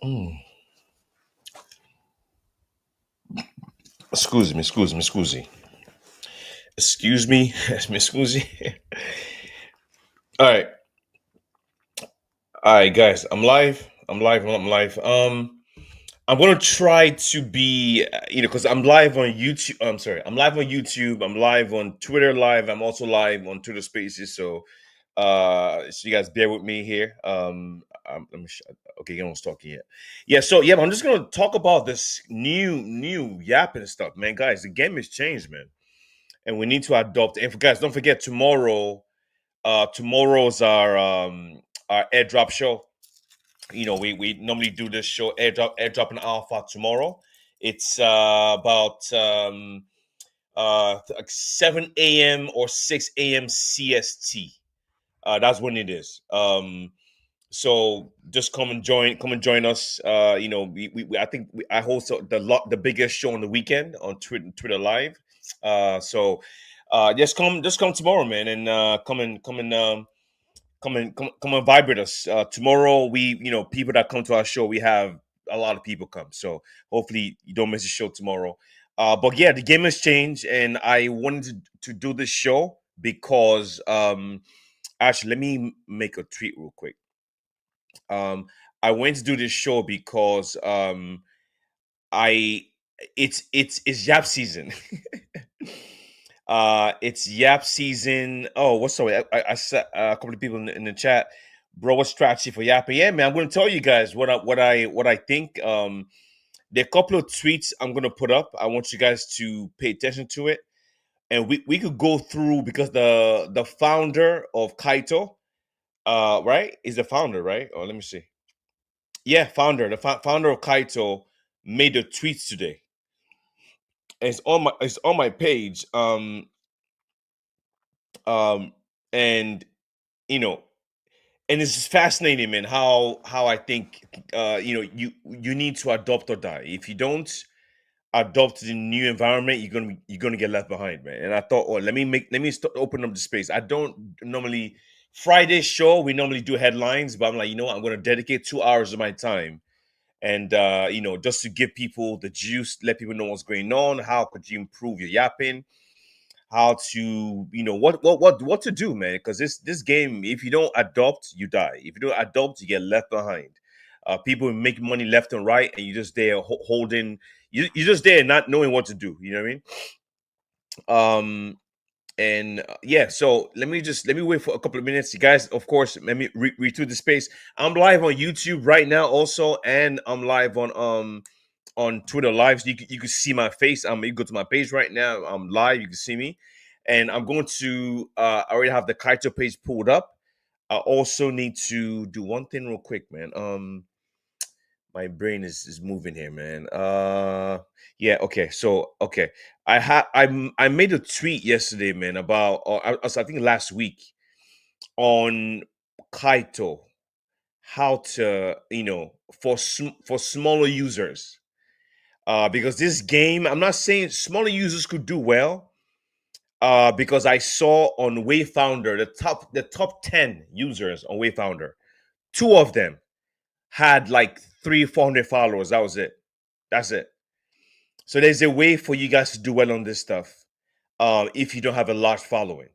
Mm. Excuse me, excuse me, excuse me. Excuse me, excuse me. All right, all right, guys. I'm live. I'm live. I'm live. I'm gonna try to be, because I'm live on YouTube. I'm sorry, I'm live on YouTube. I'm live on Twitter Live. I'm also live on Twitter Spaces. So you guys bear with me here. Let me. Okay, you don't talking yet. Yeah. So yeah, I'm just gonna talk about this new yapping stuff, man. Guys, the game has changed, man, and we need to adopt. And for guys, don't forget tomorrow. Tomorrow's our airdrop show. We normally do this show airdrop an alpha tomorrow. It's about like 7 a.m. or 6 a.m. CST. That's when it is. So just come and join us. I think I host the biggest show on the weekend on Twitter Live. Just come tomorrow, man, and come and vibe with us. Tomorrow, people that come to our show, we have a lot of people come. So hopefully you don't miss the show tomorrow. But yeah, the game has changed, and I wanted to do this show because actually, let me make a tweet real quick. Um, I went to do this show because I it's Yap season. It's Yap season. Oh, what's sorry? I said a couple of people in the chat. Bro, what strategy for yapping? Yeah, man. I'm going to tell you guys what I think. There are a couple of tweets I'm going to put up. I want you guys to pay attention to it, and we could go through because the founder of Kaito, right, is the founder, right? Oh, let me see. Yeah, founder. The founder of Kaito made the tweets today. And it's on my page. Um, and you know, and it's fascinating, man. How I think, you need to adopt or die. If you don't adopt the new environment, you're gonna get left behind, man. And I thought, oh, open up the space. I don't normally Friday show. We normally do headlines, but I'm like, I'm gonna dedicate 2 hours of my time and just to give people the juice, let people know what's going on. How could you improve your yapping? How to, what to do, man? Because this game, if you don't adopt, you die. If you don't adopt, you get left behind. People make money left and right, and you're just there holding. You're just there not knowing what to do. You know what I mean? And yeah, so let me wait for a couple of minutes, you guys. Of course, let me retweet the space. I'm live on YouTube right now also, and I'm live on Twitter Live. So you can see my face. You go to my page right now. I'm live. You can see me, and I'm going to. I already have the Kaito page pulled up. I also need to do one thing real quick, man. My brain is moving here, man. Yeah, okay. So, okay. I made a tweet yesterday, man, about or I think last week on Kaito, how to, for smaller users. Because this game, I'm not saying smaller users could do well. Because I saw on Wayfounder the top 10 users on Wayfounder, two of them had like 400 followers. That was it. That's it. So there's a way for you guys to do well on this stuff, if you don't have a large following.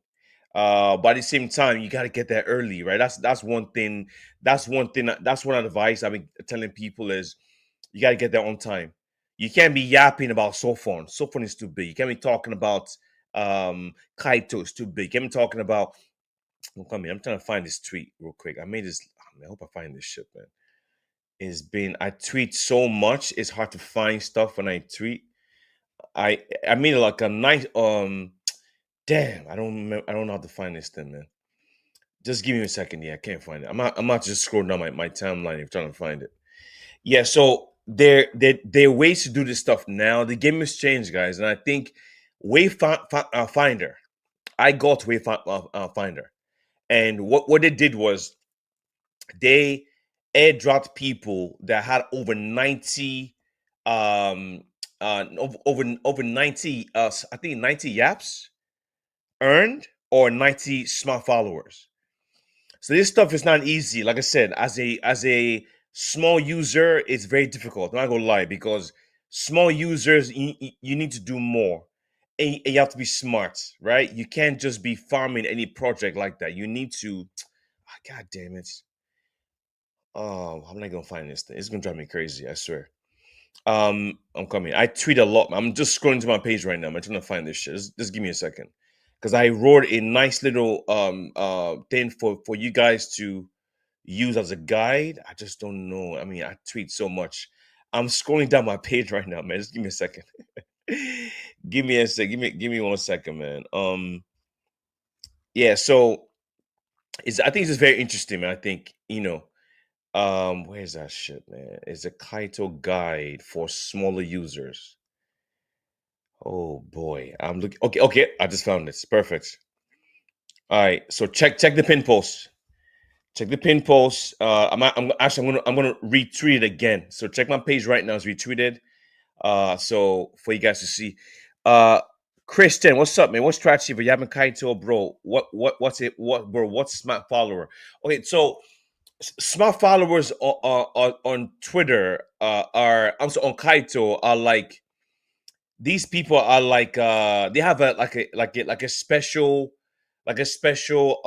But at the same time, you got to get there early, right? That's one thing. That's one thing. That's one advice I've been telling people is you got to get there on time. You can't be yapping about Sophon. Sophon is too big. You can't be talking about Kaito is too big. You can't be talking about. Oh, come here. I'm trying to find this tweet real quick. I made this. I hope I find this shit, man. I tweet so much. It's hard to find stuff when I tweet. I made like a nice damn, I don't know how to find this thing, man. Just give me a second. Yeah, I can't find it. I'm not just scrolling down my timeline if trying to find it. Yeah, so there are ways to do this stuff now. The game has changed, guys, and I think Wayfinder. I got Wayfinder, and what they did was they airdropped people that had over 90 over 90 I think 90 yaps earned or 90 smart followers. So this stuff is not easy. Like I said, as a Small user is very difficult. I'm not gonna lie, because small users, you need to do more, and you have to be smart, right? You can't just be farming any project like that. You need to. God damn it! Oh, I'm not gonna find this thing. It's gonna drive me crazy. I swear. I'm coming. I tweet a lot. I'm just scrolling to my page right now. I'm trying to find this shit. Just give me a second, because I wrote a nice little thing for you guys to use as a guide. I just don't know. I mean, I tweet so much. I'm scrolling down my page right now, man. Just give me a second. Give me a sec. Give me 1 second, man. Yeah. So I think it's just very interesting, man. I think where's that shit, man? It's a Kaito guide for smaller users. Oh boy, I'm looking. Okay, okay. I just found this. Perfect. All right. So check the pin post. Check the pin post. I'm actually I'm gonna retweet it again. So check my page right now. It's retweeted. So for you guys to see. Uh, Kristen, what's up, man? What's strategy for Yapping Kaito, bro? What's it? What, bro? What's smart follower? Okay, so smart followers on Twitter are also on Kaito are like, these people are like they have a special, like a special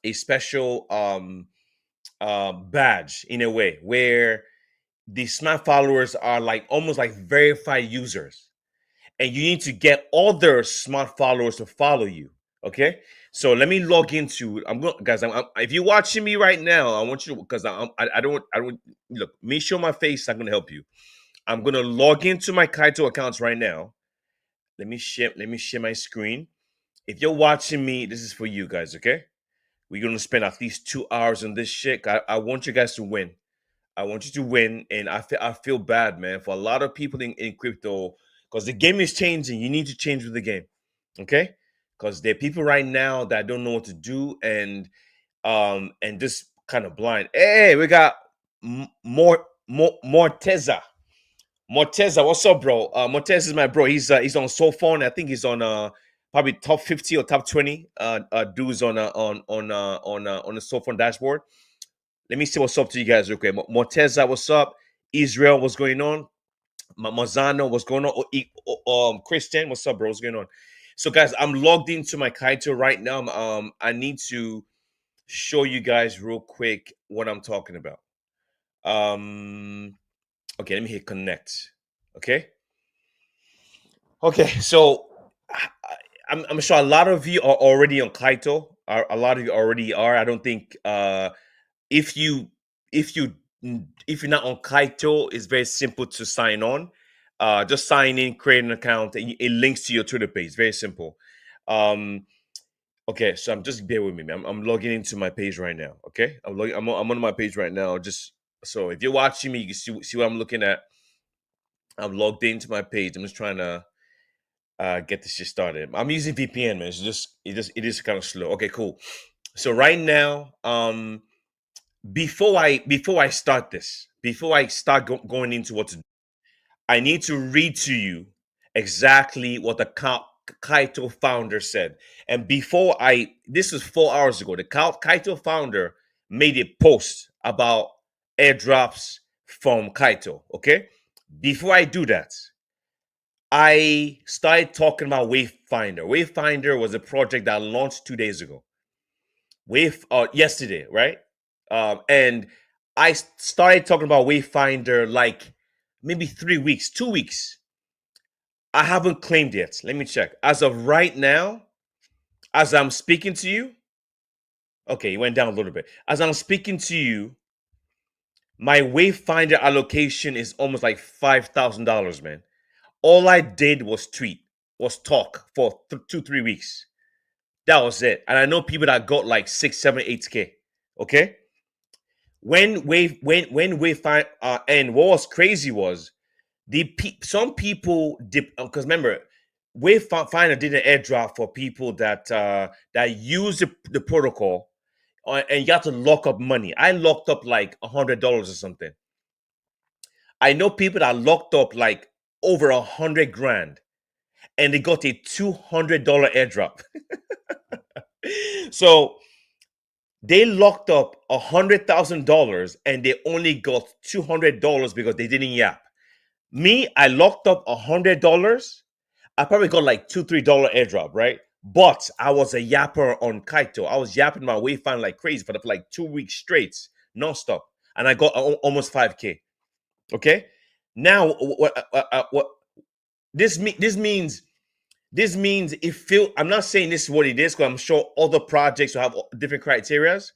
a special badge in a way, where the smart followers are like almost like verified users, and you need to get other smart followers to follow you. Okay, so let me log into. I'm going, guys. If you're watching me right now, I want you to, because I don't look me show my face. I'm gonna help you. I'm gonna log into my Kaito accounts right now. Let me share my screen. If you're watching me, this is for you guys. Okay, we're gonna spend at least 2 hours on this shit. I want you guys to win. I want you to win, and I feel bad, man, for a lot of people in crypto, because the game is changing. You need to change with the game, okay? Because there are people right now that don't know what to do, and just kind of blind. Hey, we got Morteza. Morteza, what's up, bro? Morteza is my bro. He's on Soul Phone. I think he's on probably top 50 or top 20 dudes on the Soul Phone dashboard. Let me see what's up to you guys real quick. Morteza, what's up? Israel, what's going on? Mazano, what's going on? Christian, what's up, bro? What's going on? So, guys, I'm logged into my Kaito right now. I need to show you guys real quick what I'm talking about. Okay, let me hit connect. Okay. So I'm sure a lot of you are already on Kaito. A lot of you already are. I don't think if you if you if you're not on Kaito, it's very simple to sign on. Just sign in, create an account, and it links to your Twitter page. Very simple. Okay, so I'm just bear with me, man. I'm logging into my page right now. Okay, I'm on my page right now. Just so if you're watching me, you can see what I'm looking at. I'm logged into my page. I'm just trying to get this shit started. I'm using VPN, man. It is kind of slow. Okay, cool. So right now, before I start this, before I start going into what to do, I need to read to you exactly what the Kaito founder said. And this was 4 hours ago. The Kaito founder made a post about airdrops from Kaito. Okay, before I do that, I started talking about Wayfinder. Wayfinder was a project that launched 2 days ago. Yesterday, right? And I started talking about Wayfinder like maybe 3 weeks, 2 weeks. I haven't claimed yet. Let me check. As of right now, as I'm speaking to you, okay, it went down a little bit. As I'm speaking to you, my Wayfinder allocation is almost like $5,000, man. All I did was talk for 2, 3 weeks. That was it. And I know people that got like 6, 7, 8K. Okay. When Wayfinder and what was crazy was some people did, because remember, Wayfinder did an airdrop for people that use the protocol, and you have to lock up money. I locked up like $100 or something. I know people that locked up like over 100 grand, and they got a $200 airdrop. So They locked up $100,000 and they only got $200 because they didn't yap. Me, I locked up $100. I probably got like $2-3 airdrop, right? But I was a yapper on Kaito. I was yapping my way fine like crazy for like 2 weeks straight, nonstop, and I got almost 5K. Okay, now what this means it feel. I'm not saying this is what it is because I'm sure other projects will have different criterias,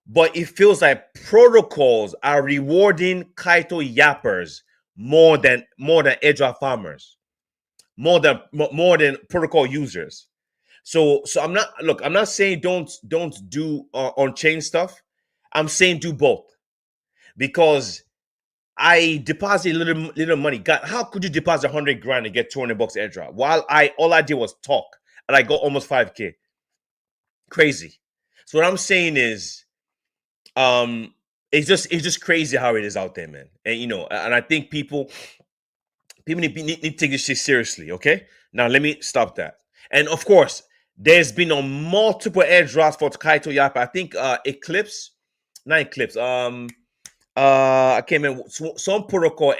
but it feels like protocols are rewarding Kaito yappers more than airdrop farmers, more than protocol users. So I'm not saying don't do on chain stuff. I'm saying do both because I deposit little money. God, how could you deposit 100 grand and get 200 bucks airdrop? While I all I did was talk and I got almost 5K. Crazy. So what I'm saying is, it's just crazy how it is out there, man. And and I think people need to take this shit seriously. Okay, now let me stop that. And of course, there's been on multiple airdrops for Kaito Yapa. I think Eclipse, not Eclipse. I came in some protocol.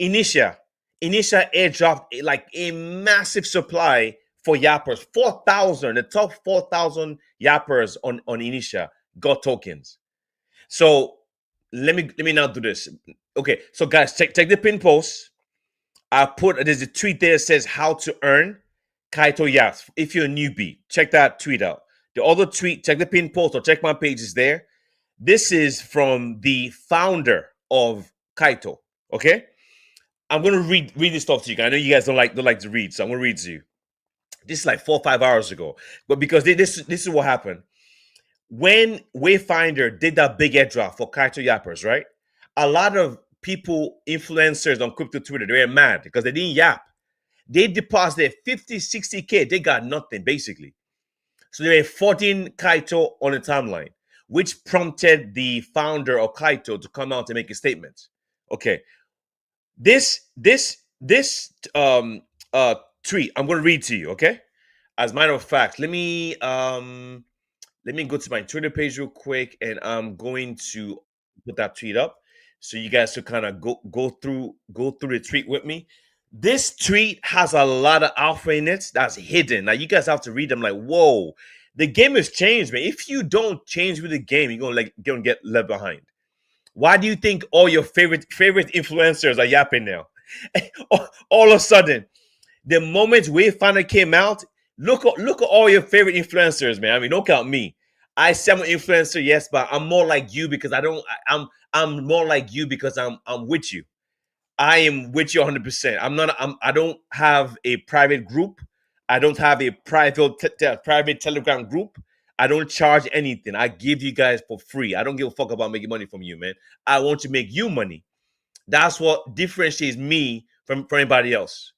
Initia airdrop like a massive supply for yappers. 4,000, the top 4,000 yappers on Initia got tokens. So let me now do this. Okay, so guys, check the pin post. There's a tweet there that says how to earn Kaito Yaps. If you're a newbie, check that tweet out. The other tweet, check the pin post or check my pages there. This is from the founder of Kaito. Okay, I'm gonna read this stuff to you guys. I know you guys don't like to read, so I'm gonna read to you. This is like 4 or 5 hours ago, but because this is what happened when Wayfinder did that big airdrop for Kaito Yappers, right? A lot of people, influencers on crypto Twitter, they were mad because they didn't yap. They deposited 50, 60K. They got nothing, basically. So they were 14 Kaito on the timeline, which prompted the founder of Kaito to come out and make a statement. Okay. This tweet, I'm gonna read to you, okay? As a matter of fact, let me go to my Twitter page real quick, and I'm going to put that tweet up so you guys can kind of go through the tweet with me. This tweet has a lot of alpha in it that's hidden. Now you guys have to read them like, whoa, the game has changed, man. If you don't change with the game, you're gonna get left behind. Why do you think all your favorite influencers are yapping now? All of a sudden, the moment Wayfinder came out, look at all your favorite influencers, man. I mean, don't count me. I say I'm an influencer, yes, but I'm more like you because I don't. I'm more like you because I'm with you. I am with you 100%. I'm not. I don't have a private group. I don't have a private Telegram group. I don't charge anything. I give you guys for free. I don't give a fuck about making money from you, man. I want to make you money. That's what differentiates me from anybody else.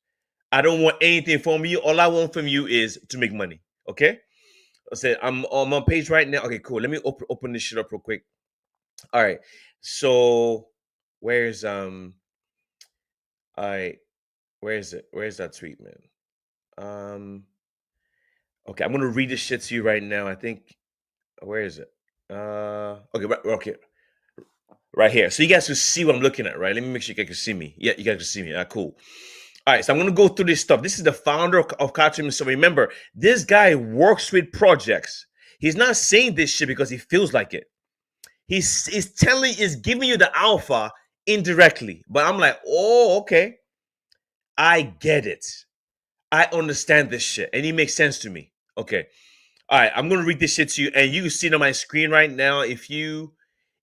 I don't want anything from you. All I want from you is to make money. Okay. I said I'm on my page right now. Okay, cool. Let me open this shit up real quick. All right. So where's all right, where is it? Where's that tweet, man? Okay, I'm gonna read this shit to you right now. I think where is it? Okay, right here. So you guys can see what I'm looking at, right? Let me make sure you guys can see me. Yeah, you guys can see me. Cool. All right, so I'm gonna go through this stuff. This is the founder of Kaito. So remember, this guy works with projects. He's not saying this shit because he feels like it. He's giving you the alpha indirectly. But I'm like, oh, okay. I get it. I understand this shit. And it makes sense to me. Okay. All right, I'm gonna read this shit to you, and you can see it on my screen right now. If you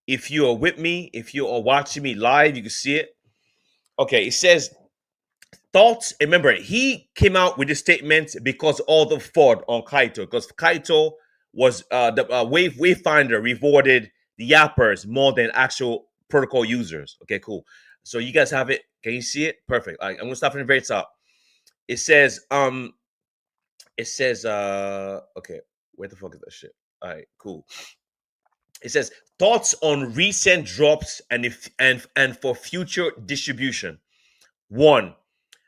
are with me, if you are watching me live, you can see it. Okay, it says thoughts. Remember, he came out with this statement because all the fraud on Kaito, because Kaito was the Wayfinder rewarded the yappers more than actual protocol users. Okay, cool. So you guys have it. Can you see it? Perfect. All right, I'm gonna start from the very top. It says okay, where the fuck is that shit? All right, cool. It says thoughts on recent drops and for future distribution. One,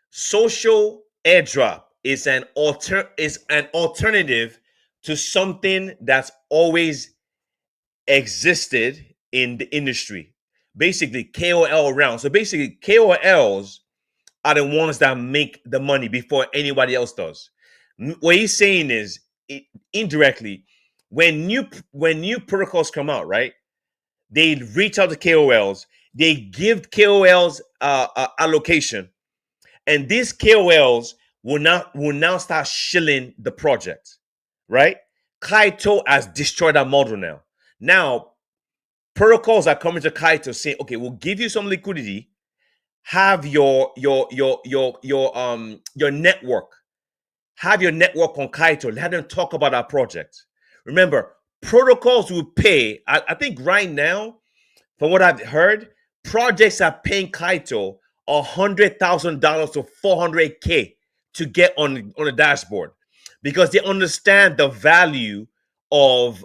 social airdrop is an alternative to something that's always existed in the industry. Basically, KOL around. So basically, KOLs are the ones that make the money before anybody else does. What he's saying is, indirectly, when new protocols come out, right? They reach out to KOLs. They give KOLs allocation, and these KOLs will now start shilling the project, right? Kaito has destroyed that model now. Now protocols are coming to Kaito saying, okay, we'll give you some liquidity, have your network, have your network on Kaito, let them talk about our project. Remember, protocols will pay. I think right now, from what I've heard, projects are paying Kaito $100,000 to $400K to get on the dashboard, because they understand the value of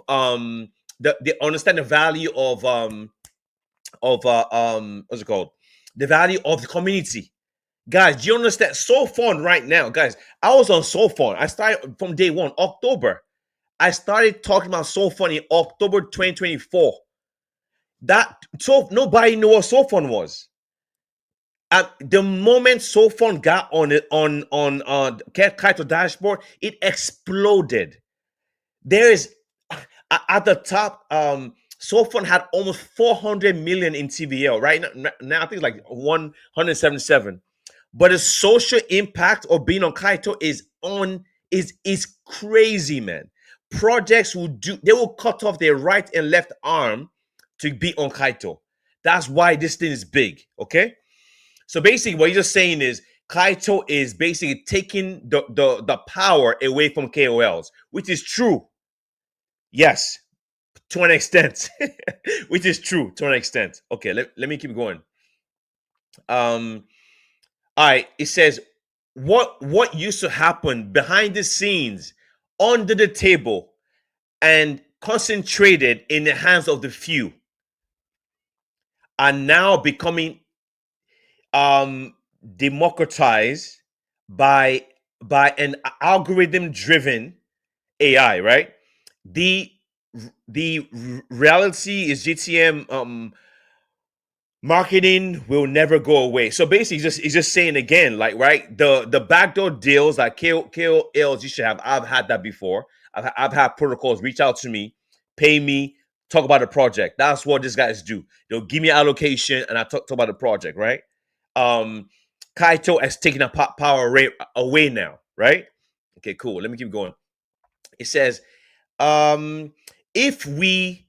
they understand the value of what's it called, the value of the community. Guys, do you understand? So fun right now, guys. I was on So Fun. I started from day one, October. I started talking about So Fun in October 2024. That, so nobody knew what So Fun was. At the moment So Fun got on it on Kaito dashboard, it exploded. There is at the top. So Fun had almost 400 million in TVL. Right now I think it's like 177. But the social impact of being on Kaito is crazy, man. Projects will cut off their right and left arm to be on Kaito. That's why this thing is big. Okay. So basically, what you're just saying is Kaito is basically taking the power away from KOLs, which is true. Yes, to an extent, which is true to an extent. Okay, let me keep going. Um, all right, it says what used to happen behind the scenes, under the table, and concentrated in the hands of the few are now becoming democratized by an algorithm driven AI, right? The the reality is GTM marketing will never go away. So basically, he's just saying again, like, right, the backdoor deals like KOLs you should have. I've had that before. I've had protocols reach out to me, pay me, talk about the project. That's what these guys do. They'll give me allocation and I talk about the project, right? Um, Kaito has taken a power away now, right? Okay, cool. Let me keep going. It says, if we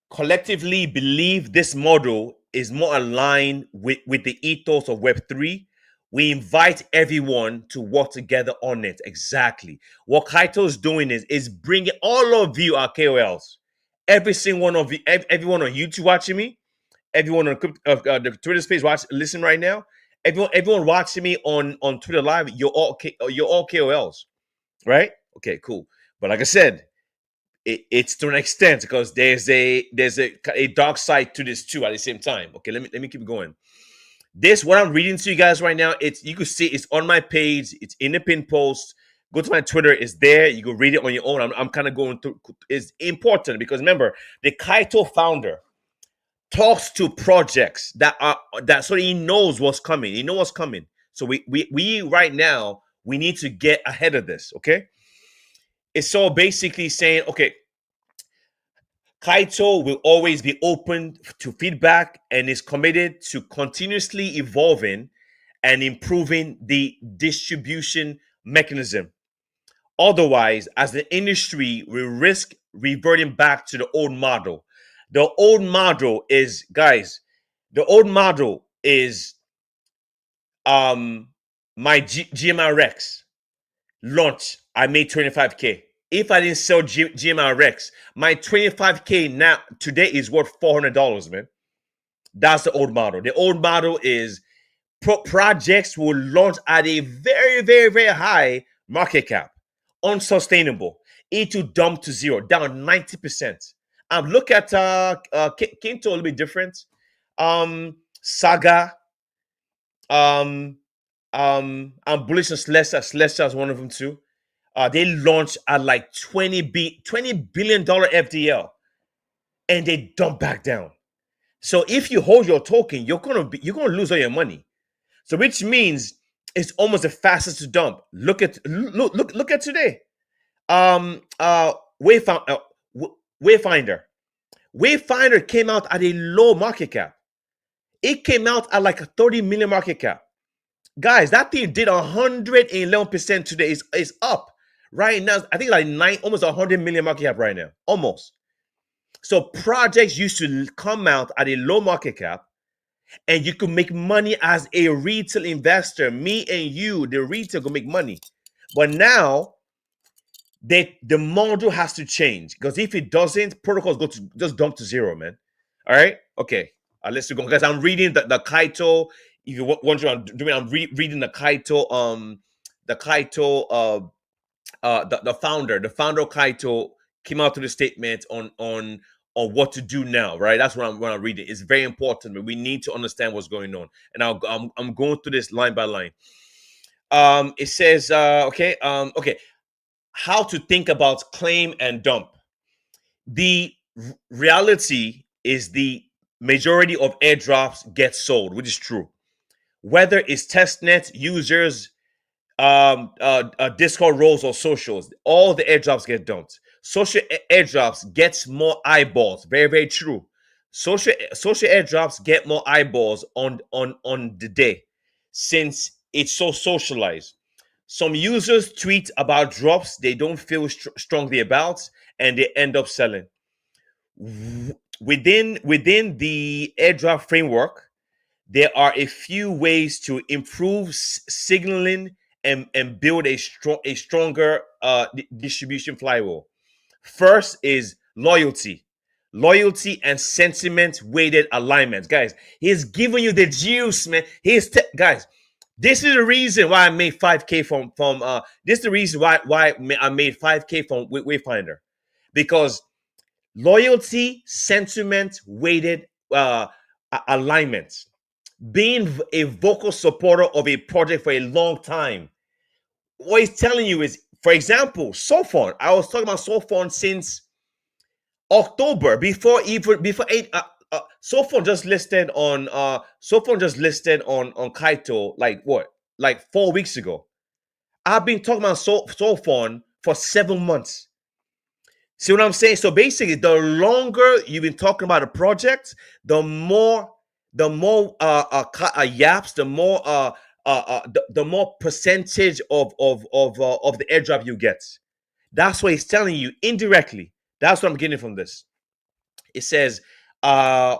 collectively believe this model is more aligned with the ethos of Web3, we invite everyone to work together on it. Exactly. What Kaito is doing is bringing all of you, our KOLs, every single one of you, everyone on YouTube watching me, everyone on the Twitter space listen right now, everyone watching me on Twitter Live, you're all KOLs, right? Okay, cool. But like I said, it's to an extent, because there's a dark side to this too at the same time. Okay, let me keep going. This, what I'm reading to you guys right now, it's, you can see it's on my page, it's in the pin post. Go to my Twitter, it's there. You can read it on your own. I'm kind of going through. It's important because remember, the Kaito founder talks to projects that so he knows what's coming. He knows what's coming. So we right now we need to get ahead of this. Okay, it's so basically saying, okay, Kaito will always be open to feedback and is committed to continuously evolving and improving the distribution mechanism. Otherwise, as the industry, we risk reverting back to the old model. The old model is, guys, the old model is my GMR Rex launch. I made 25K. If I didn't sell GMR Rex, my 25K now today is worth $400, man. That's the old model. The old model is projects will launch at a very, very, very high market cap, unsustainable. It will dump to zero, down 90%. Look at Kinto, a little bit different. Saga, I'm bullish on Celestia. Celestia is one of them too. They launched at like $20 billion FDL. and they dump back down. So if you hold your token, you're gonna lose all your money. So which means it's almost the fastest to dump. Look at today. Wayfinder, Wayfinder. Wayfinder came out at a low market cap. It came out at like a 30 million market cap. Guys, that thing did 111% today. Is up right now. I think like almost 100 million market cap right now. Almost. So projects used to come out at a low market cap, and you could make money as a retail investor. Me and you, the retail, could make money. But now the model has to change, because if it doesn't, protocols go to just dump to zero, man. All right, okay. Let's go, because I'm reading the Kaito. If you want to, I'm reading the Kaito, the founder of Kaito came out to the statement on what to do now, right? That's what I'm reading. It's very important, but we need to understand what's going on. And I'm going through this line by line. It says, okay, how to think about claim and dump. The reality is the majority of airdrops get sold, which is true. Whether it's testnet users, Discord roles, or socials, all the airdrops get dumped. Social airdrops gets more eyeballs. Very, very true. Social airdrops get more eyeballs on the day, since it's so socialized. Some users tweet about drops they don't feel strongly about, and they end up selling. Within the airdrop framework, there are a few ways to improve signaling and build a stronger distribution flywheel. First is loyalty and sentiment weighted alignment. Guys, he's giving you the juice, man. Guys, this is the reason why I made 5K from this is the reason why I made 5K from Wayfinder, because loyalty, sentiment weighted alignment, being a vocal supporter of a project for a long time. What he's telling you is, for example, Sophon. I was talking about Sophon since October, before eight. Sophon just listed on Kaito, like what, like 4 weeks ago. I've been talking about Sophon for 7 months. See what I'm saying? So basically, the longer you've been talking about a project, the more yaps, the more percentage of the airdrop you get. That's what he's telling you indirectly. That's what I'm getting from this. It says uh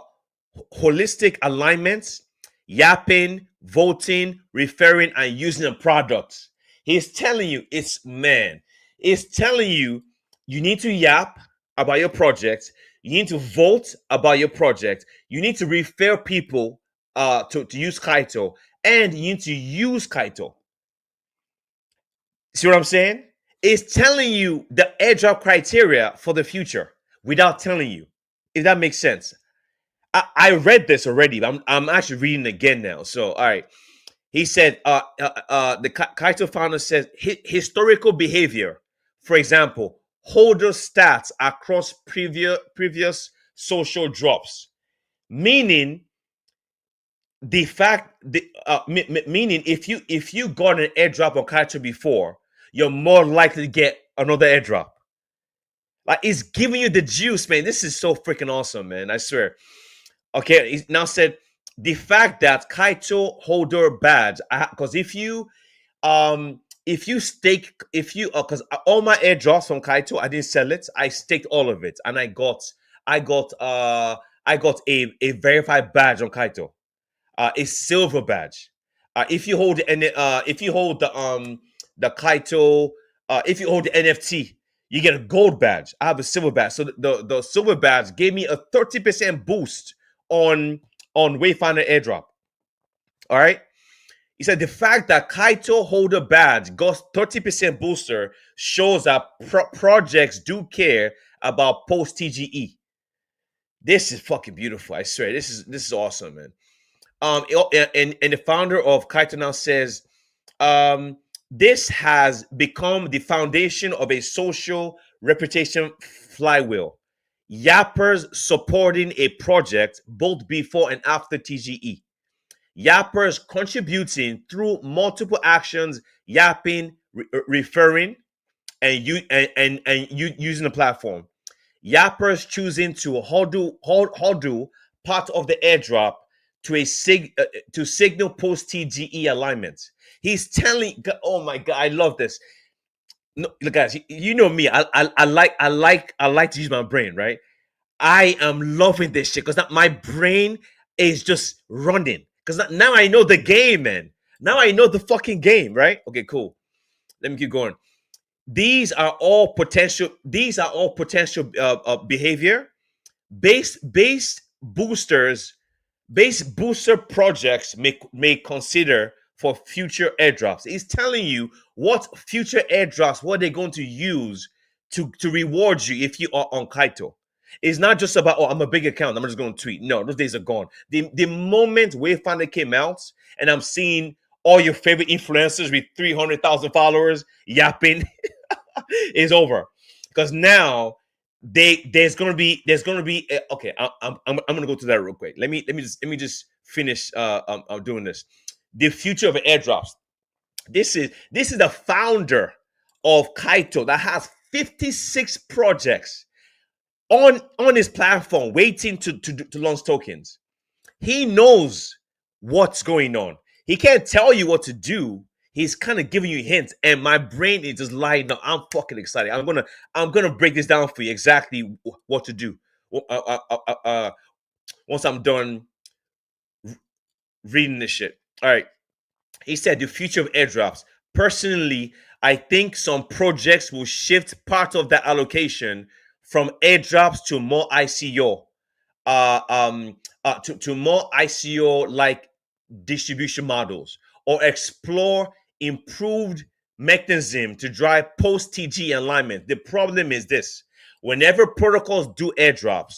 holistic alignments, yapping, voting, referring, and using the products. He's telling you, it's telling you you need to yap about your project, you need to vote about your project, you need to refer people to use Kaito, and you need to use Kaito. See what I'm saying? It's telling you the airdrop criteria for the future without telling you, if that makes sense. I read this already, but I'm actually reading it again now. So, all right. He said, the Kaito founder says, historical behavior, for example, holder stats across previous social drops, meaning the fact, meaning if you got an airdrop on Kaito before, you're more likely to get another airdrop. Like, it's giving you the juice, man. This is so freaking awesome, man. I swear. Okay, he now said the fact that Kaito holder badge, because if you stake, because all my airdrops from Kaito, I didn't sell it, I staked all of it, and I got a verified badge on Kaito, a silver badge. If you hold if you hold the Kaito, if you hold the NFT, you get a gold badge. I have a silver badge. So the silver badge gave me a 30% boost on Wayfinder airdrop. All right. He said the fact that Kaito holder badge got 30% booster shows that projects do care about post TGE. This is fucking beautiful. I swear. This is awesome, man. And the founder of Kaito now says, this has become the foundation of a social reputation flywheel. Yappers supporting a project both before and after TGE. Yappers contributing through multiple actions, yapping, referring, and you using the platform. Yappers choosing to hodl part of the airdrop to to signal post TGE alignment. He's telling, oh my god, I love this. No, look, guys, you know me. I like to use my brain, right? I am loving this shit because my brain is just running. Because now I know the game, man. Now I know the fucking game, right? Okay, cool. Let me keep going. These are all potential behavior based boosters base booster projects may consider for future airdrops. It's telling you what future airdrops, what they're going to use to reward you if you are on Kaito. It's not just about, oh, I'm a big account, I'm just going to tweet. No, those days are gone. The moment Wayfinder came out and I'm seeing all your favorite influencers with 300,000 followers yapping is over. Because now there's gonna be okay. I'm gonna go to that real quick. Let me just finish doing this. The future of airdrops. This is the founder of Kaito that has 56 projects on his platform waiting to launch tokens. He knows what's going on. He can't tell you what to do. He's kind of giving you hints, and my brain is just lighting up. I'm fucking excited. I'm gonna break this down for you exactly what to do. Once I'm done reading this shit. All right. He said the future of airdrops. Personally, I think some projects will shift part of that allocation from airdrops to more ICO, to more ICO like distribution models, or explore improved mechanism to drive post TG alignment. The problem is this: whenever protocols do airdrop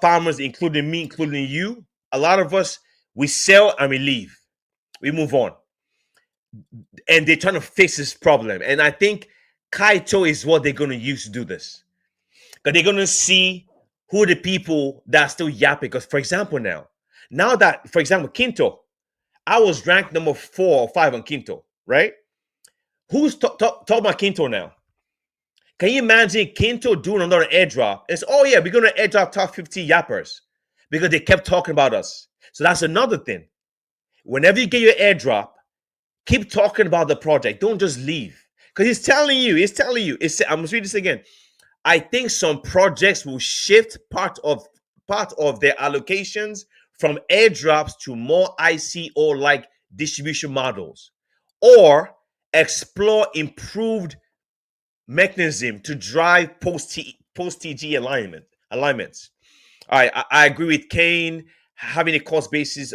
farmers, including me, including you, a lot of us, we sell and we leave, we move on, and they're trying to fix this problem. And I think Kaito is what they're going to use to do this, because they're going to see who are the people that are still yapping. Because, for example, now that, for example, Kinto, I was ranked number 4 or 5 on Kinto, right? Who's talking about Kinto now? Can you imagine Kinto doing another airdrop? It's, oh yeah, we're going to airdrop top 50 yappers because they kept talking about us. So that's another thing. Whenever you get your airdrop, keep talking about the project. Don't just leave. Because he's telling you, I'm going to read this again. I think some projects will shift part of their allocations from airdrops to more ICO like distribution models, or explore improved mechanism to drive post TG alignments. All right, I agree with Kane. Having a cost basis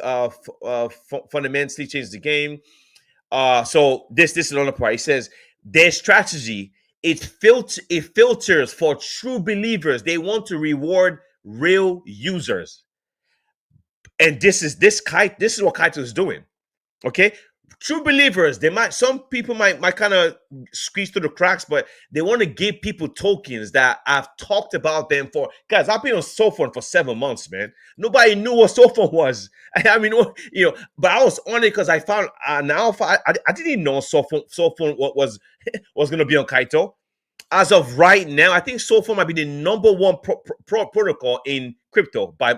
fundamentally changes the game. So this is another part. He says their strategy, it filters for true believers. They want to reward real users, and this is what Kaito is doing. Okay, true believers. Some people might kind of squeeze through the cracks, but they want to give people tokens that I've talked about them for. Guys, I've been on Sophon for 7 months, man. Nobody knew what Sophon was. I mean, but I was on it because I found an alpha. I didn't know Sophon what was going to be on Kaito. As of right now, I think Sophon might be the number one protocol in crypto by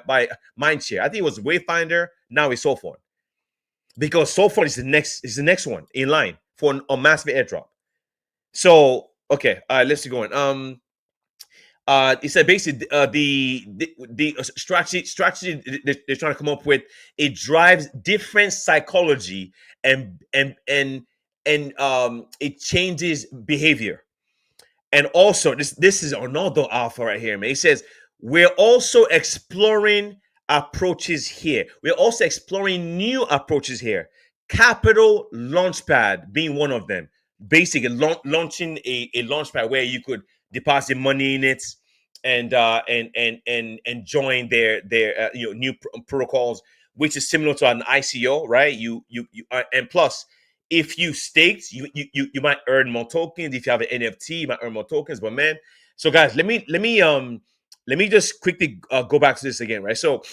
mindshare. I think it was Wayfinder. Now it's Sophon, because Sophon is the next one in line for a massive airdrop. So okay, let's keep going. It said basically the strategy they're trying to come up with, it drives different psychology, and it changes behavior. And also, this is another alpha right here, man. It says we're also exploring approaches here. We're also exploring new approaches here. Capital Launchpad being one of them. Basically, launching a launchpad where you could deposit money in it and join their new protocols, which is similar to an ICO, right? And plus, if you staked, you might earn more tokens. If you have an NFT, you might earn more tokens. But man, so guys, let me let me just quickly go back to this again, right? So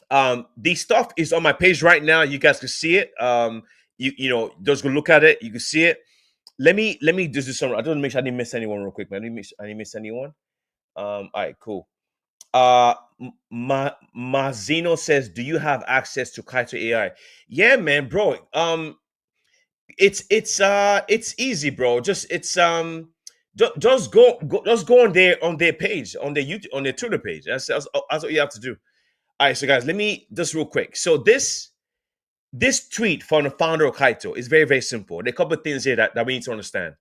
the stuff is on my page right now. You guys can see it. You know, just go look at it. You can see it. Let me just do some. I don't make sure I didn't miss anyone real quick, man. I didn't miss anyone. All right, cool. Mazino says, "Do you have access to Kaito AI?" Yeah, man, bro. It's easy, bro. Just just go on their page, on their YouTube, on their Twitter page. That's what you have to do. All right, so guys, let me just real quick. So this tweet from the founder of Kaito is very, very simple. There are a couple of things here that we need to understand.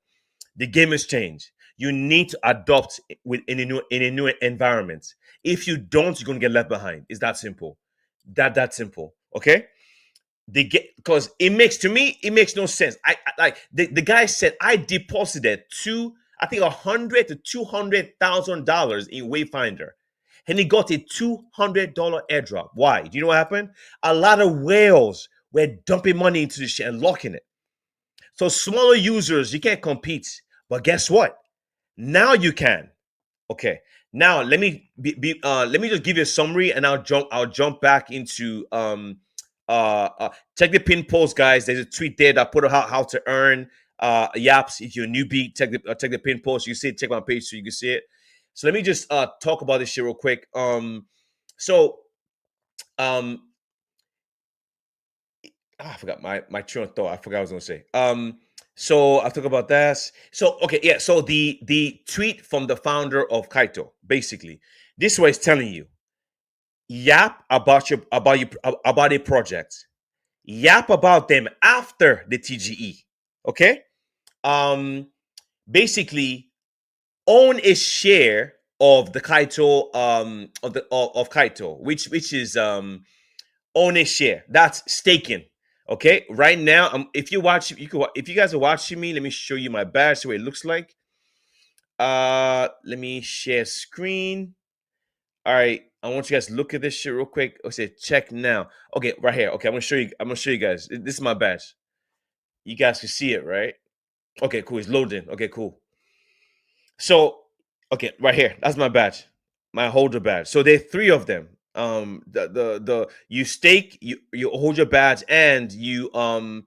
The game has changed. You need to adopt in a new environment. If you don't, you're gonna get left behind. It's that simple. That simple. Okay. They get, because it makes, to me, it makes no sense. I like the guy said I deposited I think $100,000 to $200,000 in Wayfinder, and he got a $200 airdrop. Why? Do you know what happened? A lot of whales were dumping money into this shit and locking it. So smaller users, you can't compete. But guess what? Now you can. Okay. Now let me just give you a summary, and I'll jump back into check the pin post, guys. There's a tweet there that put out how to earn yaps. If you're a newbie, check the pin post. You see it, check my page so you can see it. So let me just talk about this shit real quick. So um I forgot my train of thought. I forgot what I was gonna say. So I talk about that. So okay, yeah. So the tweet from the founder of Kaito, basically, this is what it's telling you. Yap about a project. Yap about them after the TGE. Okay. Um, Basically, own a share of the Kaito of Kaito, which is own a share. That's staking. Okay, right now, if you watch, if you guys are watching me, let me show you my badge, so what it looks like. Let me share screen. All right, I want you guys to look at this shit real quick. I say check now. Okay, right here. Okay, I'm gonna show you. I'm gonna show you guys. This is my badge. You guys can see it, right? Okay, cool. It's loading. Okay, cool. So, okay, right here. That's my badge, my holder badge. So there are three of them. The you stake, you hold your badge, and you know,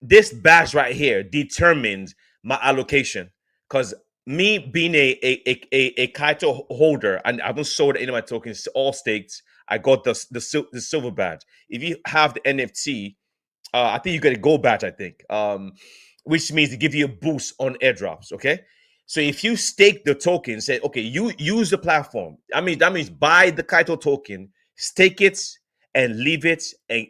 this badge right here determines my allocation. Because me being a Kaito holder, and I haven't sold any of my tokens, all staked. I got the silver badge. If you have the NFT, I think you get a gold badge, I think, which means they give you a boost on airdrops. Okay. So if you stake the token, say, okay, you use the platform. I mean, that means buy the Kaito token, stake it, and leave it. And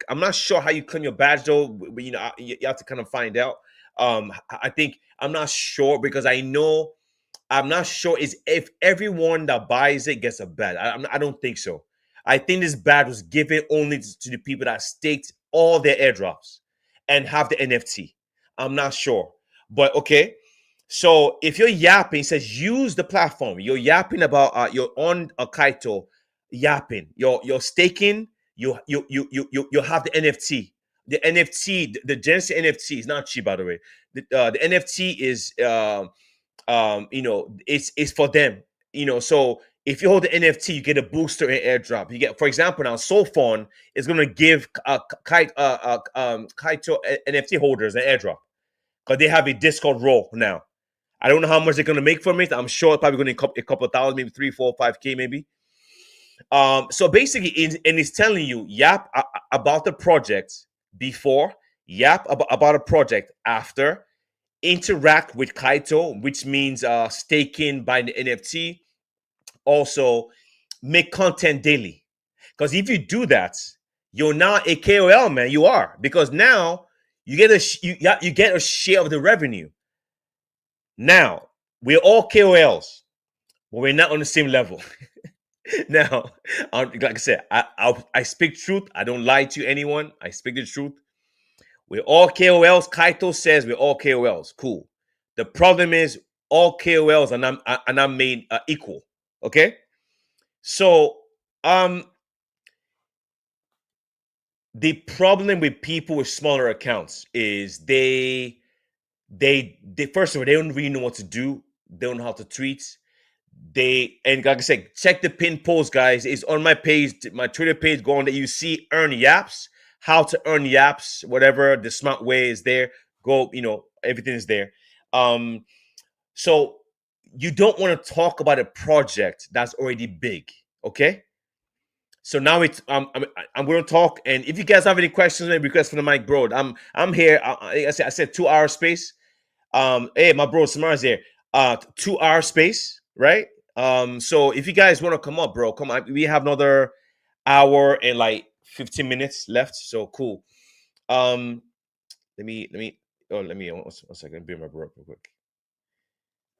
I'm not sure how you claim your badge though. But, you know, you have to kind of find out. I think I'm not sure because I'm not sure is if everyone that buys it gets a badge. I don't think so. I think this badge was given only to the people that staked all their airdrops and have the NFT. I'm not sure, but okay. So if you're yapping, it says use the platform. You're yapping about you're on a Kaito, yapping. You're staking. You have the NFT. The NFT, the Genesis NFT is not cheap, by the way. The NFT is you know, it's for them, you know. So if you hold the NFT, you get a booster in airdrop. You get, for example, now SoFon is going to give Kaito NFT holders an airdrop because they have a Discord role now. I don't know how much they're going to make from it. I'm sure it's probably going to be a couple of thousand, maybe 3, 4, 5K, maybe. So basically, and it's telling you yap about the project before, yap about a project after, interact with Kaito, which means staking by the NFT. Also, make content daily. Because if you do that, you're now a KOL, man. You are, because now you get you get a share of the revenue. Now we're all KOLs, but we're not on the same level. Now, like I said, I speak truth. I don't lie to anyone. I speak the truth. We're all KOLs. Kaito says we're all KOLs. Cool. The problem is all KOLs are not made equal. Okay. So the problem with people with smaller accounts is they first of all, they don't really know what to do. They don't know how to tweet. They, and like I said, check the pin post, guys. It's on my page, my Twitter page. Go on that. You see earn yaps, how to earn yaps, whatever the smart way is there. Go, everything is there. So you don't want to talk about a project that's already big. Okay. So now it's I'm going to talk, and if you guys have any questions, maybe request for the mic, bro. I'm here. I said 2 hour space. Hey, my bro Samar's here. 2 hour space, right? So if you guys want to come up, bro, come on. We have another hour and like 15 minutes left. So cool. Um, one second, be my bro real quick.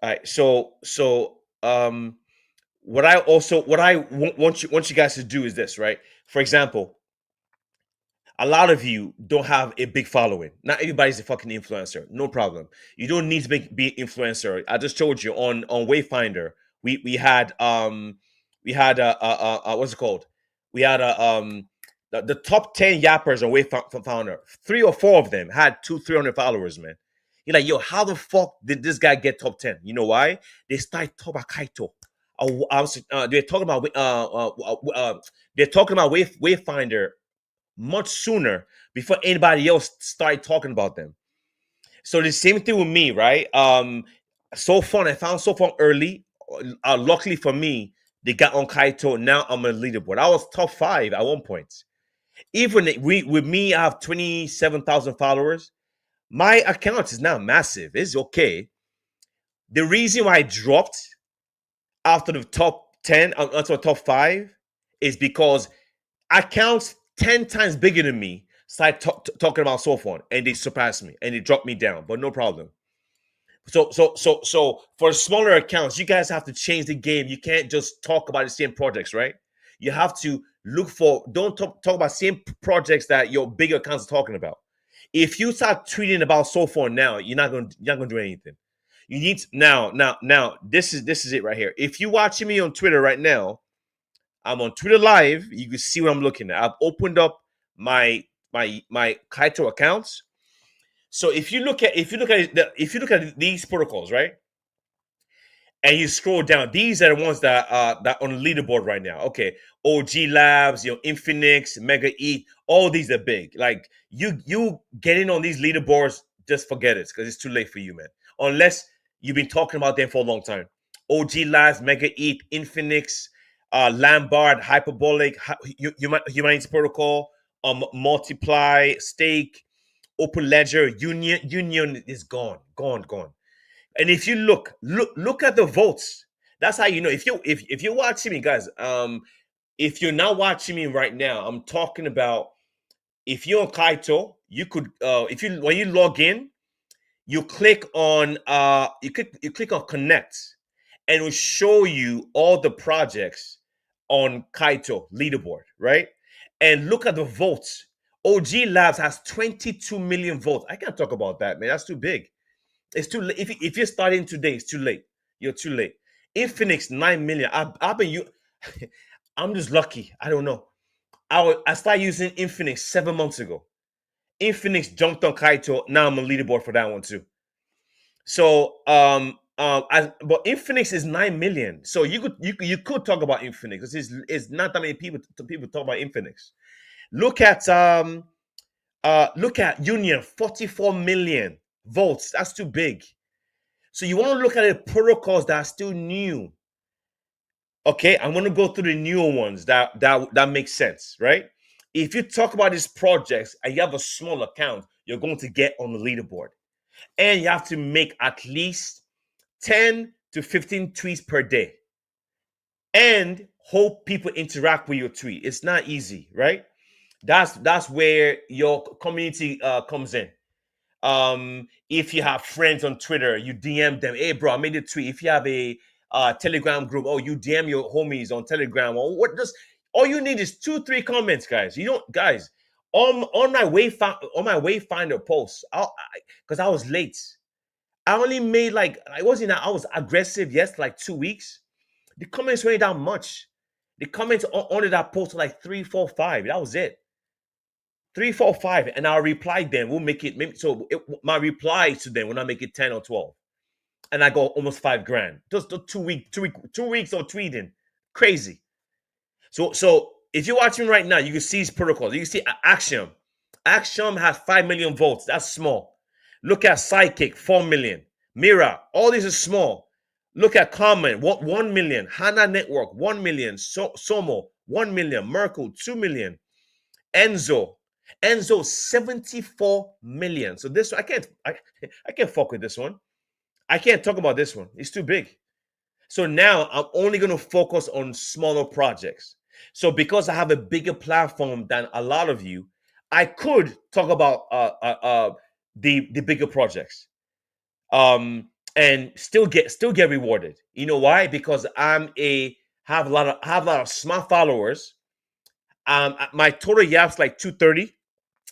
All right. So what I want you guys to do is this, right? For example, a lot of you don't have a big following. Not everybody's a fucking influencer. No problem. You don't need to be influencer. I just told you on Wayfinder, we had what's it called? We had the top 10 yappers on Wayfinder. 3 or 4 of them had 300 followers, man. You're like, yo, how the fuck did this guy get top 10? You know why? They started talking about Kaito. They're talking about Wayfinder much sooner before anybody else started talking about them. So the same thing with me, right? So fun. I found so fun early. Luckily for me, they got on Kaito. Now I'm on the leaderboard. I was top 5 at one point. Even with me, I have 27,000 followers. My account is now massive. It's okay. The reason why I dropped after the top 10, after the top 5, is because accounts 10 times bigger than me started talking about Sophon, and they surpassed me and they dropped me down, but no problem. So for smaller accounts, you guys have to change the game. You can't just talk about the same projects, right? You have to look for, don't talk about same projects that your bigger accounts are talking about. If you start tweeting about Sophon now, you're not gonna do anything. You need to, now this is it right here. If you watching me on Twitter right now, I'm on Twitter Live. You can see what I'm looking at. I've opened up my Kaito accounts. So if you look at these protocols, right, and you scroll down, these are the ones that on the leaderboard right now. Okay, OG Labs, Infinix, Mega Eat, all these are big. Like you getting on these leaderboards, just forget it because it's too late for you, man. Unless you've been talking about them for a long time. OG Labs, Mega Eat, Infinix, Lambard, Hyperbolic, Humanity Protocol, Multiply, Stake, Open Ledger, Union is gone. And if you look at the votes, that's how you know. If you're watching me, guys, if you're not watching me right now, I'm talking about if you're on Kaito, you could if you when you log in, you click on connect, and it will show you all the projects on Kaito leaderboard, right? And look at the votes. OG Labs has 22 million votes. I can't talk about that, man. That's too big. It's too late. If you're starting today, it's too late. You're too late. Infinix 9 million. I've been you. I'm just lucky. I don't know. I started using Infinix 7 months ago. Infinix jumped on Kaito. Now I'm on leaderboard for that one too. So but Infinix is 9 million. So you could talk about Infinix. It's not that many people talk about Infinix. Look at Union, 44 million votes. That's too big. So you want to look at the protocols that are still new. Okay, I'm going to go through the newer ones that makes sense, right? If you talk about these projects and you have a small account, you're going to get on the leaderboard. And you have to make at least 10 to 15 tweets per day. And hope people interact with your tweet. It's not easy, right? That's where your community comes in. If you have friends on Twitter, you DM them, hey bro, I made a tweet. If you have a Telegram group, you DM your homies on Telegram, or what, just all you need is 2-3 comments, guys. You don't, guys, on my Wayfinder post, because I was late. I only made I was aggressive, yes, like 2 weeks. The comments weren't that much. The comments on that post were like 3, 4, 5. That was it. 3, 4, 5, and I'll reply them. We'll make it. My reply to them will not make it 10 or 12. and I got almost 5 grand. Just 2 weeks of tweeting. Crazy. So if you're watching right now, you can see his protocols. You can see Axiom. Axiom has 5 million votes. That's small. Look at Sidekick, 4 million. Mira, all these are small. Look at Common, 1 million. Hana Network, 1 million. Somo, 1 million. Merkel, 2 million. Enzo, 74 million. So this one, I can't fuck with this one. I can't talk about this one. It's too big. So now I'm only going to focus on smaller projects. So because I have a bigger platform than a lot of you, I could talk about the bigger projects, and still get rewarded. You know why? Because have a lot of smart followers. My total yaps like 230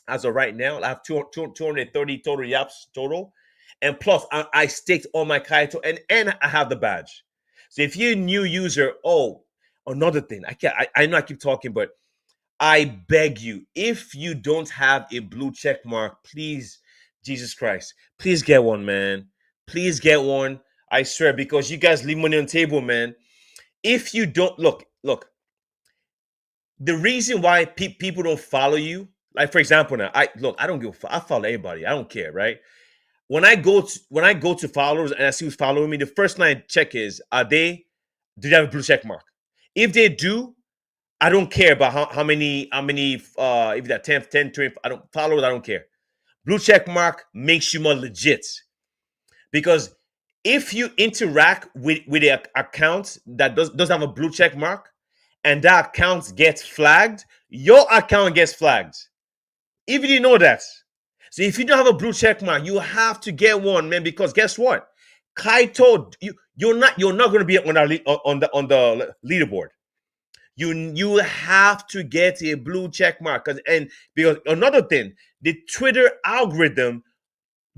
as of right now. I have 230 total yaps total, and plus I staked all my Kaito, and I have the badge. So if you're a new user, another thing, I know I keep talking, but I beg you, if you don't have a blue check mark, please, Jesus Christ, please get one, man. Please get one. I swear, because you guys leave money on the table, man. If you don't look, the reason why people don't follow you, like for example, now I don't give I follow everybody. I don't care, right? When I go to followers and I see who's following me, the first thing I check is, do they have a blue check mark? If they do, I don't care about how many if that 10 20, I don't followers, I don't care. Blue check mark makes you more legit, because if you interact with an account that does have a blue check mark, and that account gets flagged, your account gets flagged. If you didn't know that. So if you don't have a blue check mark, you have to get one, man, because guess what? Kaito, you're not going to be on the leaderboard. You have to get a blue check mark, because another thing, the Twitter algorithm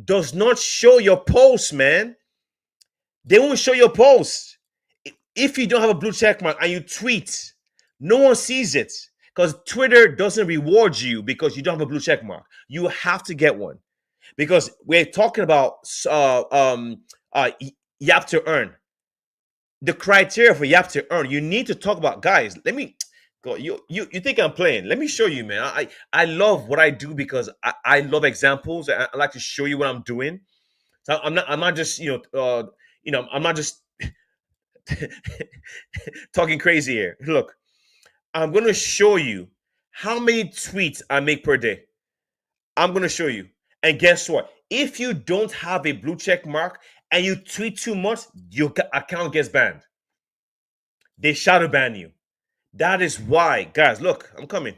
does not show your posts, man. They won't show your posts if you don't have a blue check mark and you tweet. No one sees it, because Twitter doesn't reward you because you don't have a blue check mark. You have to get one, because we're talking about Yap to earn. The criteria for Yap to earn. You need to talk about, guys. Let me go. You think I'm playing? Let me show you, man. I love what I do because I love examples. I like to show you what I'm doing. So I'm not just I'm not just talking crazy here. Look, I'm going to show you how many tweets I make per day. I'm going to show you. And guess what? If you don't have a blue check mark and you tweet too much, your account gets banned. They shadow ban you. That is why, guys, look, I'm coming.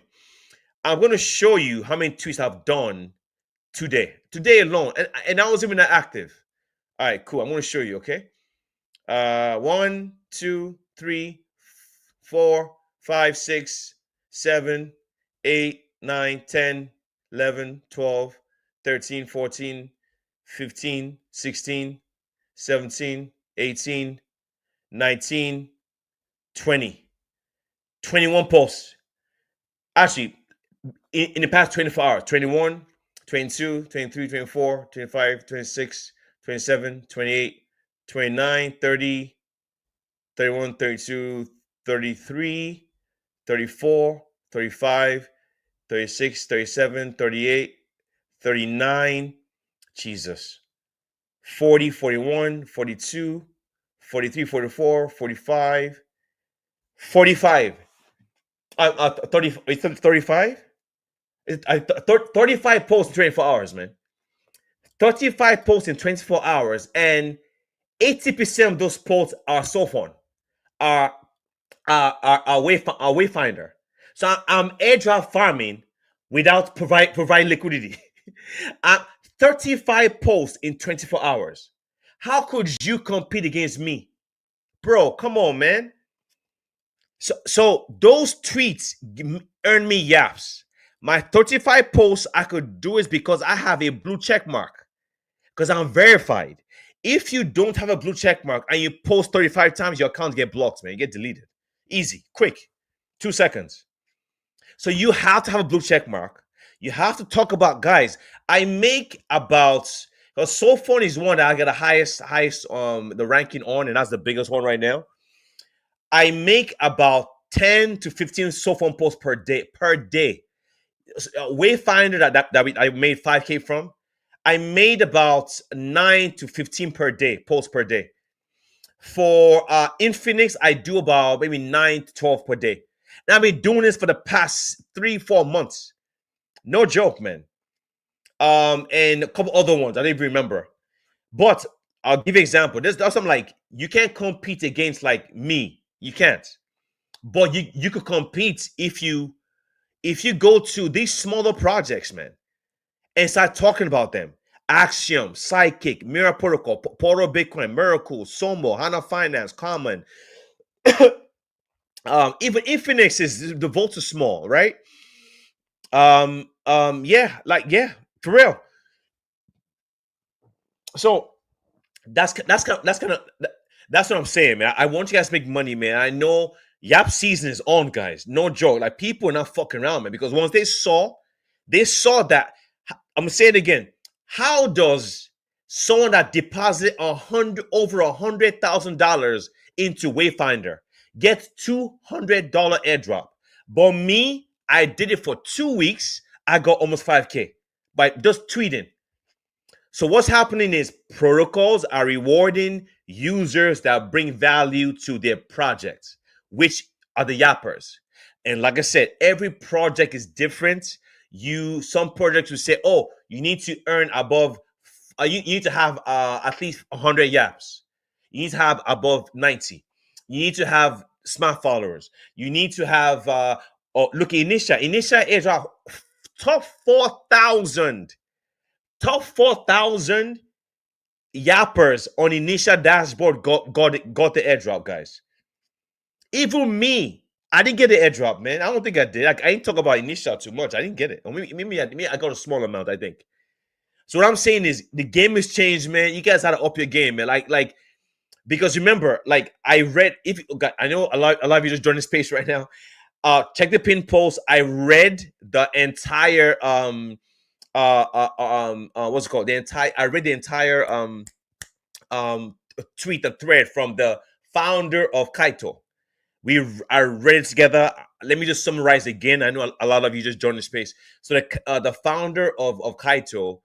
I'm going to show you how many tweets I've done today. Today alone. And I wasn't even that active. All right, cool. I'm going to show you, okay? 1, 2, 3, 4, 5, 6, 7, 8, 9, 10, 11, 12, 13, 14, 15, 16, 17, 18, 19, 20. 21 posts. Actually, in the past 24 hours, 21, 22, 23, 24, 25, 26, 27, 28, 29, 30, 31, 32, 33, 34, 35, 36, 37, 38, 39, Jesus, 40, 41, 42, 43, 44, 45, 45. 30, 35? 35 posts in 24 hours, man. 35 posts in 24 hours, and 80% of those posts are so fun, are wayfinder. So I'm airdrop farming without provide liquidity. 35 posts in 24 hours. How could you compete against me? Bro, come on, man. So those tweets earn me yaps. My 35 posts I could do is because I have a blue check mark, because I'm verified. If you don't have a blue check mark and you post 35 times, your account get blocked, man. You get deleted. Easy, quick, 2 seconds. So you have to have a blue check mark. You have to talk about, guys. I make about, Because So Phone is one that I got the highest the ranking on, and that's the biggest one right now. I make about 10 to 15 So Phone posts per day. Per day. Wayfinder I made 5K from. I made about 9 to 15 per day, posts per day. For Infinix, I do about maybe 9 to 12 per day. And I've been doing this for the past 3, 4 months. No joke, man. And a couple other ones I don't even remember. But I'll give you an example. There's something like you can't compete against like me. You can't. But you could compete if you go to these smaller projects, man, and start talking about them. Axiom, Psychic, Mirror Protocol, Portal Bitcoin, Miracle, Somo, Hana Finance, Common. Even Infinix is the votes are small, right? Yeah, like yeah, for real. So that's what I'm saying, man. I want you guys to make money, man. I know Yap season is on, guys. No joke. Like people are not fucking around, man. Because once they saw that. I'm gonna say it again. How does someone that deposit over $100,000 into Wayfinder get $200 airdrop? But me, I did it for 2 weeks. I got almost 5K by just tweeting. So what's happening is protocols are rewarding users that bring value to their projects, which are the yappers. And like I said, every project is different. Some projects will say, "Oh, you need to earn above. You need to have at least 100 yaps. You need to have above 90. You need to have smart followers. You need to have look at Initial. Initial is our top 4,000 top 4,000 yappers on initial dashboard got the airdrop, guys. Even me, I didn't get the airdrop, man. I don't think I did. Like, I didn't talk about initial too much. I didn't get it. Or maybe I got a small amount, I think. So what I'm saying is the game has changed, man. You guys had to up your game, man. Like because remember, like I read if I know a lot of you just joined the space right now. Check the pin post. I read the entire what's it called? I read the entire tweet, a thread from the founder of Kaito. We are read it together. Let me just summarize again. I know a lot of you just joined the space. So the founder of Kaito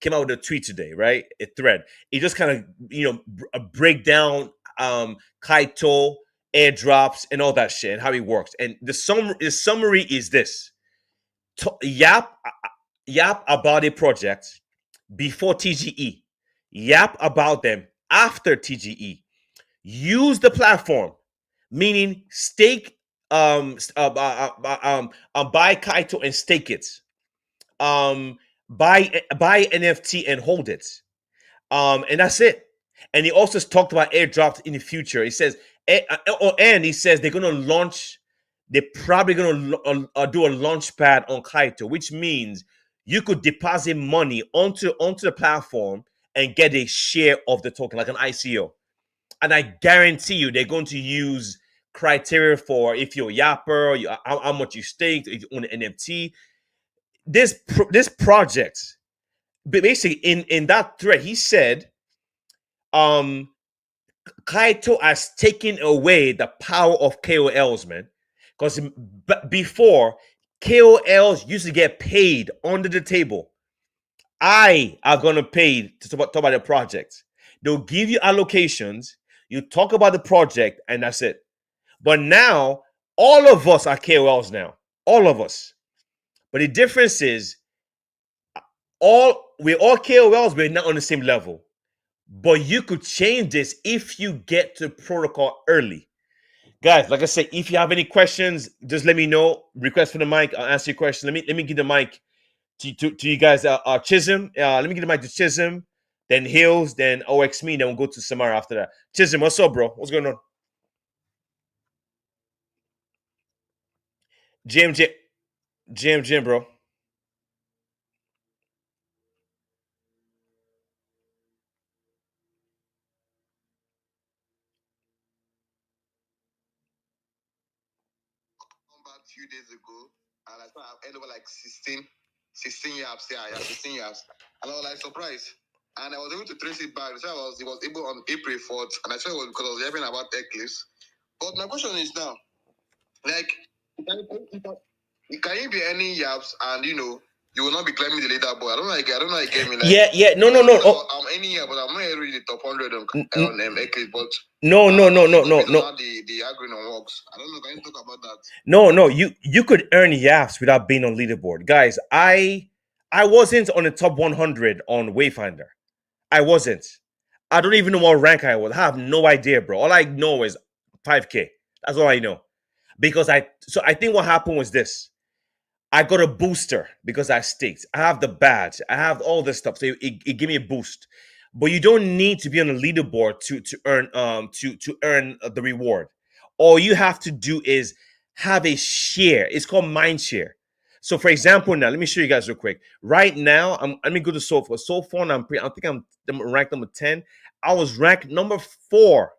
came out with a tweet today, right? A thread. It just kind of break down Kaito airdrops and all that shit and how it works. And the summary is this: Yap about a project before TGE. Yap about them after TGE. Use the platform, meaning stake, buy Kaito and stake it. Buy NFT and hold it. And that's it. And he also talked about airdrops in the future. He says, and he says they're gonna launch. They're probably gonna do a launch pad on Kaito, which means you could deposit money onto the platform and get a share of the token, like an ICO. And I guarantee you, they're going to use criteria for if you're a yapper, how much you staked, if you own an NFT. This project, basically, in that thread, he said, um, Kaito has taken away the power of KOLs, man. Because before, KOLs used to get paid under the table. I are gonna pay to talk about the project. They'll give you allocations. You talk about the project, and that's it. But now, all of us are KOLs now. All of us. But the difference is, we're all KOLs, we're not on the same level. But you could change this if you get to protocol early. Guys, like I said, if you have any questions, just let me know. Request for the mic. I'll answer your question. Let me give the mic to you guys. Chisholm. Let me give the mic to Chisholm, then Hills, then OX me, then we'll go to Samara after that. Chisholm, what's up, bro? What's going on? Jim, bro. Come back a few days ago, and I saw I ended up like 16 yaps. Yeah, 16 yaps. And I was like surprised. and I was able to trace it back. So it was able on April 4th, and I said it was because I was hearing about Eclipse. But my question is now, like, can you be any yaps and you will not be climbing the leaderboard? I don't know. I get me. Like, yeah. No. I'm any year, but I'm not really the top 100 on Eclipse. But no. how the agreement works. I don't know. Can you talk about that? No. You could earn yaps without being on leaderboard, guys. I wasn't on the top 100 on Wayfinder. I wasn't. I don't even know what rank I was. I have no idea, bro. All I know is 5K. That's all I know. Because I think what happened was this. I got a booster because I staked. I have the badge. I have all this stuff. So it gave me a boost. But you don't need to be on the leaderboard to earn the reward. All you have to do is have a share. It's called mind share. So for example, now let me show you guys real quick. Right now, let me go to Sofa. Sofa, I think I'm ranked number 10. I was ranked number 4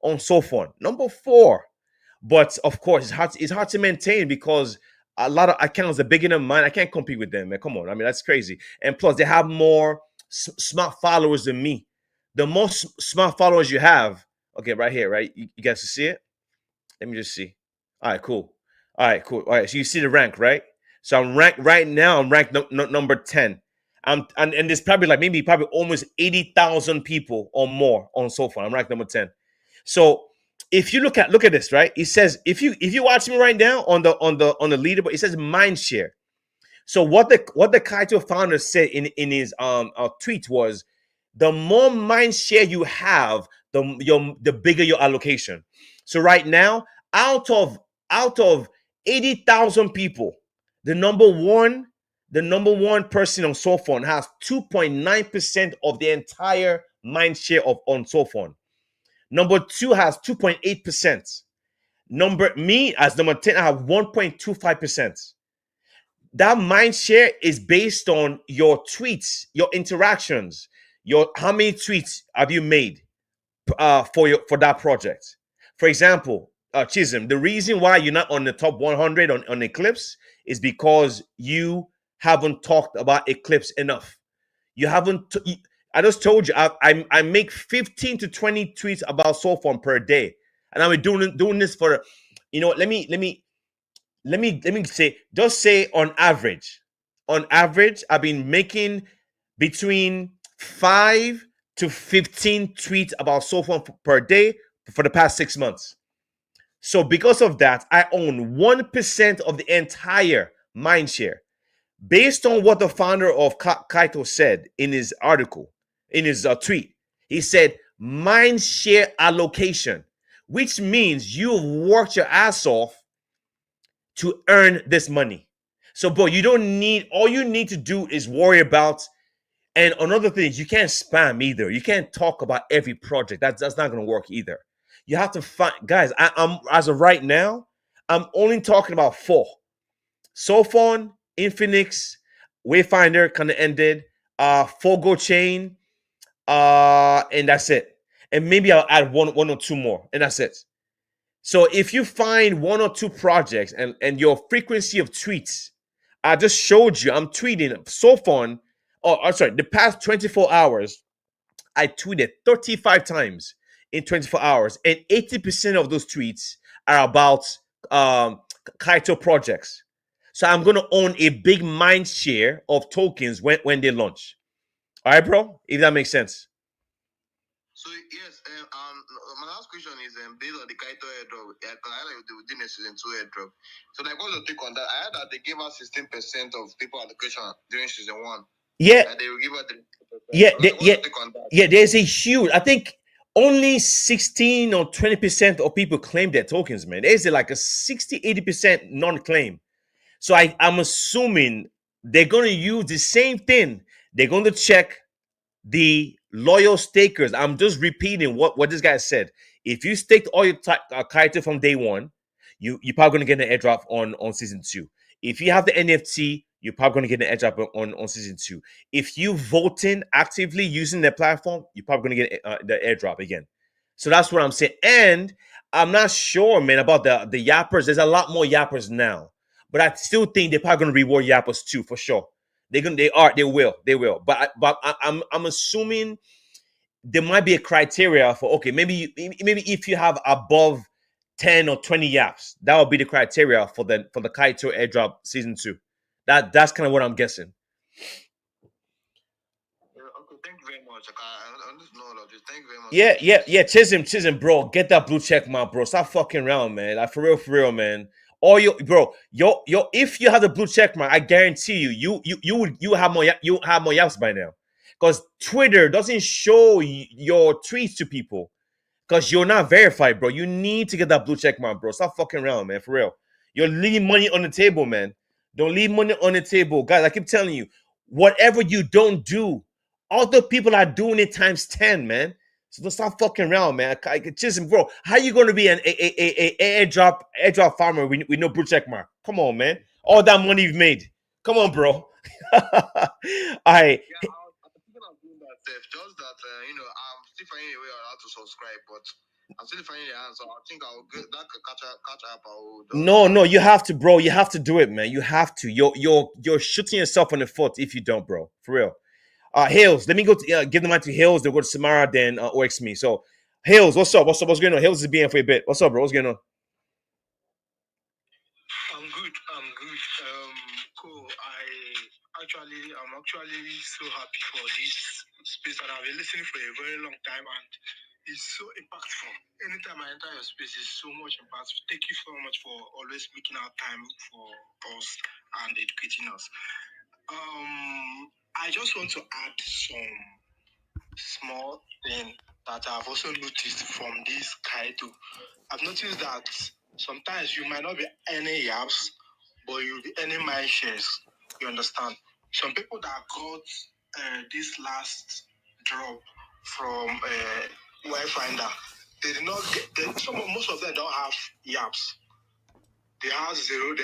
on Sofa. Number 4. But of course, it's hard to maintain because a lot of accounts are bigger than mine. I can't compete with them, man. Come on. I mean, that's crazy. And plus, they have more smart followers than me. The most smart followers you have, okay, right here, right? You guys can see it? Let me just see. All right, cool. All right, cool. All right, so you see the rank, right? So I'm ranked right now. I'm ranked number 10. And there's probably probably almost 80,000 people or more on so far. I'm ranked number 10. So if you look at this, right? It says if you watch me right now on the leaderboard, it says mind share. So what the Kaito founder said in his tweet was, the more mind share you have, the bigger your allocation. So right now, out of 80,000 people, the number one person on Sophon has 2.9% of the entire mind share of on Sophon. Number 2 has 2.8%. Me as number 10, I have 1.25%. That mind share is based on your tweets, your interactions, your how many tweets have you made for that project. For example, Chisholm, the reason why you're not on the top 100 on Eclipse is because you haven't talked about Eclipse enough. You haven't. I just told you I make 15 to 20 tweets about Soulform per day, and I'm doing this for. Let me say, just say on average, I've been making between 5 to 15 tweets about Soulform per day for the past 6 months. So because of that, I own 1% of the entire mindshare. Based on what the founder of Kaito said in his article, in his tweet, he said mindshare allocation, which means you've worked your ass off to earn this money. So, bro, all you need to do is worry about. And another thing is, you can't spam either. You can't talk about every project. That's not going to work either. You have to find, guys. I'm as of right now, I'm only talking about 4: Sophon, Infinix, Wayfinder kind of ended, Fogo Chain, and that's it. And maybe I'll add one or two more, and that's it. So if you find 1 or 2 projects and your frequency of tweets, I just showed you, I'm tweeting so far. Oh, sorry, the past 24 hours, I tweeted 35 times in 24 hours, and 80% of those tweets are about Kaito projects. So I'm gonna own a big mind share of tokens when they launch. All right, bro? If that makes sense. So yes, my last question is based on the Kaito airdrop. Yeah, because I like the within the season 2 airdrop. So like, what's your take on that? I heard that they gave us 16% of people allocation during season 1. Yeah, and they will give us the. yeah, So like, what's your take on that? yeah. There's a huge. I think only 16 or 20% of people claim their tokens, man. There's like a 60-80% non-claim. So I'm assuming they're going to use the same thing. They're going to check the loyal stakers. I'm just repeating what this guy said. If you staked all your Kaito from day 1, you're probably going to get an airdrop on season 2. If you have the NFT, you're probably going to get an airdrop on season 2. If you voting actively using their platform, you're probably going to get the airdrop again. So that's what I'm saying. And I'm not sure, man, about the yappers. There's a lot more yappers now, but I still think they're probably going to reward yappers too, for sure. They will. I'm assuming there might be a criteria for, okay, maybe if you have above 10 or 20 yaps, that would be the criteria for the Kaito airdrop season 2. That's kind of what I'm guessing. Okay, thank you very much. I don't know all of this. Thank you very much for Yeah, the yeah, tips. yeah. Chisholm, bro. Get that blue check mark, bro. Stop fucking around, man. Like for real, man. All your bro, if you have the blue check mark, I guarantee you have more you have more yaps by now. Because Twitter doesn't show your tweets to people. Because you're not verified, bro. You need to get that blue check mark, bro. Stop fucking around, man. For real. You're leaving money on the table, man. Don't leave money on the table. Guys, I keep telling you, whatever you don't do, other people are doing it times 10, man. So don't stop fucking around, man. Just, bro, how you going to be an airdrop farmer with no blue check mark? Come on, man. All that money you've made. Come on, bro. I Yeah, I'm thinking of doing that. Just that, I'm still finding a way on how to subscribe, but I'm still finding the answer. I think I'll get that catch up. I will just No, you have to, bro. You have to do it, man. You have to. You're shooting yourself in the foot if you don't, bro. For real. Hales, let me go to give the mic to Hales. Then go to Samara, then OX me. So, Hales, what's up? What's going on? Hales is being for a bit. What's up, bro? What's going on? I'm good. I'm good. Cool. I'm actually so happy for this space, and I've been listening for a very long time, and it's so impactful. Anytime I enter your space, it's so much impactful. Thank you so much for always making our time for us and educating us. I just want to add some small thing that I've also noticed from this Kaito. I've noticed that sometimes you might not be earning yaps, but you'll be earning my shares. You understand? Some people that got this last drop from Wayfinder, they did not get. Most of them don't have yaps. They have zero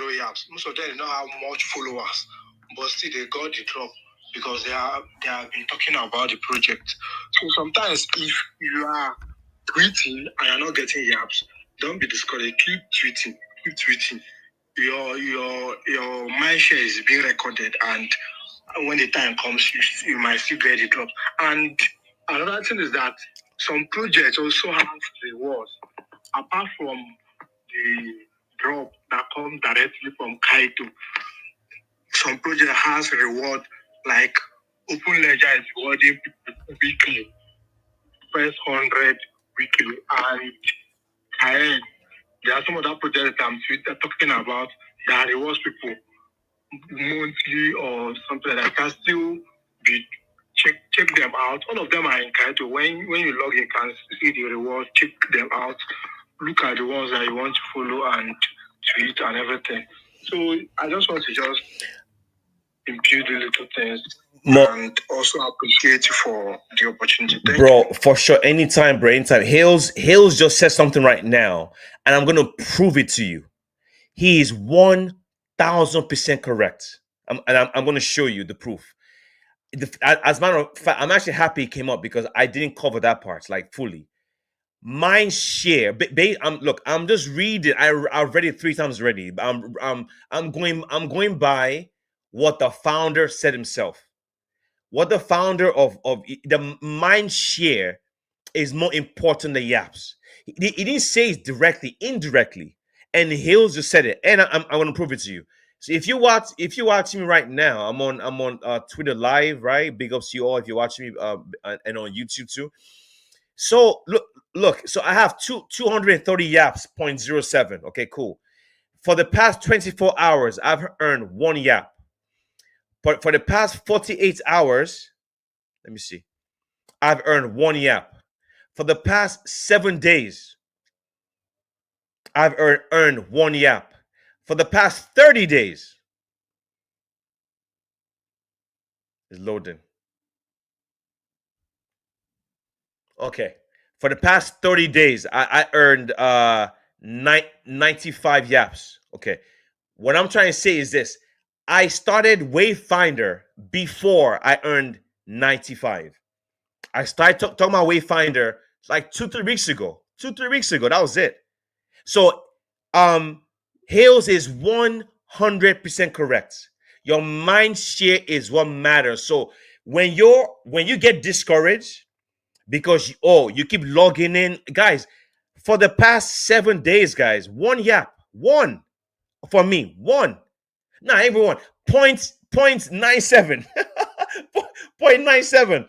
yaps. Most of them did not have much followers, but still they got the drop because they have been talking about the project. So sometimes if you are tweeting and you're not getting yaps, don't be discouraged. Keep tweeting. Keep tweeting. Your mind share is being recorded, and when the time comes, you might still get the drop. And another thing is that some projects also have rewards apart from the drop that comes directly from Kaito. Some project has reward like Open Ledger is rewarding people weekly, first 100 weekly, and Kaen, there are some other projects talking about that rewards people monthly or something like that. Can still be check them out. All of them are in Kaito. When you log in, you can see the reward, check them out, look at the ones that you want to follow and tweet and everything. So I just want to just impute the little things and also appreciate you for the opportunity. Thank Bro, you. for sure. Anytime, bro. Anytime. Hales just said something right now, and I'm gonna prove it to you. He is 1,000% correct. I'm gonna show you the proof. As a matter of fact, I'm actually happy it came up because I didn't cover that part like fully. Mind share. Look, I'm just reading. I've read it 3 times already. I'm going by what the founder said himself. What the founder of the mind share is more important than yaps. He didn't say it directly, indirectly, and Hills just said it, and I'm going to prove it to you. So if you watch me right now, I'm on Twitter live, right? Big ups to you all if you're watching me, and on YouTube too. So look. So I have 230 yaps 0.07. Okay, cool. For the past 24 hours, I've earned 1 yap. But for the past 48 hours, let me see. I've earned 1 yap. For the past 7 days, I've earned 1 yap. For the past 30 days, is loading. Okay. For the past 30 days, I earned 95 yaps. Okay. What I'm trying to say is this. I started Wayfinder before I earned 95. I started talking about Wayfinder like 2, 3 weeks ago. 2, 3 weeks ago. That was it. So, Hales is 100% correct. Your mind share is what matters. So when you get discouraged because you keep logging in, guys, for the past 7 days, guys, one yap, one for me, one. Not everyone. Point 97. Point 97.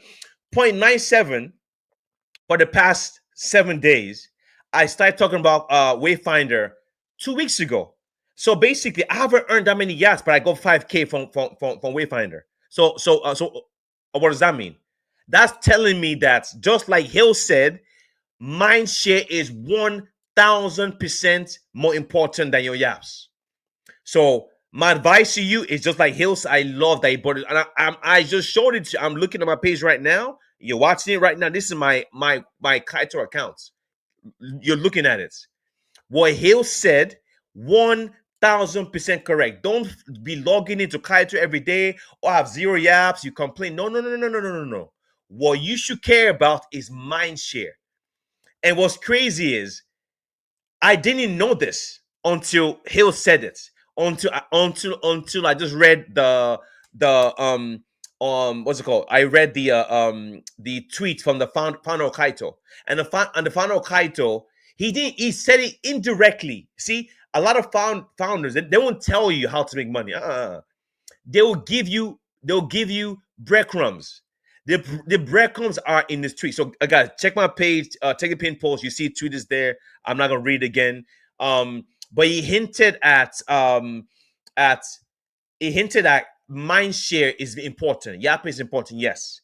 Point 97 for the past 7 days. I started talking about Wayfinder 2 weeks ago. So basically, I haven't earned that many yachts, but I got 5K from Wayfinder. So what does that mean? That's telling me that just like Hill said, mind share is 1,000% more important than your yaps. So my advice to you is just like Hills. I love that he brought it, and I just showed it. I'm looking at my page right now. You're watching it right now. This is my Kaito accounts. You're looking at it. What Hill said, 1,000% correct. Don't be logging into Kaito every day or have zero yaps. You complain. No, no, no, no, no, no, no, no. What you should care about is mind share. And what's crazy is I didn't know this until Hill said it. Until I just read the what's it called? I read the tweet from the founder of Kaito, and the founder of Kaito, he said it indirectly. See, a lot of founders, they won't tell you how to make money. They'll give you breadcrumbs. The breadcrumbs are in this tweet. So guys, check my page, take a pin post. You see tweet is there. I'm not gonna read it again. But at he hinted at mind share is important. Yapping is important, yes.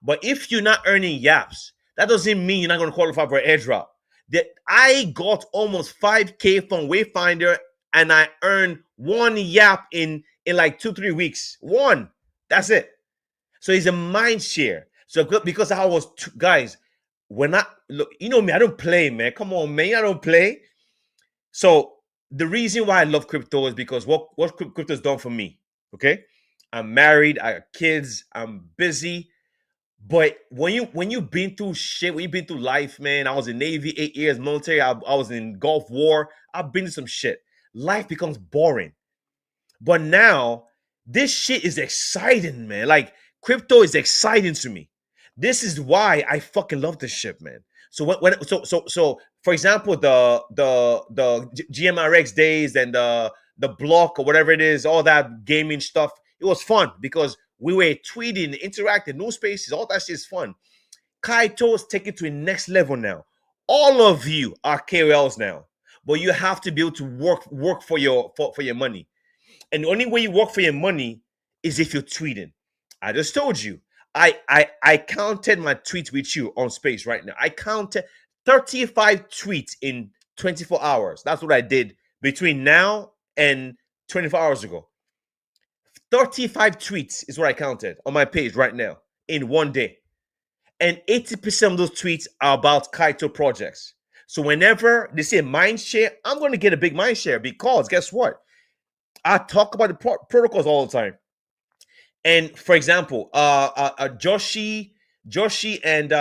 But if you're not earning yaps, that doesn't mean you're not gonna qualify for airdrop. That I got almost 5K from Wayfinder and I earned one yap in like 2-3 weeks. One. That's it. So it's a mind share. So because I was guys, when I look, you know me, I don't play, man. Come on, man, I don't play. So the reason why I love crypto is because what crypto's done for me. Okay, I'm married, I got kids, I'm busy. But when you've been through shit, when you've been through life, man, I was in Navy 8 years, military. I was in Gulf War. I've been through some shit. Life becomes boring. But now this shit is exciting, man. Like crypto is exciting to me. This is why I fucking love this shit, man. So so for example, the GMRX days and the block or whatever it is, all that gaming stuff, it was fun because we were tweeting, interacting, new spaces, all that shit is fun. Kaito's taken to a next level now. All of you are KOLs now, but you have to be able to work for your money. And the only way you work for your money is if you're tweeting. I just told you. I counted my tweets with you on space right now. I counted 35 tweets in 24 hours. That's what I did between now and 24 hours ago. 35 tweets is what I counted on my page right now in one day. And 80% of those tweets are about Kaito projects. So whenever they say mind share, I'm going to get a big mind share because guess what? I talk about the protocols all the time. And for example, Joshi and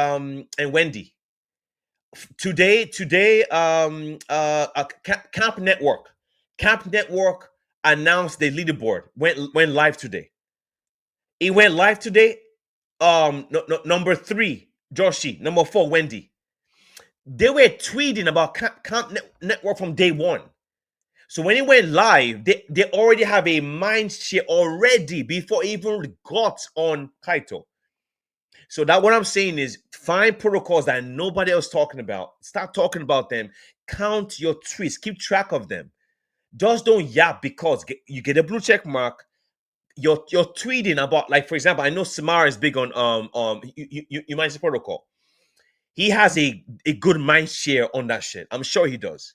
Wendy today Camp Network announced the leaderboard went live today. It went live today. Number 3 Joshi, number 4 Wendy. They were tweeting about Camp Network from day one. So when it went live, they already have a mind share already before it even got on Kaito. So that what I'm saying is find protocols that nobody else talking about. Start talking about them. Count your tweets. Keep track of them. Just don't yap because you get a blue check mark. You're tweeting about, like for example, I know Samara is big on you mind share protocol. He has a good mind share on that shit. I'm sure he does.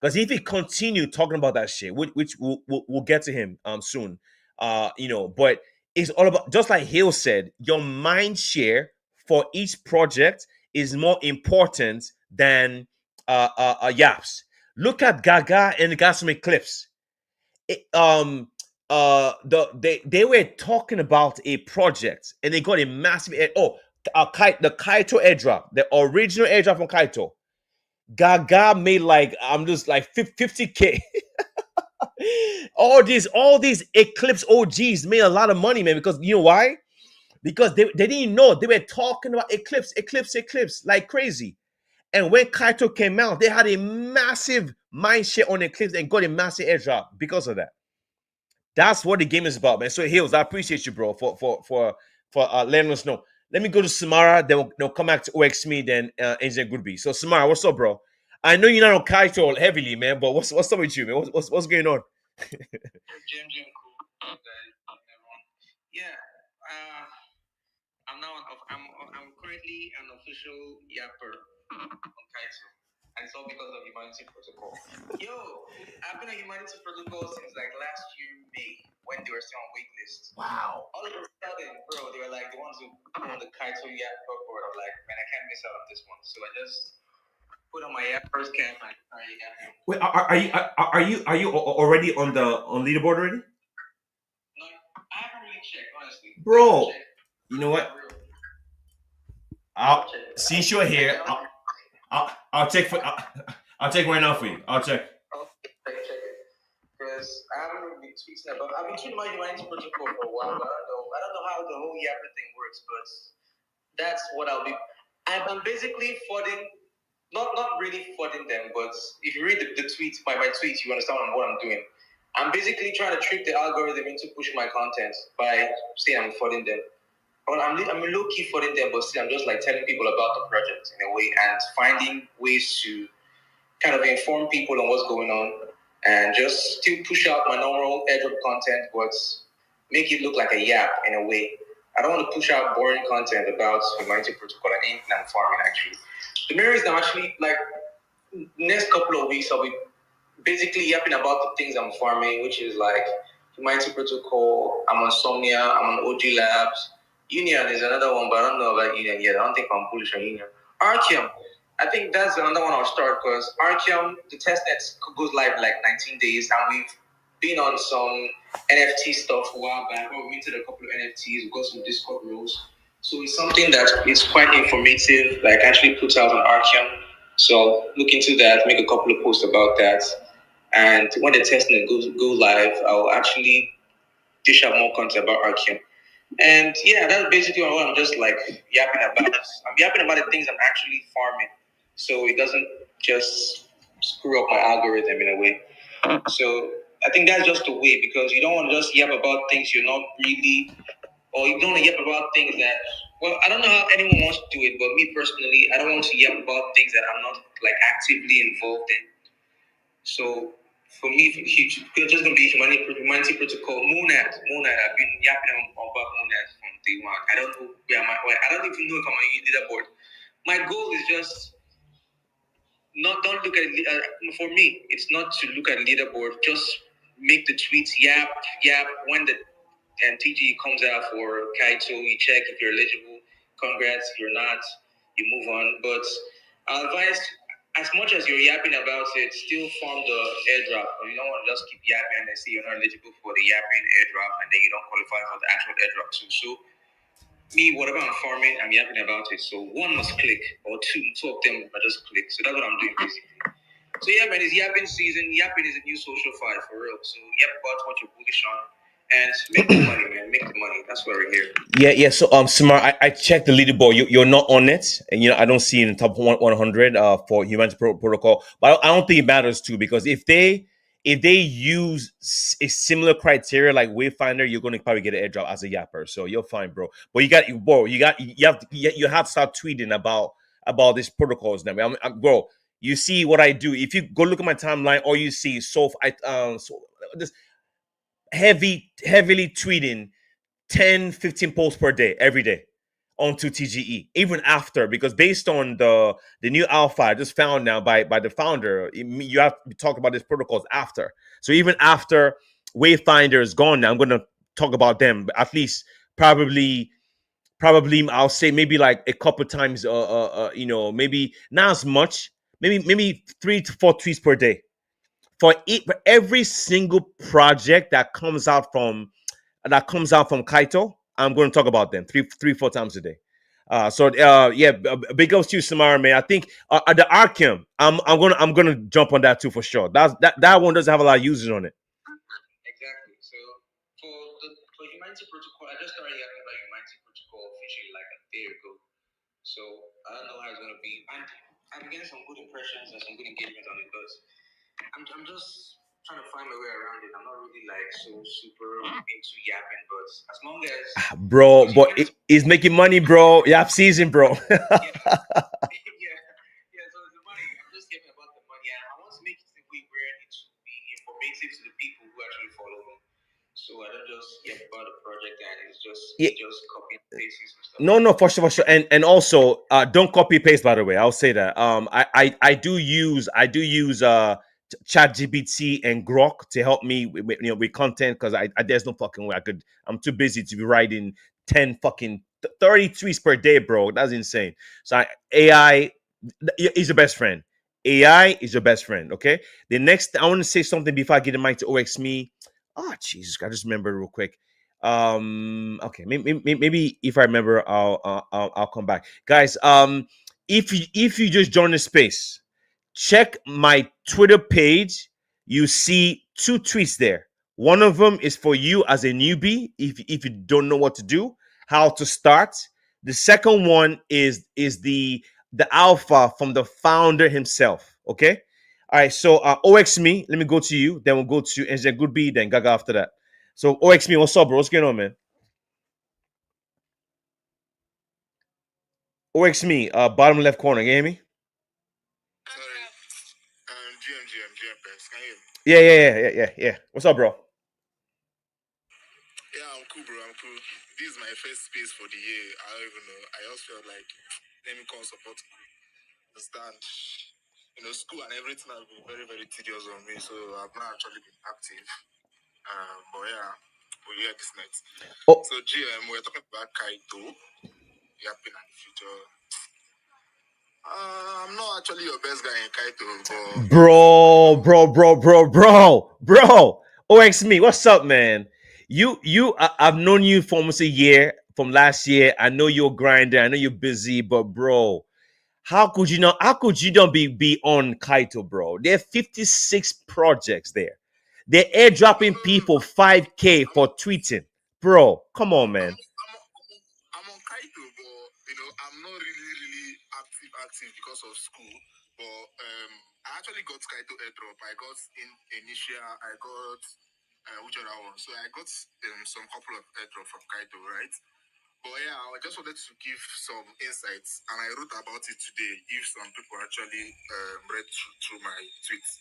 Because if he continue talking about that shit, which we'll get to him soon, but it's all about, just like Hill said, your mind share for each project is more important than Yaps. Look at Gaga and the Gasman clips. They were talking about a project and they got a massive the Kaito airdrop, the original airdrop from Kaito. Gaga made like I'm just like 50K. All these Eclipse OGs made a lot of money, man. Because you know why? Because they didn't know they were talking about Eclipse, Eclipse, Eclipse like crazy. And when Kaito came out, they had a massive mind share on Eclipse and got a massive airdrop because of that. That's what the game is about, man. So Hills, I appreciate you, bro, for letting us know. Let me go to Samara, then we'll come back to OX me, then Engineer Goodby. So Samara, what's up, bro? I know you're not on Kaito heavily, man, but what's up with you, man? What's going on? Jim, cool. Everyone. Yeah. I'm currently an official yapper on Kaito. And it's all because of Humanity Protocol. Yo, I've been on Humanity Protocol since like last year, May, when they were still on waitlist. Wow. All of a sudden, bro, they were like the ones who put on the Kaito Yap board. I'm like, man, I can't miss out on this one. So I just put on my Yap first camp and started yapping. Wait, are you already on leaderboard already? No, I haven't really checked, honestly. Bro, you know what? Since you're here, I'll check for I'll check right now for you. I'll check. Check it. Because I haven't really been tweeting about. I've been tweeting my Humanity Protocol for a while, but I don't know how the whole yapper thing works. But that's what I'll be. I'm basically flooding, not really flooding them, but if you read the tweet, my tweet, you understand what I'm doing. I'm basically trying to trick the algorithm into pushing my content by saying I'm flooding them. Well, I'm low key flooding them, but still, I'm just like telling people about the project in a way and finding ways to kind of inform people on what's going on and just still push out my normal airdrop content, but make it look like a yap in a way. I don't want to push out boring content about Humanity Protocol and anything I'm farming actually. The main reason I'm actually like next couple of weeks I'll be basically yapping about the things I'm farming, which is like Humanity Protocol, I'm on Somnia, I'm on OG Labs. Union is another one, but I don't know about Union yet. I don't think I'm bullish on Union. Archeum, I think that's another one I'll start because Archeum, the testnet goes live in like 19 days, and we've been on some NFT stuff a while back. We minted a couple of NFTs, we got some Discord rules. So it's something that is quite informative, like actually puts out on Archeum. So look into that, make a couple of posts about that. And when the testnet go live, I'll actually dish out more content about Archeum. And yeah, that's basically what I'm just like yapping about. I'm yapping about the things I'm actually farming, so it doesn't just screw up my algorithm in a way. So I think that's just the way because you don't want to just yap about things you're not really, or you don't want to yap about things that. Well, I don't know how anyone wants to do it, but me personally, I don't want to yap about things that I'm not like actively involved in. So for me, it's just gonna be humanity protocol. Moonat. I've been yapping about Moonat from day one. I don't know where I don't even know if I'm on a leaderboard. My goal is just not don't look at for me. It's not to look at leaderboard. Just make the tweets yap when the TG comes out for Kaito. You check if you're eligible. Congrats. If you're not, you move on. But I advise as much as you're yapping about it, still farm the airdrop. You don't want to just keep yapping and then say you're not eligible for the yapping airdrop and then you don't qualify for the actual airdrop too. So me, whatever I'm farming, I'm yapping about it. So one must click, or two of them are just click. So that's what I'm doing basically. So yeah, man, it's yapping season. Yapping is a new social file for real. So yap about what you're bullish on. And make the money, man. Make the money. That's why we're here. Yeah. So Smart, I checked the leaderboard. You're not on it, and I don't see you in the top 100 for Humanity Protocol. But I don't think it matters too because if they use a similar criteria like Wayfinder, you're going to probably get an airdrop as a yapper. So you're fine, bro. But you have to start tweeting about these protocols now. Bro, you see what I do. If you go look at my timeline, all you see this heavily tweeting 10, 15 posts per day, every day onto TGE, even after, because based on the new alpha I just found now by the founder, you have to talk about these protocols after. So even after Wayfinder is gone now, I'm going to talk about them at least probably I'll say maybe like a couple times, maybe not as much, maybe 3 to 4 tweets per day for every single project that comes out from Kaito. I'm going to talk about them 4 times a day. Big ups to you, Samara, man. I think the Arkham, I'm gonna jump on that too for sure. That one doesn't have a lot of users on it. For Humanity Protocol, I just started yapping about Humanity Protocol officially like a day ago. So I don't know how it's gonna be. And I'm getting some good impressions and some good engagement on it, but I'm just trying to find my way around it. I'm not really like so super into yapping, but as long as bro, but it's making money, bro. Yap season, bro. yeah, so the money. I'm just giving about the money, and I want to make it the way where it should be informative to the people who actually follow me. So I don't just get about the project and it's just Yeah. just copy and pasting some stuff. No, for sure, and also don't copy paste. By the way, I'll say that. I do use Chat GPT and Grok to help me with content because I there's no fucking way I'm too busy to be writing 10 fucking 30 tweets per day, bro. That's insane. So AI is your best friend. AI is your best friend. Okay. The next, I want to say something before I get the mic to OX me. Oh Jesus, I just remember real quick. Okay, maybe if I remember, I'll come back, guys. If you just join the space, check my Twitter page. You see two tweets there. One of them is for you as a newbie, if you don't know what to do, how to start. The second one is the alpha from the founder himself. Okay. All right. So OX me. Let me go to you. Then we'll go to Engineer Goodby. Then Gaga after that. So OX me. What's up, bro? What's going on, man? OX me. Bottom left corner. You hear me? Sorry. GM, can you hear me? Yeah. What's up, bro? Yeah, I'm cool, bro. I'm cool. This is my first space for the year. I don't even know. I just felt like, let me come support. Understand? You know, school and everything has been very, very tedious on me, so I've not actually been active. But yeah, we'll hear this next. Oh. So, GM, we're talking about Kaito, Yapping and the future. I'm not actually your best guy in Kaito, but bro. OX me. What's up, man? I've known you for almost a year from last year. I know you're a grinder. I know you're busy, but bro, how could you not? How could you not be on Kaito, bro? There are 56 projects there. They're airdropping people 5K for tweeting, bro. Come on, man. I'm on Kaito, but you know, I'm not really active because of school. But I actually got Kaito airdrop. I got in initial. I got which other one? So I got some couple of airdrop from Kaito, right? But yeah, I just wanted to give some insights, and I wrote about it today. If some people actually read through my tweets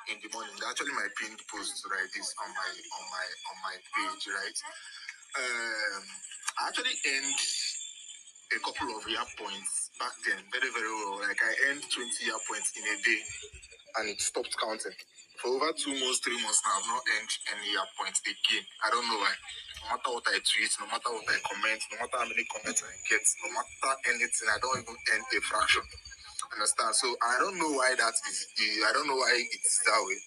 in the morning, they're actually my pinned post, right? This on my page, right? I actually end a couple of year points back then very, very well. Like I earned 20 year points in a day and it stopped counting. For over 2 months, 3 months now, I've not earned any year points again. I don't know why. No matter what I tweet, no matter what I comment, no matter how many comments I get, no matter anything, I don't even earn a fraction. Understand? So I don't know why that is. I don't know why it's that way.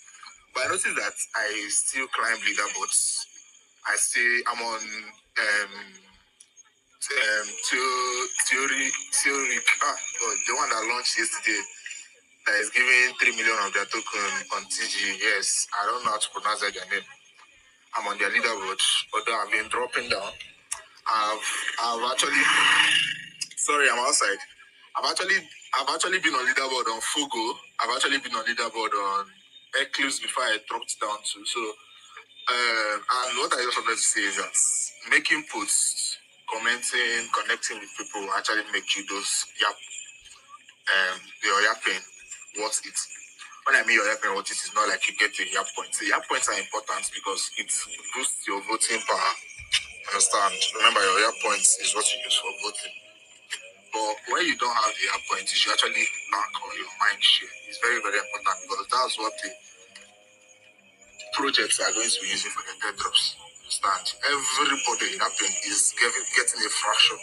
But I noticed that I still climb leaderboards. I'm on the one that launched yesterday that is giving 3 million of their token on TG. Yes, I don't know how to pronounce their name. I'm on their leaderboard, although I've been dropping down. I've actually sorry, I'm outside. I've actually been on leaderboard on Fugo. I've actually been on leaderboard on Eclipse before I dropped down too. So and what I just wanted to say is that making posts, commenting, connecting with people will actually make you those your yapping worth it. When I mean your yapping worth it, it's not like you get the yap points. The yap points are important because it boosts your voting power. Understand? Remember, your yap points is what you use for voting. But when you don't have the yap points, you should actually bank on your mind share. It's very, very important because that's what the projects are going to be using for the airdrops. Understand? Everybody in Yapping is getting a fraction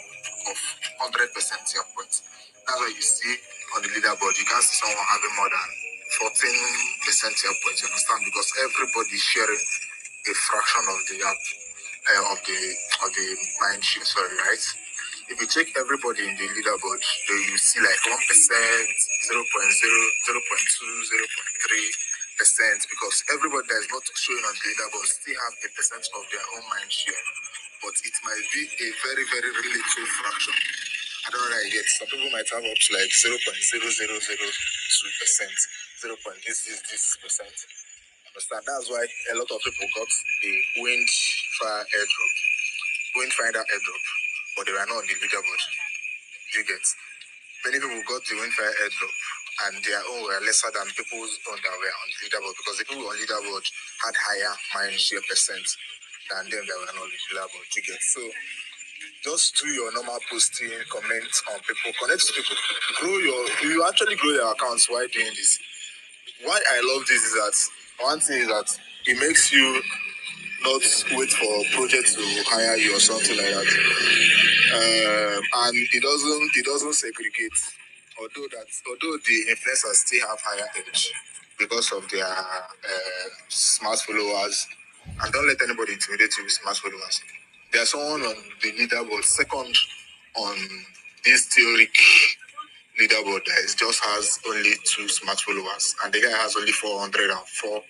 of 100% yap points. That's why you see on the leaderboard, you can't see someone having more than 14% yap points. You understand? Because everybody is sharing a fraction of the yap of the mind share. Sorry, right? If you check everybody in the leaderboard, you see like 1%, 0.0, 0.2, 0.3. percent because everybody that is not showing on the leaderboard still have a percent of their own mind share, but it might be a very, very little fraction. I don't know how you get. Some people might have up to like 0.0002%, 0. This percent. Understand? That's why a lot of people got the Windfire airdrop, Windfinder airdrop, but they were not on the leaderboard. You get? Many people got the Windfire airdrop, and their own were lesser than people's own that were on the leaderboard because the people on leaderboard had higher mind share percent than them that were not on the leaderboard. You get? So just do your normal posting, comment on people, connect to people, you actually grow your accounts while doing this. Why I love this is that one thing is that it makes you not wait for a project to hire you or something like that. And it doesn't segregate. Although the influencers still have higher edge because of their smart followers, and don't let anybody intimidate you with smart followers. There's someone on the leaderboard second on this theoric leaderboard that just has only 2 smart followers, and the guy has only 404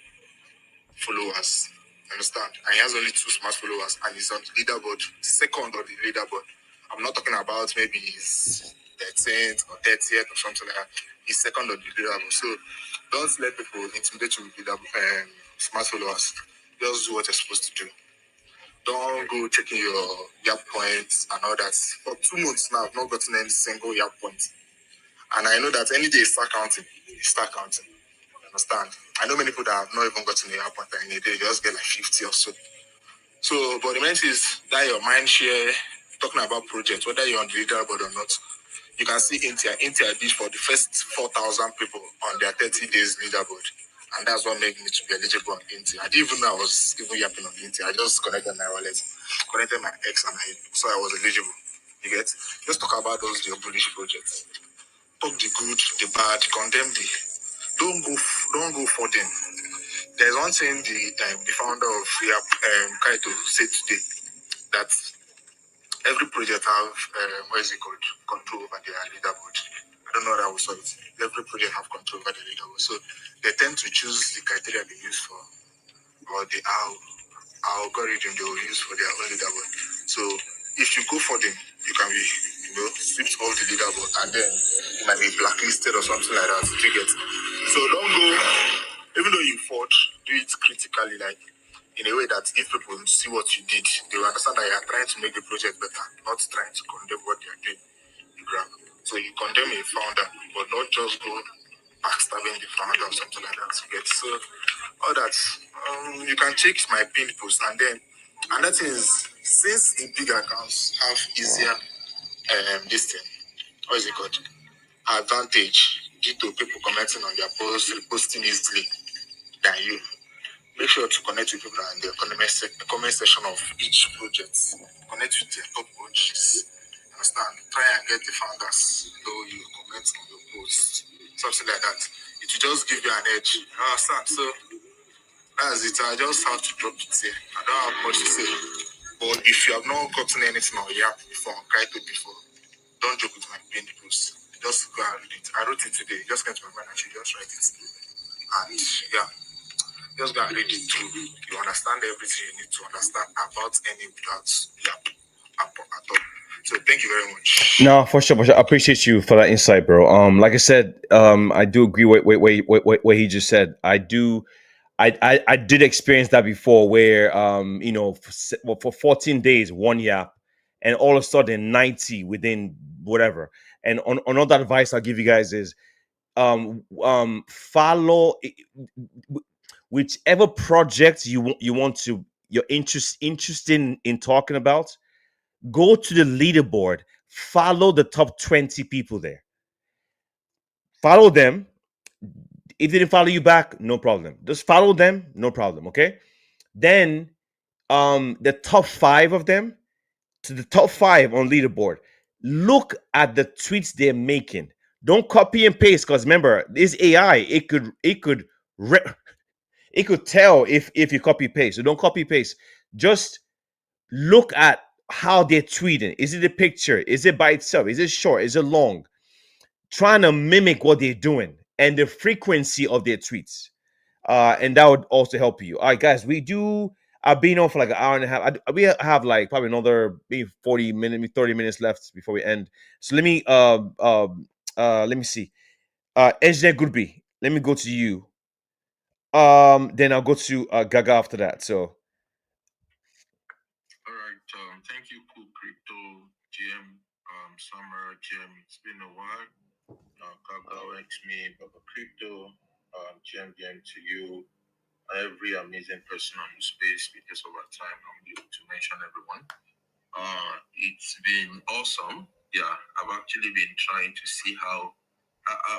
followers. Understand? And he has only 2 smart followers, and he's on the leaderboard, second on the leaderboard. I'm not talking about maybe he's 13th or 30th or something like that. He's second on the leaderboard. So don't let people intimidate you with smart followers. Just do what you're supposed to do. Don't go checking your Yap points and all that. For 2 months now, I've not gotten any single Yap point. And I know that any day you start counting, you start counting. Understand? I know many people that have not even gotten the Yap point in a day, you just get like 50 or so. So, but the main thing is that your mind share, talking about projects, whether you're on the leaderboard or not, you can see India did for the first 4,000 people on their 30 days leaderboard. And that's what made me to be eligible on India. I didn't even know I was even yapping on India. I just connected my wallet, connected my ex, and so I was eligible. You get? Just talk about those your bullish projects. Talk the good, the bad, condemn the. Don't go for them. There's one thing the founder of Kaito said today, that every project have what is it called, control over their leaderboard. I don't know how we saw it. Every project have control over the leaderboard, so they tend to choose the criteria they use for, or the algorithm they will use for their own leaderboard. So if you go for them, you can be stripped off the leaderboard, and then you might be blacklisted or something like that. You get? So don't go. Even though you fought, do it critically, like in a way that if people see what you did, they will understand that you are trying to make the project better, not trying to condemn what they are doing. You grab. So you condemn a founder, but not just go backstabbing the founder or something like that. You get? So all that, you can check my pinned post, and then another thing is, since the big accounts have easier this thing, what is it called? Advantage due to people commenting on their posts, reposting easily than you. Make sure to connect with people in the comment section of each project. Connect with their top coaches. Understand? Try and get the founders though you comment on your post. Something like that. It will just give you an edge. You understand? So that's it. I just have to drop it here. I don't have much to say. But if you have not gotten anything on Yap before, on Kaito before, don't joke with my pinned post. Just go and read it. I wrote it today. Just came to my mind and she just write it. And yeah. Just go and read it through. You understand everything you need to understand about any without Yap at all. So thank you very much. No, for sure, for sure. I appreciate you for that insight, bro. Like I said, I do agree with what he just said. I did experience that before, where for 14 days, 1 Yap, and all of a sudden 90 within whatever. And another advice I'll give you guys is follow whichever project you want to, you're interested in talking about. Go to the leaderboard, follow the top 20 people there, follow them. If they didn't follow you back, no problem, just follow them, no problem. Okay, then the top 5 of them, to the top 5 on leaderboard, look at the tweets they're making. Don't copy and paste, because remember, this AI, it could tell if you copy paste. So don't copy paste. Just look at how they're tweeting. Is it a picture? Is it by itself? Is it short? Is it long? Trying to mimic what they're doing and the frequency of their tweets. And that would also help you. All right, guys, we do. I've been on for like an hour and a half. We have like probably another maybe 40 minutes, maybe 30 minutes left before we end. So let me see. Engineer Goodby, let me go to you. Then I'll go to Gaga after that. So All right. Thank you, Cool Crypto, GM, Summer, GM. It's been a while. Kaka, me, Baba Crypto, GM to you, every amazing person on the space. Because of our time, I'm able to mention everyone. It's been awesome. Yeah, I've actually been trying to see how.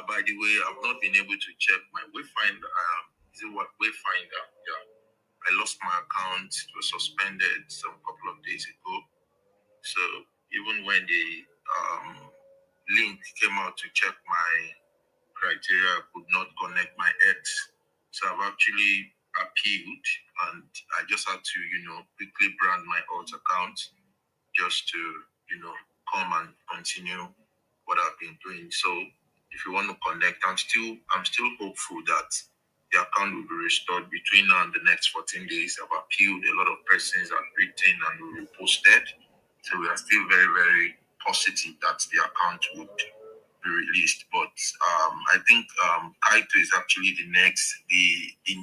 By the way, I've not been able to check my Wayfinder. Is it what Wayfinder? Yeah, I lost my account. It was suspended some couple of days ago. So even when the link came out to check my criteria, I could not connect my X. So I've actually appealed, and I just had to, quickly brand my alt account just to, come and continue what I've been doing. So if you want to connect, I'm still hopeful that the account will be restored between now and the next 14 days. I've appealed, a lot of persons have written and will reposted. So we are still very, very positive that the account would be released. But I think Kaito is actually the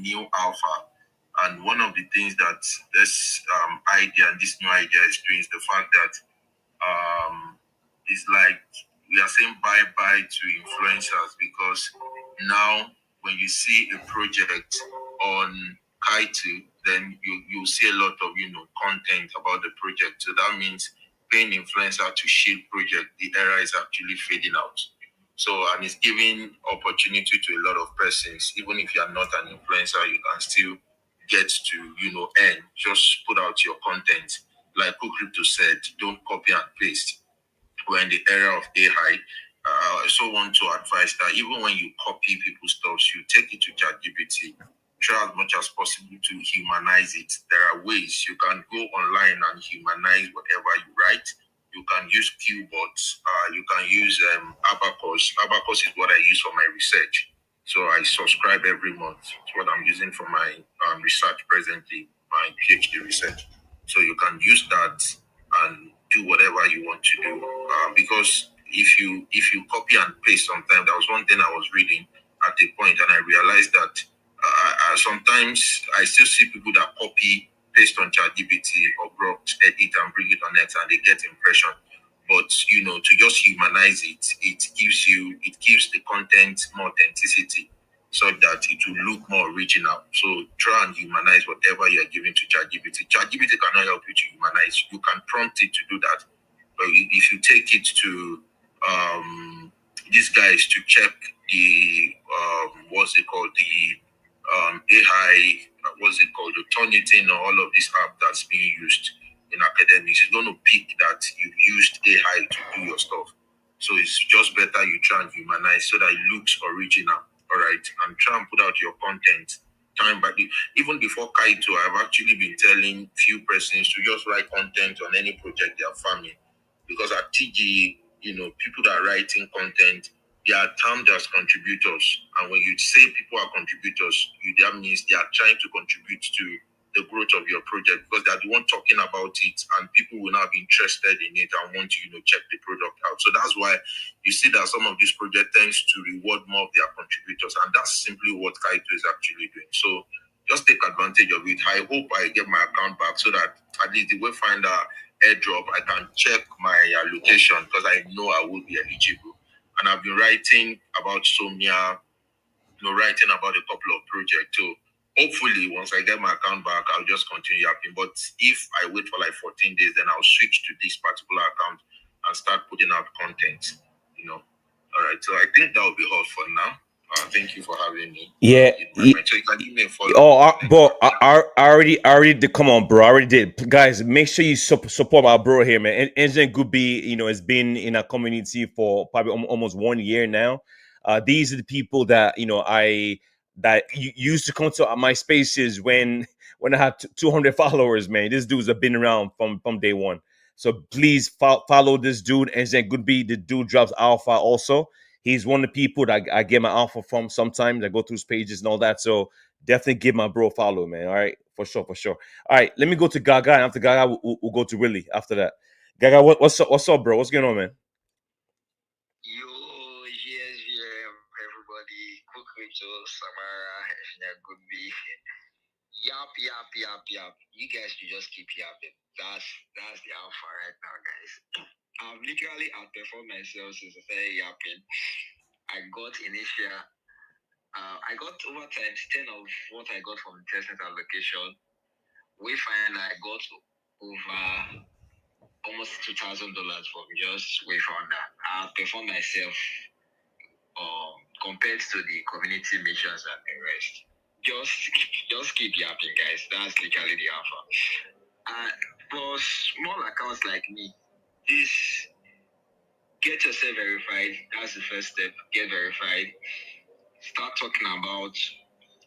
new alpha. And one of the things that this idea and this new idea is doing is the fact that it's like we are saying bye bye to influencers, because now when you see a project on Kaito, then you see a lot of content about the project. So that means paying influencer to shield project, the era is actually fading out. So, and it's giving opportunity to a lot of persons. Even if you are not an influencer, you can still get to earn. Just put out your content. Like Cook Crypto said, don't copy and paste. We're in the era of AI. I also want to advise that even when you copy people's stuff, you take it to ChatGPT. Try as much as possible to humanize it. There are ways you can go online and humanize whatever you write. You can use keyboards. You can use Abacus. Abacus is what I use for my research. So I subscribe every month. It's what I'm using for my research presently, my PhD research. So you can use that and do whatever you want to do. Because if you copy and paste, sometimes that was one thing I was reading at a point, and I realized that sometimes I still see people that copy paste on ChatGPT or Grok, edit and bring it on X, and they get impression. But to just humanize it, it gives the content more authenticity, so that it will look more original. So try and humanize whatever you are giving to ChatGPT. ChatGPT cannot help you to humanize. You can prompt it to do that. But if you take it to these guys to check the what's it called, the AI, what's it called, the Turnitin, or all of this app that's being used in academics, it's going to pick that you've used AI to do your stuff. So it's just better you try and humanize so that it looks original, all right? And try and put out your content time by even before Kaito, I've actually been telling few persons to just write content on any project they are farming, because at TG, people that are writing content, they are termed as contributors. And when you say people are contributors, that means they are trying to contribute to the growth of your project, because they are the one talking about it, and people will now be interested in it and want to, check the product out. So that's why you see that some of these projects tends to reward more of their contributors, and that's simply what Kaito is actually doing. So just take advantage of it. I hope I get my account back so that at least the Wayfinder airdrop, I can check my allocation, because I know I will be eligible. And I've been writing about Somnia, writing about a couple of projects. So hopefully, once I get my account back, I'll just continue yapping. But if I wait for like 14 days, then I'll switch to this particular account and start putting out content. All right. So I think that will be all for now. Thank you for having me. yeah, So you can give me a follow. bro, I already did. Come on, bro, I already did. Guys, make sure you support our bro here, man. And Engineer Goodby, has been in our community for probably almost 1 year now. These are the people that used to come to my spaces when I had 200 followers. Man, this dude's have been around from day one. So please follow this dude, Engineer Goodby. The dude drops alpha also. He's one of the people that I get my alpha from sometimes. I go through his pages and all that. So definitely give my bro a follow, man. All right, for sure, for sure. All right, let me go to Gaga, and after Gaga, we'll go to Willie after that. Gaga, what's up, bro? What's going on, man? Yo, yes, yeah, everybody. Cook Rachel, Samara, good be. Yap, yap, yap, yap. You guys should just keep yapping. That's the alpha right now, guys. I've literally outperformed myself since I started yapping. I got initial, I got over times 10 of what I got from the testnet allocation. We find I got over almost $2,000 from just Wayfounder. I outperformed myself compared to the community missions and the rest. Just keep yapping, guys. That's literally the alpha. For small accounts like me, this get yourself verified. That's the first step. Get verified. Start talking about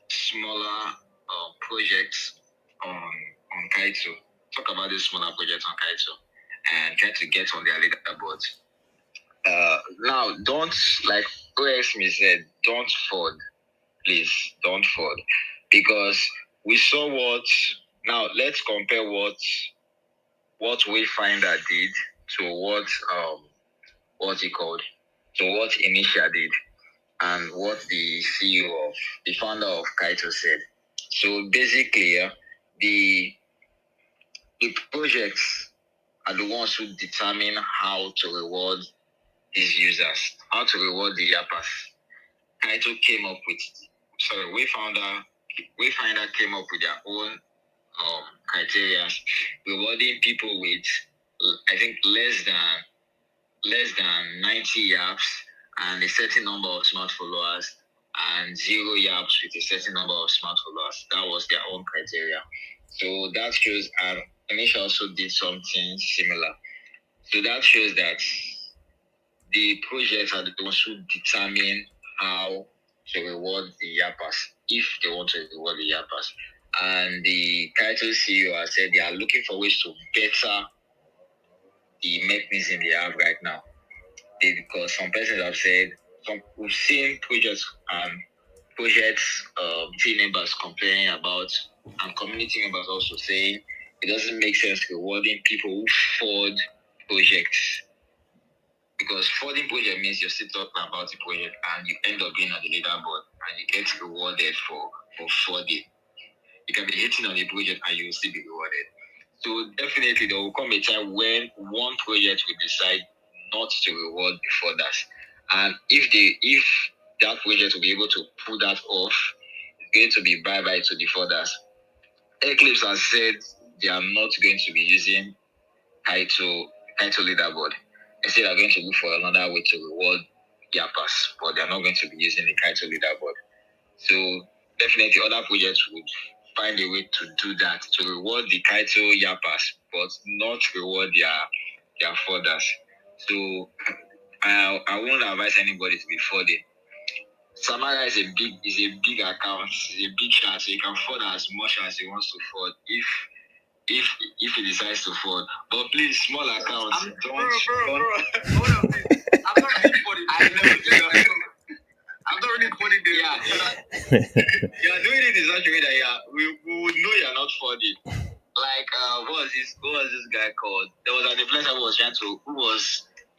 smaller projects on Kaito. Talk about these smaller projects on Kaito and try to get on their leaderboard. Now, don't, like OXME said, don't fraud. Please don't fraud, because we saw what. Now let's compare what Wayfinder did to what's it called, to what Initia did, and what the CEO of the founder of Kaito said. So basically, the projects are the ones who determine how to reward these users, how to reward the yappers. Kaito came up with, sorry, Wayfinder came up with their own criteria, rewarding people with, I think, less than 90 yaps and a certain number of smart followers, and 0 yaps with a certain number of smart followers. That was their own criteria. So that shows, and Anisha also did something similar. So that shows that the projects are the ones who determine how to reward the yappers, if they want to reward the yappers. And the Kaito CEO has said they are looking for ways to better the mechanism they have right now. Because some persons have said, we've seen projects team members complaining about, and community members also saying it doesn't make sense rewarding people who forward projects, because forwarding project means you're still talking about the project and you end up being on the leaderboard and you get rewarded for forwarding. You can be hitting on a project and you will still be rewarded. So definitely there will come a time when one project will decide not to reward before that. And if that project will be able to pull that off, it's going to be bye-bye to the furthers. Eclipse has said they are not going to be using Kaito leaderboard. Instead, they're going to look for another way to reward yappers, but they're not going to be using the Kaito leaderboard. So definitely other projects would find a way to do that, to reward the Kaito yappers, but not reward their furthers. So I won't advise anybody to be further. Samara is a big account, is a big chance, so you can afford as much as he wants to afford if he decides to afford. But please, small accounts, don't. Hold on, please. I'm not really for it. I know. I'm not really for it. You're doing it in such a way that we would know you're not for it. Like what was this guy called? There was an influencer who was trying to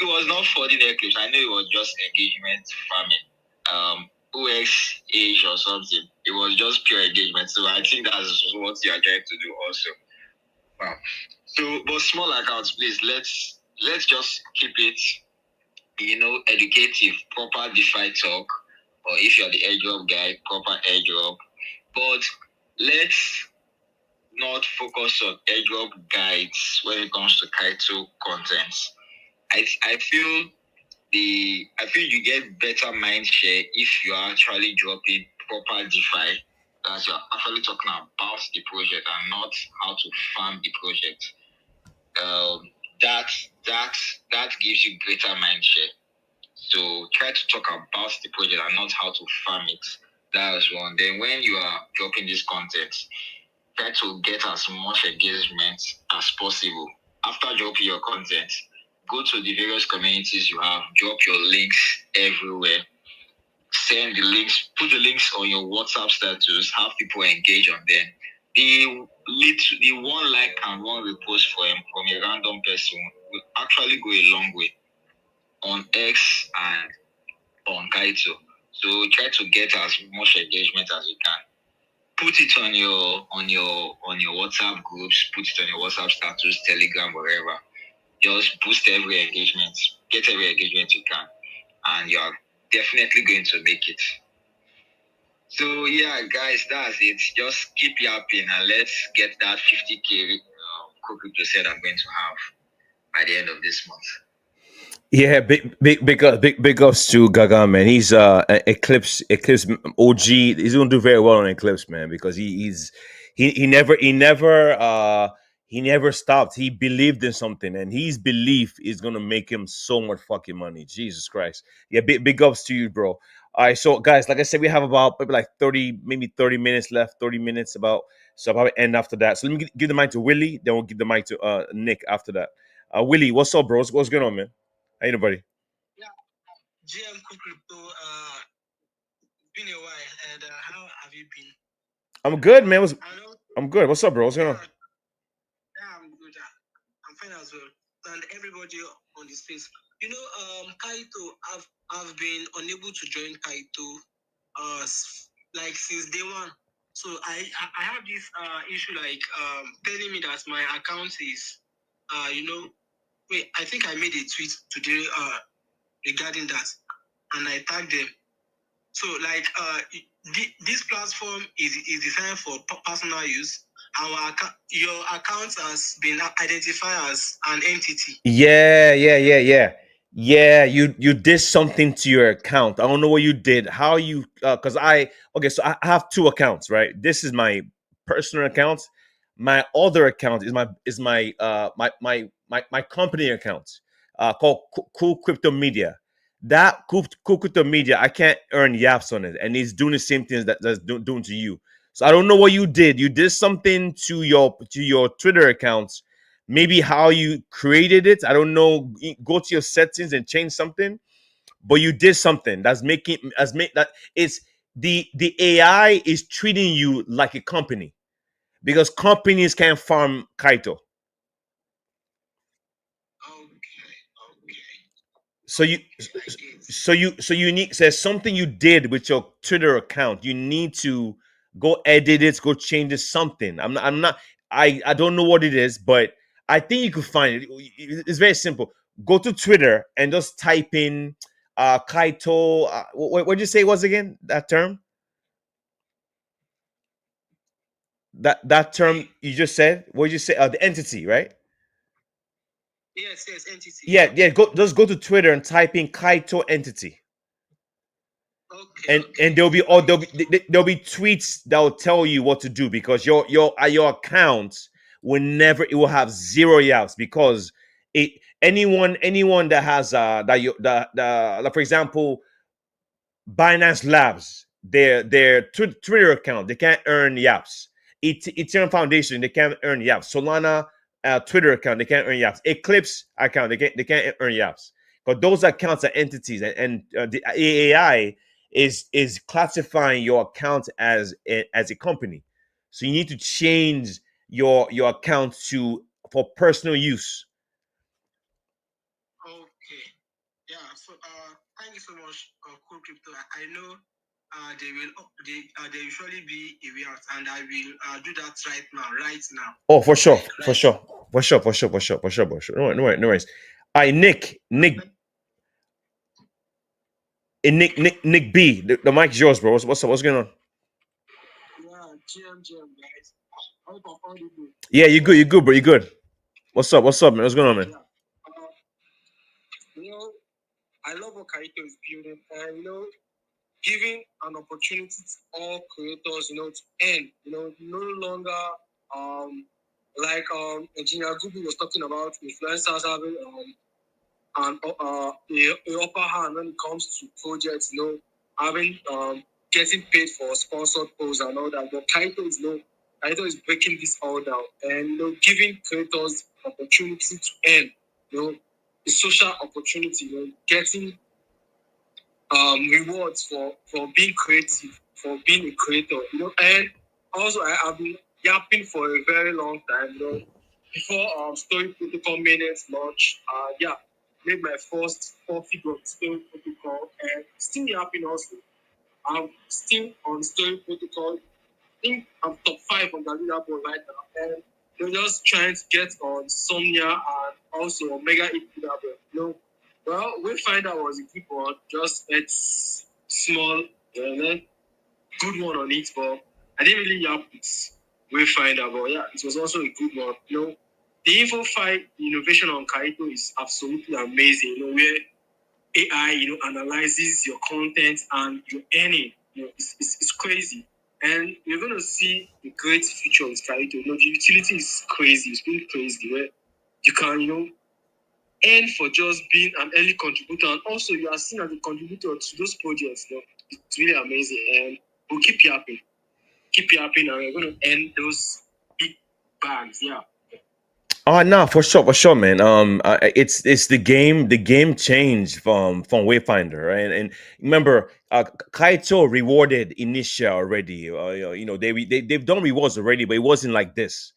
he was not forwarding Eclipse. I know it was just engagement farming. OX age or something. It was just pure engagement. So I think that's what you are trying to do also. Wow. So but small accounts, please, let's just keep it, educative, proper DeFi talk, or if you're the airdrop guy, proper airdrop. But let's not focus on airdrop guides when it comes to Kaito contents. I feel you get better mind share if you are actually dropping proper DeFi, as you're actually talking about the project and not how to farm the project. That gives you greater mind share. So try to talk about the project and not how to farm it. That is one. Then when you are dropping this content, try to get as much engagement as possible after dropping your content. go to the various communities you have, drop your links everywhere, send the links, put the links on your WhatsApp status, have people engage on them. The one like and one repost from a random person will actually go a long way on X and on Kaito. So try to get as much engagement as you can. Put it on your WhatsApp groups, put it on your WhatsApp status, Telegram, wherever. Just boost every engagement, get every engagement you can, and you are definitely going to make it. So yeah, guys, that's it. Just keep yapping and let's get that 50K crypto set I'm going to have by the end of this month. Yeah, big ups to Gaga, man. He's Eclipse OG. He's gonna do very well on Eclipse, man, because he never stopped. He believed in something, and his belief is gonna make him so much fucking money. Jesus Christ. Yeah, big ups to you, bro. All right, so guys, like I said, we have about maybe like 30, maybe 30 minutes left, 30 minutes about. So I'll probably end after that. So let me give the mic to Willie, then we'll give the mic to Nick after that. Willie, what's up, bro? What's going on, man? How you doing, buddy? GM Crypto, it's been a while, and how have you been? I'm good, man. Hello? I'm good. What's up, bro? What's going on? Yeah, I'm good. I'm fine as well. And everybody on the space. Kaito, I've been unable to join Kaito like since day one. So I have this issue like telling me that my account is wait, I think I made a tweet today regarding that, and I tagged them. So like this platform is designed for personal use. Your account has been identified as an entity. Yeah. You did something to your account. I don't know what you did. How you? Cause I okay. So I have two accounts, right? This is my personal account. My other account is my company account, called Cool Crypto Media. That Cool Crypto Media, I can't earn yaps on it, and it's doing the same things that's doing to you. So I don't know what you did. You did something to your Twitter accounts, maybe how you created it. I don't know. Go to your settings and change something, but you did something that's making as make that it's the AI is treating you like a company, because companies can farm Kaito. Okay. So you Okay, I get. so you need there's something you did with your Twitter account. You need to go edit it, go change it, something. I'm not I don't know what it is, but I think you could find it. It's very simple. Go to Twitter and just type in Kaito. What did you say it was again? That term? That term you just said? What did you say? The entity, right? Yes, entity, Yeah, yeah. yeah. Just go to Twitter and type in Kaito entity. And there'll be there'll be tweets that will tell you what to do, because your account will never, it will have zero yaps, because it anyone that has like, for example, Binance Labs, their Twitter account, they can't earn yaps. Ethereum Foundation, they can't earn yaps. Solana Twitter account, they can't earn yaps. Eclipse account, they can't earn yaps. Because those accounts are entities, and the AI is classifying your account as a company. So you need to change your account to for personal use. Okay. Yeah. So thank you so much, Cool Crypto. I know there will surely be a way out, and I will do that right now. Right now. Oh, for sure, Like for right. sure, for sure, for sure, for sure, for sure, for sure. No worries. All right, Nick B. The mic is yours, bro. What's up? What's going on? Yeah, GM, guys. How about all you do? Yeah, you good, bro. You good? What's up, man? What's going on, man? Yeah. You know, I love what Kaito is building, and giving an opportunity to all creators, to earn, no longer like Engineer Google was talking about influencers having a upper hand when it comes to projects, having getting paid for sponsored posts and all that. But Kaito is breaking this all down and giving creators opportunity to earn, the social opportunity, getting rewards for being creative, for being a creator, and also have been yapping for a very long time, before Story Protocol made its launch. Yeah, made my first 4 figure Story Protocol, and still yapping also. I'm still on Story Protocol. I think I'm top 5 on the leaderboard right now, and they're just trying to get on Somnia and also Omega 8 leaderboard. Well, we find out was a good one, just it's small, good one on it, but I didn't really yap it. We find out, but yeah, it was also a good one. The info fight innovation on Kaito is absolutely amazing. Where AI, analyzes your content and your earning. It's crazy. And you're going to see a great future with Kaito. The utility is crazy. It's been crazy where you can, earn for just being an early contributor. And also, you are seen as a contributor to those projects. It's really amazing. And we'll keep yapping, and we're going to earn those big bags. Yeah. Oh no, for sure, man. It's the game. The game changed from Wayfinder, right? And remember, Kaito rewarded Initia already. They've done rewards already, but it wasn't like this.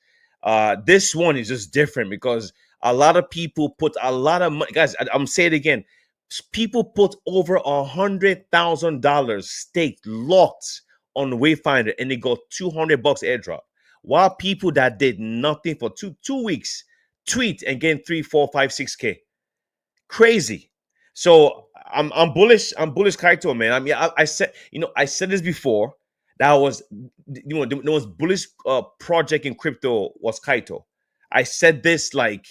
This one is just different because a lot of people put a lot of money. Guys, I'm saying it again. People put over $100,000 staked, locked on Wayfinder, and they got $200 airdrop. While people that did nothing for two weeks tweet and gain 3, 4, 5, 6K. Crazy. So I'm bullish. I'm bullish Kaito, man. I mean, I said this before. That was the most bullish project in crypto was Kaito. I said this like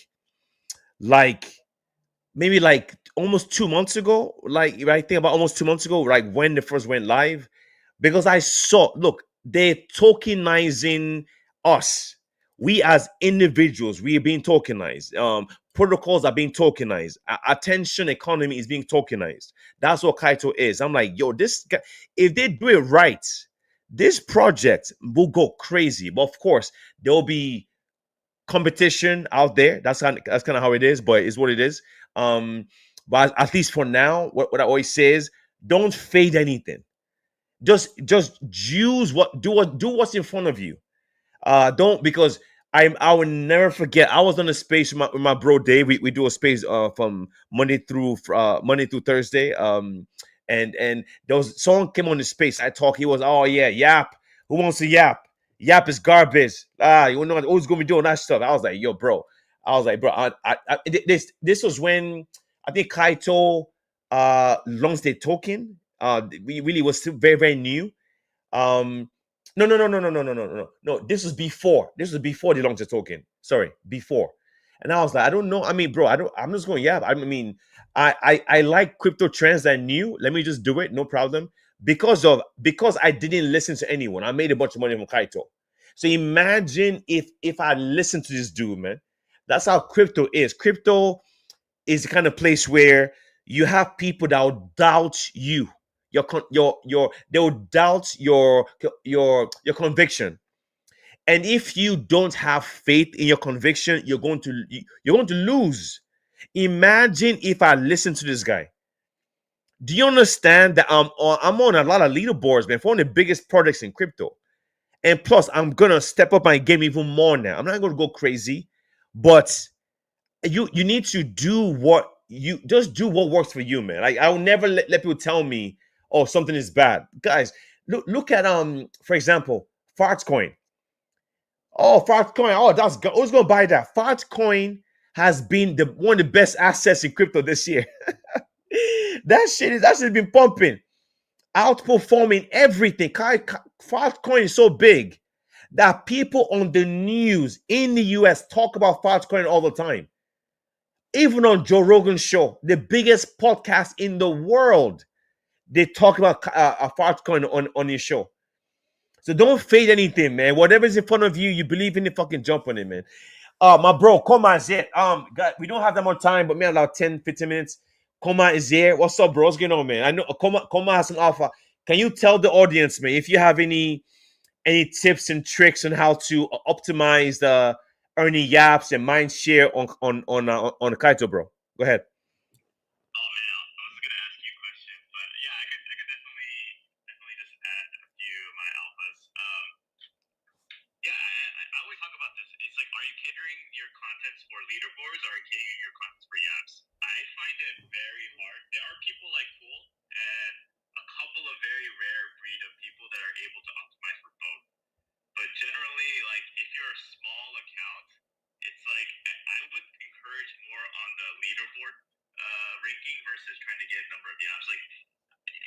maybe like almost 2 months ago. Like I think about almost 2 months ago, like when they first went live, because I saw, look, they're tokenizing us. We as individuals, we are being tokenized. Protocols are being tokenized. Attention economy is being tokenized. That's what Kaito is. I'm like, yo, this guy, if they do it right, this project will go crazy. But of course, there'll be competition out there. That's kind of how it is, but it's what it is. But at least for now, what I always say is, don't fade anything. Just use do what's in front of you. Don't, because I will never forget. I was on a space with my bro Dave. We do a space from Monday through Thursday. And there was someone came on the space. I talk. He was, oh yeah, Yap. Who wants to Yap? Yap is garbage. You know who's gonna be doing that stuff? I was like, yo, bro. I was like, bro. This was when I think Kaito launched their token. We really was still very very new. um, no, no, no, no, no, no, no, no, no, no. This was before. This was before the launch token. Sorry, before. And I was like, I don't know. I mean, bro, I don't. I'm just going. Yeah. I mean, I like crypto trends that new. Let me just do it. No problem. Because I didn't listen to anyone. I made a bunch of money from Kaito. So imagine if I listened to this dude, man. That's how crypto is. Crypto is the kind of place where you have people that will doubt you, they will doubt your conviction. And if you don't have faith in your conviction, you're going to lose. Imagine if I listen to this guy. Do you understand that I'm on a lot of leaderboards, man, for one of the biggest projects in crypto? And plus, I'm gonna step up my game even more now. I'm not gonna go crazy, but you need to do what works for you, man. Like, I'll never let people tell me, oh, something is bad. Guys, look at for example, Farts Coin. Oh, Farts Coin. Oh, who's gonna buy that? Farts Coin has been the one of the best assets in crypto this year. That shit has been pumping, outperforming everything. Farts Coin is so big that people on the news in the US talk about Farts Coin all the time. Even on Joe Rogan's show, the biggest podcast in the world, they talk about a fart coin on his show. So don't fade anything, man. Whatever's in front of you, you believe in it, fucking jump on it, man. My bro, Koma is here. God, we don't have that much time, but man, about 10, 15 minutes. Koma is here. What's up, bro? What's going on, man? I know Koma has some alpha. Can you tell the audience, man, if you have any tips and tricks on how to optimize the earning yaps and mind share on Kaito, bro? Go ahead. Oh man, I was gonna ask you a question, but yeah, I could definitely just add a few of my alphas. Yeah, I always talk about this. It's like, are you catering your contents for leaderboards or are you catering your contents for yaps? I find it very hard. There are people like Cool and a couple of very rare breed of people that are able to optimize for both. But generally, like if you're a small account, it's like I would encourage more on the leaderboard ranking versus trying to get a number of yaps. Like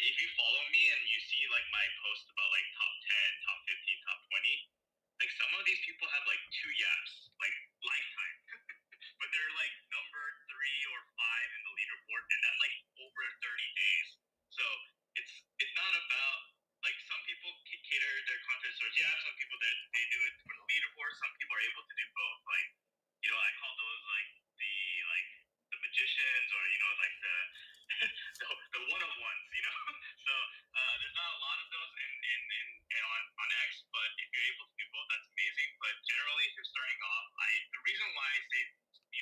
if you follow me and you see like my post about like top 10, top 15, top 20, like some of these people have like two yaps, like lifetime, but they're like number 3 or 5 in the leaderboard, and that's like over 30 days. So it's not about like some people cater their content towards yaps, some people that they do it for the leaderboard, some people are able to do both. Like I call those like the magicians, or like the one of ones, so there's not a lot of those in on X, but if you're able to do both, that's amazing. But generally, if you're starting off, the reason why I say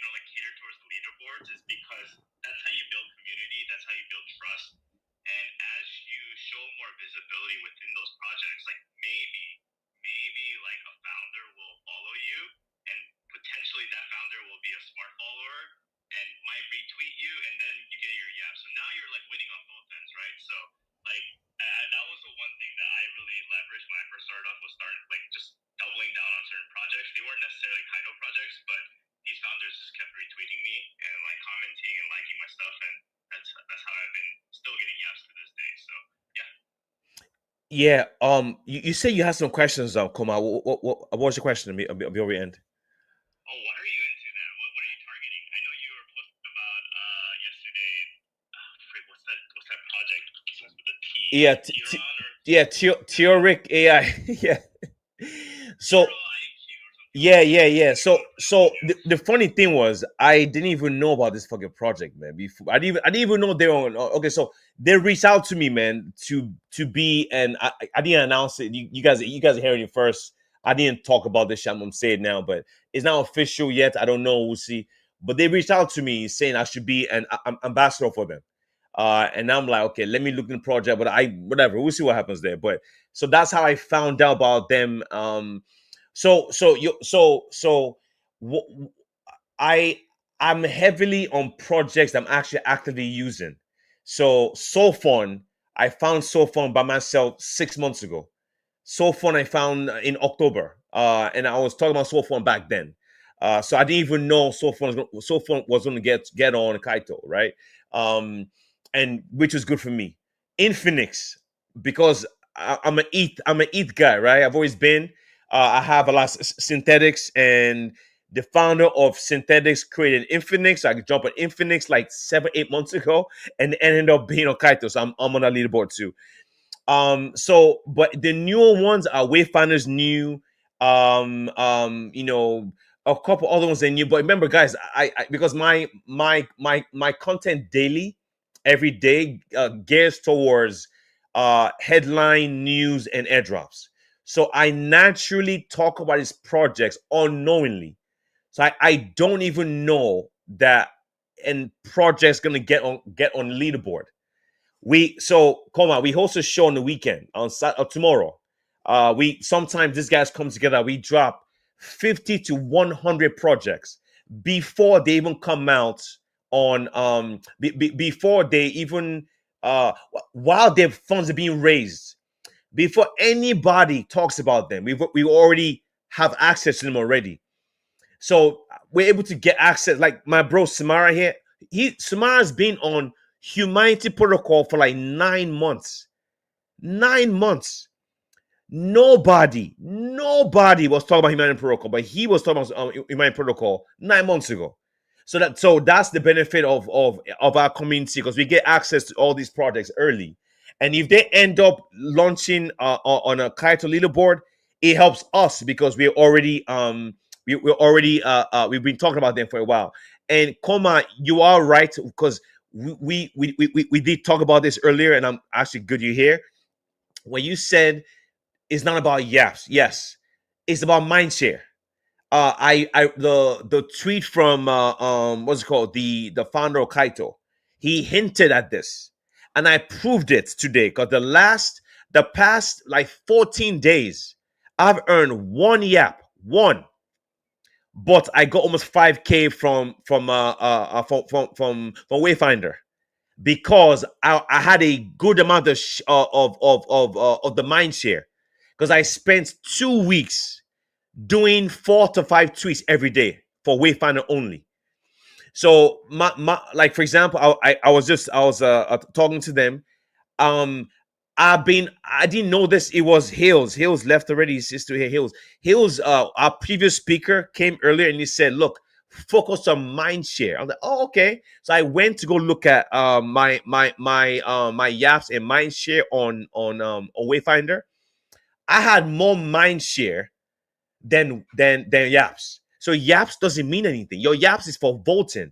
like cater towards the leaderboards is because that's how you build community, that's how you build trust, and as you show more visibility within those projects, like maybe like a founder will follow you, and potentially that founder will be a smart follower and might retweet you, and then you get your yap. So now you're like winning on both ends, right? So like that was the one thing that I really leveraged when I first started off, was starting like just doubling down on certain projects. They weren't necessarily Kaito projects, but these founders just kept retweeting me and like commenting and liking my stuff, and that's how I've been still getting yaps to this day. So yeah. Yeah. You say you had some questions, Koma. What was your question to be end? Oh, what are you into then? What are you targeting? I know you were posting about yesterday. What's that project? Starts with a T, Yeah. like Tiron or Yeah. Theoric AI. Yeah. So Neural IQ or something like yeah, that. yeah, I was yeah. thinking about that one. Yeah. The funny thing was, I didn't even know about this fucking project, man. Before I didn't even know they were on. Okay, so they reached out to me, man, to be, and I didn't announce it. You guys are hearing it first. I didn't talk about this shit. I'm gonna say it now, but it's not official yet. I don't know. We'll see. But they reached out to me saying I should be an ambassador for them. And I'm like, okay, let me look in the project, but whatever. We'll see what happens there. But so that's how I found out about them. W- I I'm heavily on projects I'm actually actively using. So fun. I found so fun by myself 6 months ago. So fun I found in October. And I was talking about so fun back then. So I didn't even know so fun was going to get on Kaito, right? Um, and which was good for me. In Phoenix, because I'm an ETH guy, right? I've always been. I have a lot of synthetics, and the founder of synthetics created Infinix. I could jump on Infinix like 7, 8 months ago, and ended up being on Kaito. So I'm on a leaderboard too. But the newer ones are Wayfinder's new. A couple other ones are new. But remember, guys, I because my content daily, every day, gears towards headline news and airdrops. So I naturally talk about his projects unknowingly. So I don't even know that and project's gonna get on leaderboard. We host a show on the weekend on tomorrow. We sometimes these guys come together. We drop 50 to 100 projects before they even come out on before they even while their funds are being raised, before anybody talks about them. We already have access to them already. So we're able to get access. Like my bro Samara here, Samara's been on Humanity Protocol for like 9 months. 9 months. Nobody was talking about Humanity Protocol, but he was talking about Humanity Protocol 9 months ago. So that's the benefit of our community, because we get access to all these projects early. And if they end up launching on a Kaito leaderboard, it helps us because we're already we've been talking about them for a while. And Koma, you are right, because we did talk about this earlier, and I'm actually good you're here. When you said it's not about yaps, yes, it's about mindshare. I the tweet from what's it called, the founder of Kaito. He hinted at this, and I proved it today because the past like 14 days, I've earned one yap, one, but I got almost 5K from Wayfinder because I had a good amount of of the mind share because I spent 2 weeks doing 4 to 5 tweets every day for Wayfinder only. So my like for example, I was talking to them. Um, I didn't know this. It was Hills. Hills left already. He's still here. Hills. Our previous speaker came earlier and he said, "Look, focus on mind share." I'm like, "Oh, okay." So I went to go look at my yaps and mind share on Wayfinder. I had more mind share than yaps. So yaps doesn't mean anything. Your yaps is for voting.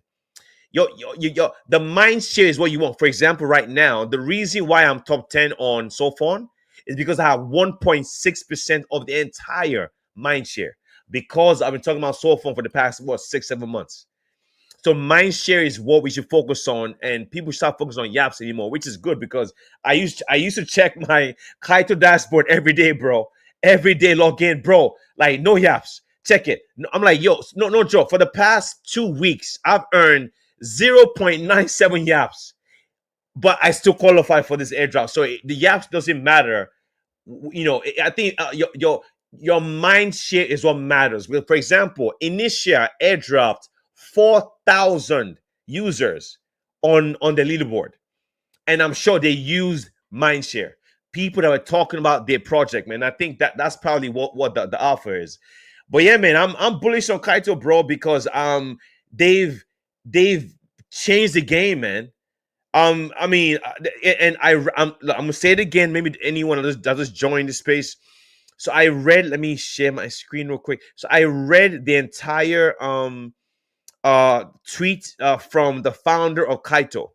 The mind share is what you want. For example, right now, the reason why I'm top 10 on SoFon is because I have 1.6% of the entire mind share. Because I've been talking about SoFon for the past 6, 7 months. So mind share is what we should focus on, and people start focusing on yaps anymore, which is good because I used to check my Kaito dashboard every day, bro. Every day log in, bro. Like no yaps. Check it. I'm like, yo, no joke. For the past 2 weeks, I've earned 0.97 yaps, but I still qualify for this airdrop. So the yaps doesn't matter. I think your mind share is what matters. Well, for example, Initia airdropped 4,000 users on the leaderboard, and I'm sure they used mindshare. People that were talking about their project, man. I think that's probably what the offer is. But yeah, man, I'm bullish on Kaito, bro, because they've they've changed the game, man. I mean, and I'm gonna say it again. Maybe anyone that just joined the space. So I read. Let me share my screen real quick. So I read the entire tweet from the founder of Kaito,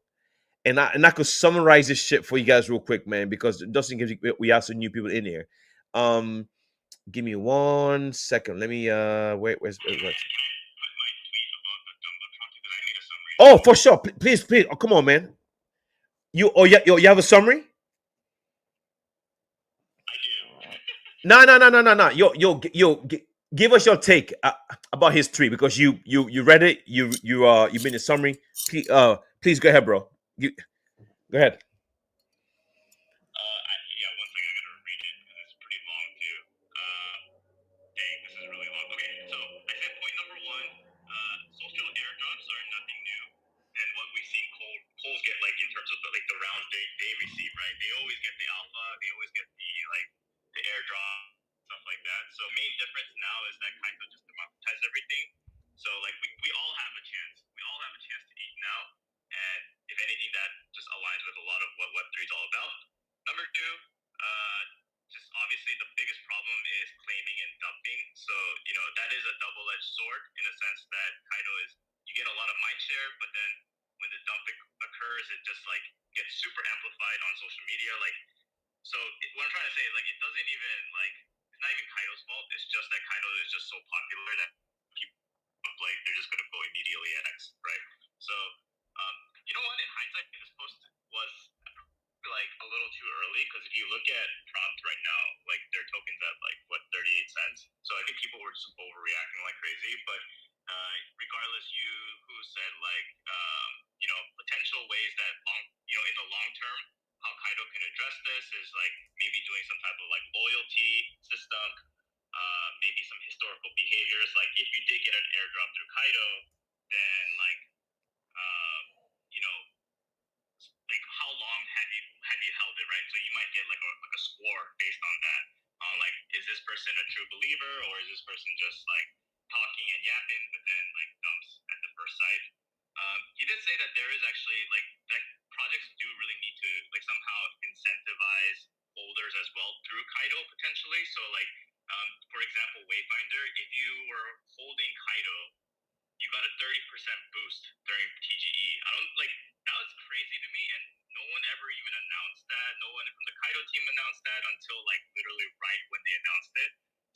and I could summarize this shit for you guys real quick, man, because Dustin gives we have some new people in here. Um, give me 1 second. Let me wait. Oh, for sure. Please. Oh, come on, man. You have a summary? No. Give us your take about his tweet because you read it. You made a summary. Please go ahead, bro. Go ahead.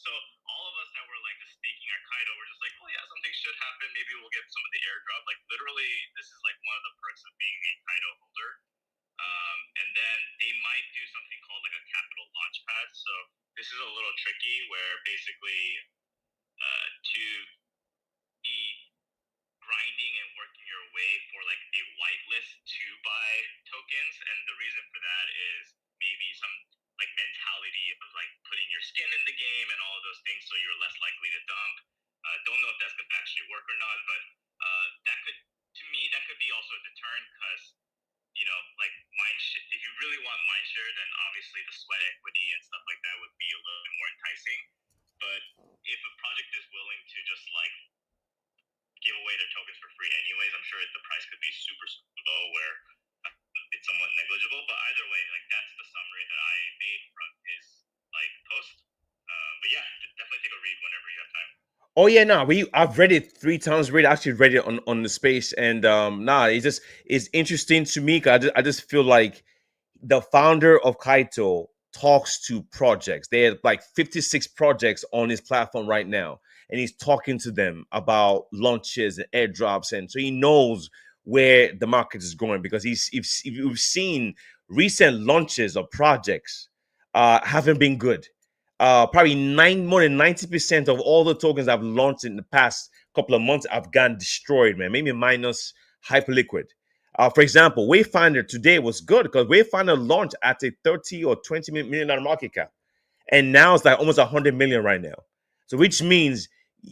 So all of us that were like just staking our Kaito were just like, oh yeah, something should happen. Maybe we'll get some of the airdrop. Like literally, this is like one of the perks of being a Kaito holder. And then they might do something called like a capital launch pad. So this is a little tricky where basically to be grinding and working your way for like a whitelist to buy tokens. And the reason for that is maybe some like mentality of like putting your skin in the game and all of those things so you're less likely to dump. Don't know if that's going to actually work or not, but that could, to me, that could be also a deterrent because, you know, like if you really want mind share, then obviously the sweat equity and stuff like that would be a little bit more enticing. But if a project is willing to just like give away their tokens for free anyways, I'm sure the price could be super, super low where it's somewhat negligible. But either way, like that's the summary that I made from his like post. But yeah, definitely take a read whenever you have time. Oh yeah, no, I've read it 3 times. Actually read it on the space, and it's interesting to me. 'Cause I just feel like the founder of Kaito talks to projects. They have like 56 projects on his platform right now, and he's talking to them about launches and airdrops, and so he knows where the market is going because if you've seen recent launches of projects haven't been good. Probably more than 90% of all the tokens I've launched in the past couple of months have gotten destroyed, man. Maybe minus Hyperliquid. For example, Wayfinder today was good because Wayfinder launched at a 30 or 20 million dollar market cap, and now it's like almost 100 million right now. So, which means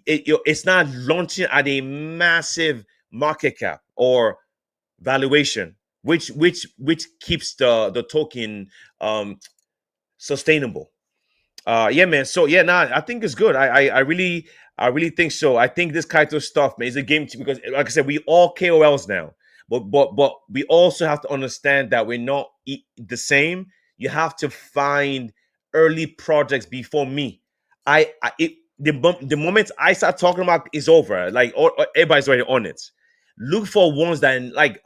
it's not launching at a massive market cap or valuation, which keeps the token sustainable. Yeah, man. So yeah, nah, I think it's good. I really think so. I think this Kaito stuff, man, is a game because, like I said, we all KOLs now, but we also have to understand that we're not the same. You have to find early projects before me. The moment I start talking about is over. Like everybody's already on it. Look for ones that like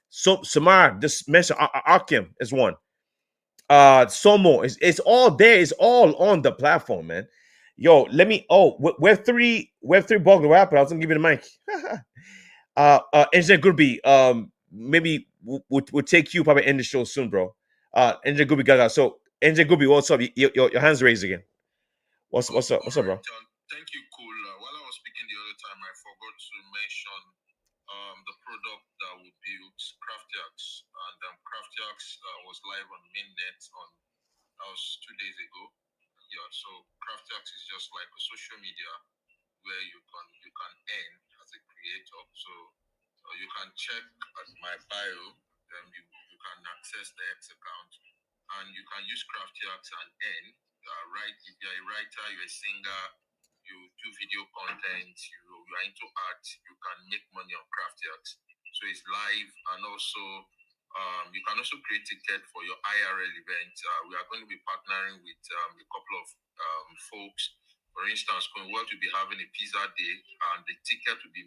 so Samar just mentioned Arkham is one. Somo, it's all there, it's all on the platform, man. Yo, let me web three bug the rapper. I was gonna give you the mic. Engineer Goodby, maybe we'll take you probably end the show soon, bro. Engineer Goodby Gaga. So Engineer Goodby, what's up? Your hands raised again. What's up? What's up, bro? Thank you, Cool. While I was speaking the other time, I forgot to mention the product that we built, Craftiax, and Craftiax was live on mainnet on that was 2 days ago. Yeah, so Craftiax is just like a social media where you can earn as a creator. So you can check at my bio, you can access the X account, and you can use Craftiax and earn. If you're a writer, you're a singer, you do video content, you are into art, you can make money on Craftiax. So it's live, and also you can also create ticket for your IRL event. We are going to be partnering with a couple of folks. For instance, Conwell will be having a pizza day, and the ticket will be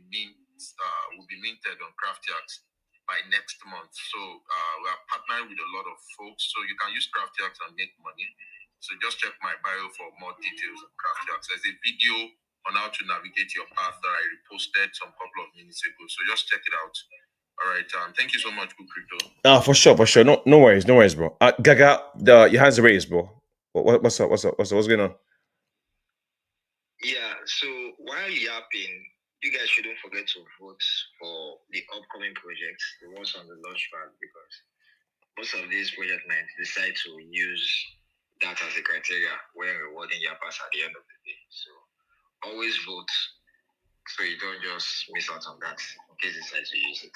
minted on Craftiax by next month. So we are partnering with a lot of folks. So you can use Craftiax and make money. So just check my bio for more details on Craftiax. There's a video on how to navigate your path that I reposted some couple of minutes ago. So just check it out. All right. Thank you so much, Good Crypto. For sure. No worries, bro. Gaga, your hands are raised, bro. What's up? What's going on? Yeah. So while yapping, you guys shouldn't forget to vote for the upcoming projects, the ones on the launchpad, because most of these project might decide to use that as a criteria when rewarding yappers at the end of the day. So always vote so you don't just miss out on that in case you decide to use it.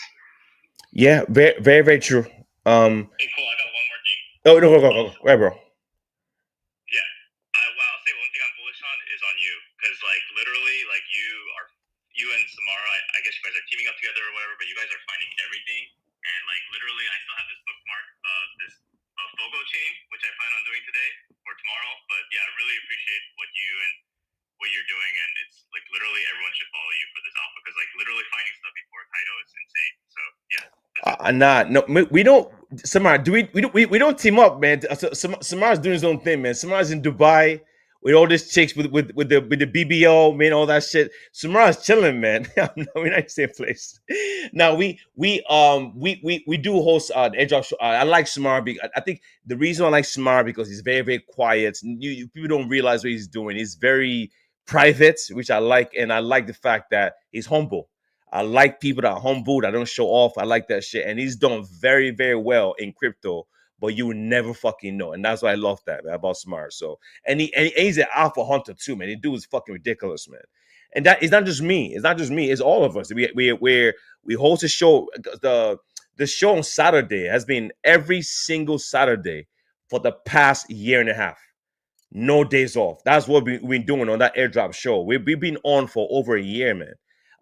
Yeah, very, very, very true. Hey, cool. I got one more thing. Oh, no, go. Where, bro? Yeah. Well, I'll say one thing I'm bullish on is on you. Because, like, literally, like, you and Samara, I guess you guys are teaming up together or whatever, but you guys are finding everything. And, like, literally, I still have this bookmark of this Fogo chain, which I plan on doing today or tomorrow. But, yeah, I really appreciate what you're doing. And it's, like, literally everyone should follow you for this alpha. Because, like, literally finding stuff before Kaito is insane. So, yeah. We don't. Samar, we don't team up, man. Samar's doing his own thing, man. Samar's in Dubai with all these chicks with the BBO, man, all that shit. Samara's chilling, man. We're not in the same place. Now we do host the Edge of Show. I like Samara because I think the reason I like Samara because he's very very quiet. People don't realize what he's doing. He's very private, which I like, and I like the fact that he's humble. I like people that are humble, that don't show off. I like that shit, and he's done very very well in crypto. But you would never fucking know, and that's why I love that man, about Smart. So, and he's an alpha hunter too, man. The dude is fucking ridiculous, man. And that it's not just me. It's not just me. It's all of us. We host a show. The show on Saturday has been every single Saturday for the past year and a half. No days off. That's what we've been doing on that airdrop show. We've been on for over a year, man.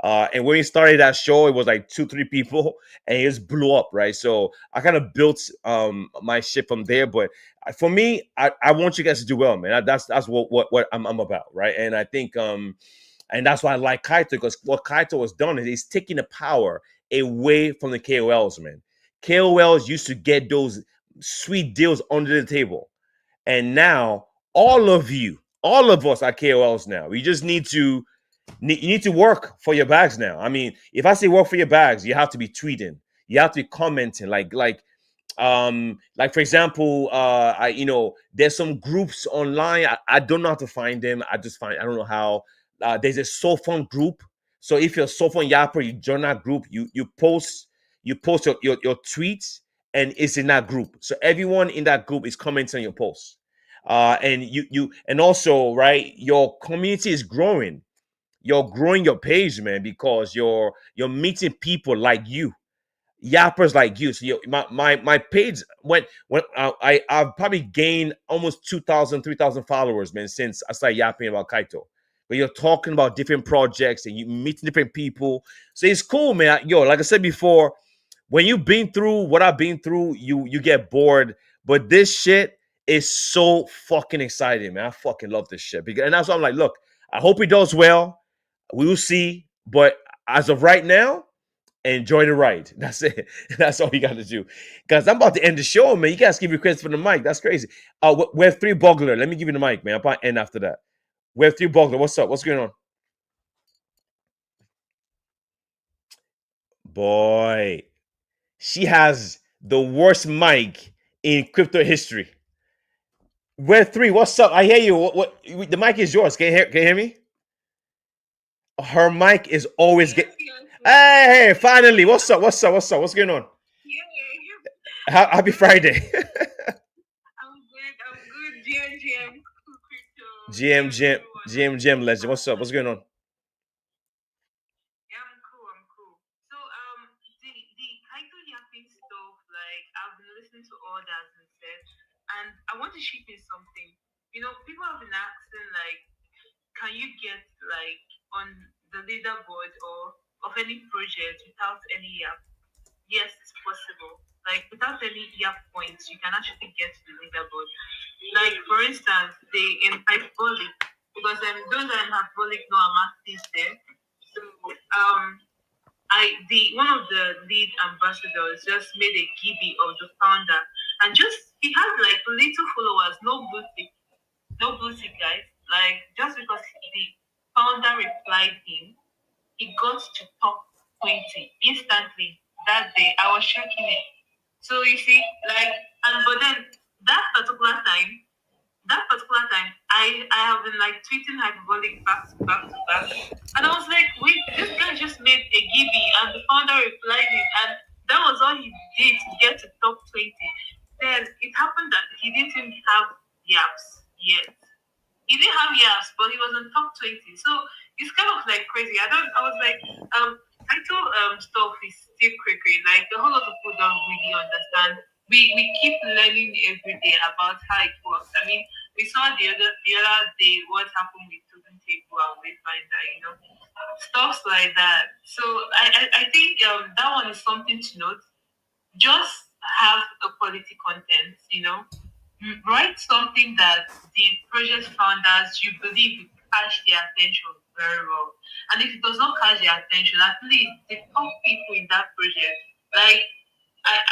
And when we started that show, it was like two, three people, and it just blew up, right? So I kind of built my shit from there. But for me, I want you guys to do well, man. That's what I'm about, right? And I think and that's why I like Kaito, because what Kaito has done is he's taking the power away from the KOLs, man. KOLs used to get those sweet deals under the table, and now all of you, all of us are KOLs now. We just you need to work for your bags now. I mean, if I say work for your bags, you have to be tweeting, you have to be commenting, like for example, there's some groups online. I don't know how to find them. I don't know how. There's a so fun group. So if you're a so fun yapper, you join that group. You post your tweets, and it's in that group. So everyone in that group is commenting on your posts. And also, right, your community is growing. You're growing your page, man, because you're meeting people like you, yappers like you. So my page when I've probably gained almost 2,000, 3,000 followers, man, since I started yapping about Kaito. But you're talking about different projects and you meeting different people. So it's cool, man. Yo, like I said before, when you've been through what I've been through, you get bored. But this shit is so fucking exciting, man. I fucking love this shit. And that's why I'm like, look, I hope he does well. We will see. But as of right now, enjoy the ride. That's it. That's all you got to do. Guys, I'm about to end the show, man. You guys give requests for the mic. That's crazy. Web 3 Bogler. Let me give you the mic, man. I'll probably end after that. Web 3 Bogler, what's up? What's going on? Boy, she has the worst mic in crypto history. Web 3, what's up? I hear you. The mic is yours. Can you hear me? Her mic is always get. Hey, finally. What's up? What's up? What's up? What's going on? Happy Friday. GM Jim GM Legend. What's up? What's going on?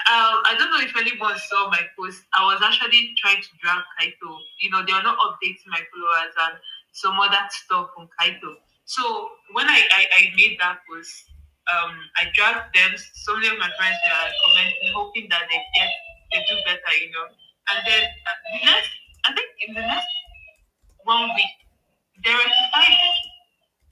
I don't know if anyone saw my post. I was actually trying to drag Kaito. They are not updating my followers and some other stuff on Kaito. So when I made that post, I dragged them. So many of my friends were commenting, hoping that they do better. And then the next, I think in the next 1 week, they rectified it.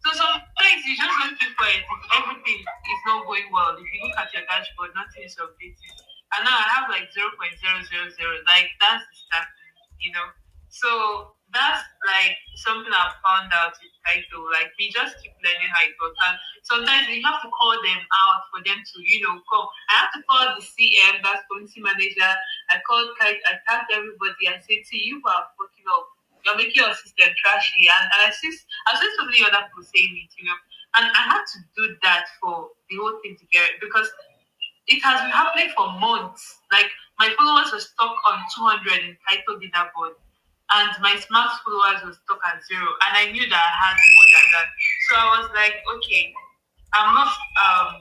So sometimes you just don't keep quiet if everything is not going well. If you look at your dashboard, nothing is updating. And now I have like 0.000. Like that's the starting. So that's like something I've found out with Kaito. Like we just keep learning how it works. And sometimes we have to call them out for them to come. I have to call the CM, that's community manager. I called Kaito, I tagged everybody and said, see, you are fucking up. You're making your system trashy. And I've seen so many other people saying it. And I had to do that for the whole thing to get it because it has been happening for months. Like my followers were stuck on 200 in title leaderboard, and my smart followers were stuck at zero. And I knew that I had more than that. So I was like, okay, I'm not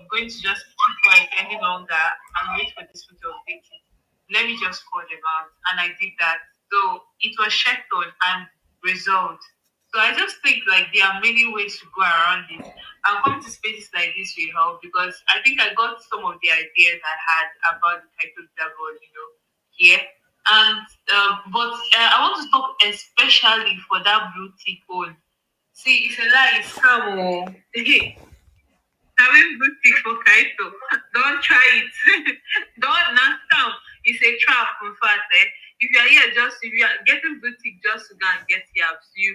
going to just keep quiet any longer and wait for this video to update it. Let me just call them out. And I did that. So it was checked on and resolved. So I just think like there are many ways to go around it. And coming to spaces like this will help because I think I got some of the ideas I had about the title level, here. And but I want to talk especially for that blue tick one. See, it's a lie, it's scam. Oh. Having good tick for Kaito. Don't try it. Don't not scam. It's a trap, in fact. If you are here just if you are getting good tick just to go and get yaps, you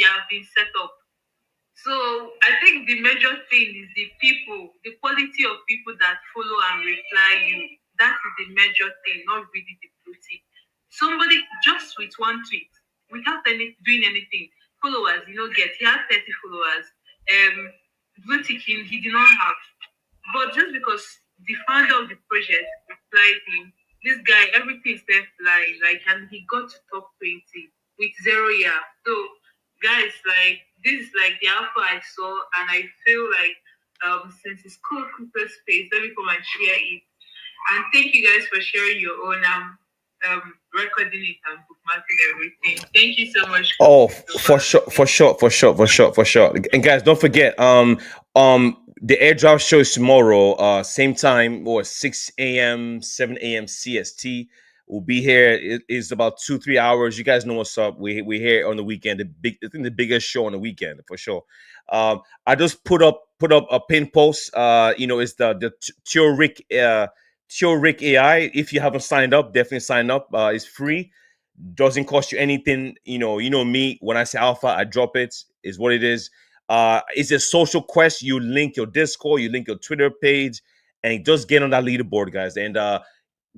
have been set up. So I think the major thing is the people, the quality of people that follow and reply you. That is the major thing, not really the beauty. Somebody just with one tweet, without doing anything, followers, get he had 30 followers. Blue tick he did not have. But just because the founder of the project replied him, this guy, everything stayed flying, like, and he got to top 20 with 0 year. So, guys, like, this is like the alpha I saw, and I feel like, since it's called Cooper Space, let me come and share it. And thank you guys for sharing your own, recording it and bookmarking everything. Thank you so much. Oh, for sure, for sure, for sure, for sure, for sure. And guys, don't forget, the airdrop show is tomorrow, same time, or 6 a.m., 7 a.m. CST. We'll be here. It is about 2-3 hours. You guys know what's up. We here on the weekend. I think the biggest show on the weekend for sure. I just put up a pin post. It's the Theoric AI. If you haven't signed up, definitely sign up. It's free, doesn't cost you anything. You know me. When I say alpha, I drop it. Is what it is. It's a social quest. You link your Discord, you link your Twitter page, and just get on that leaderboard, guys. And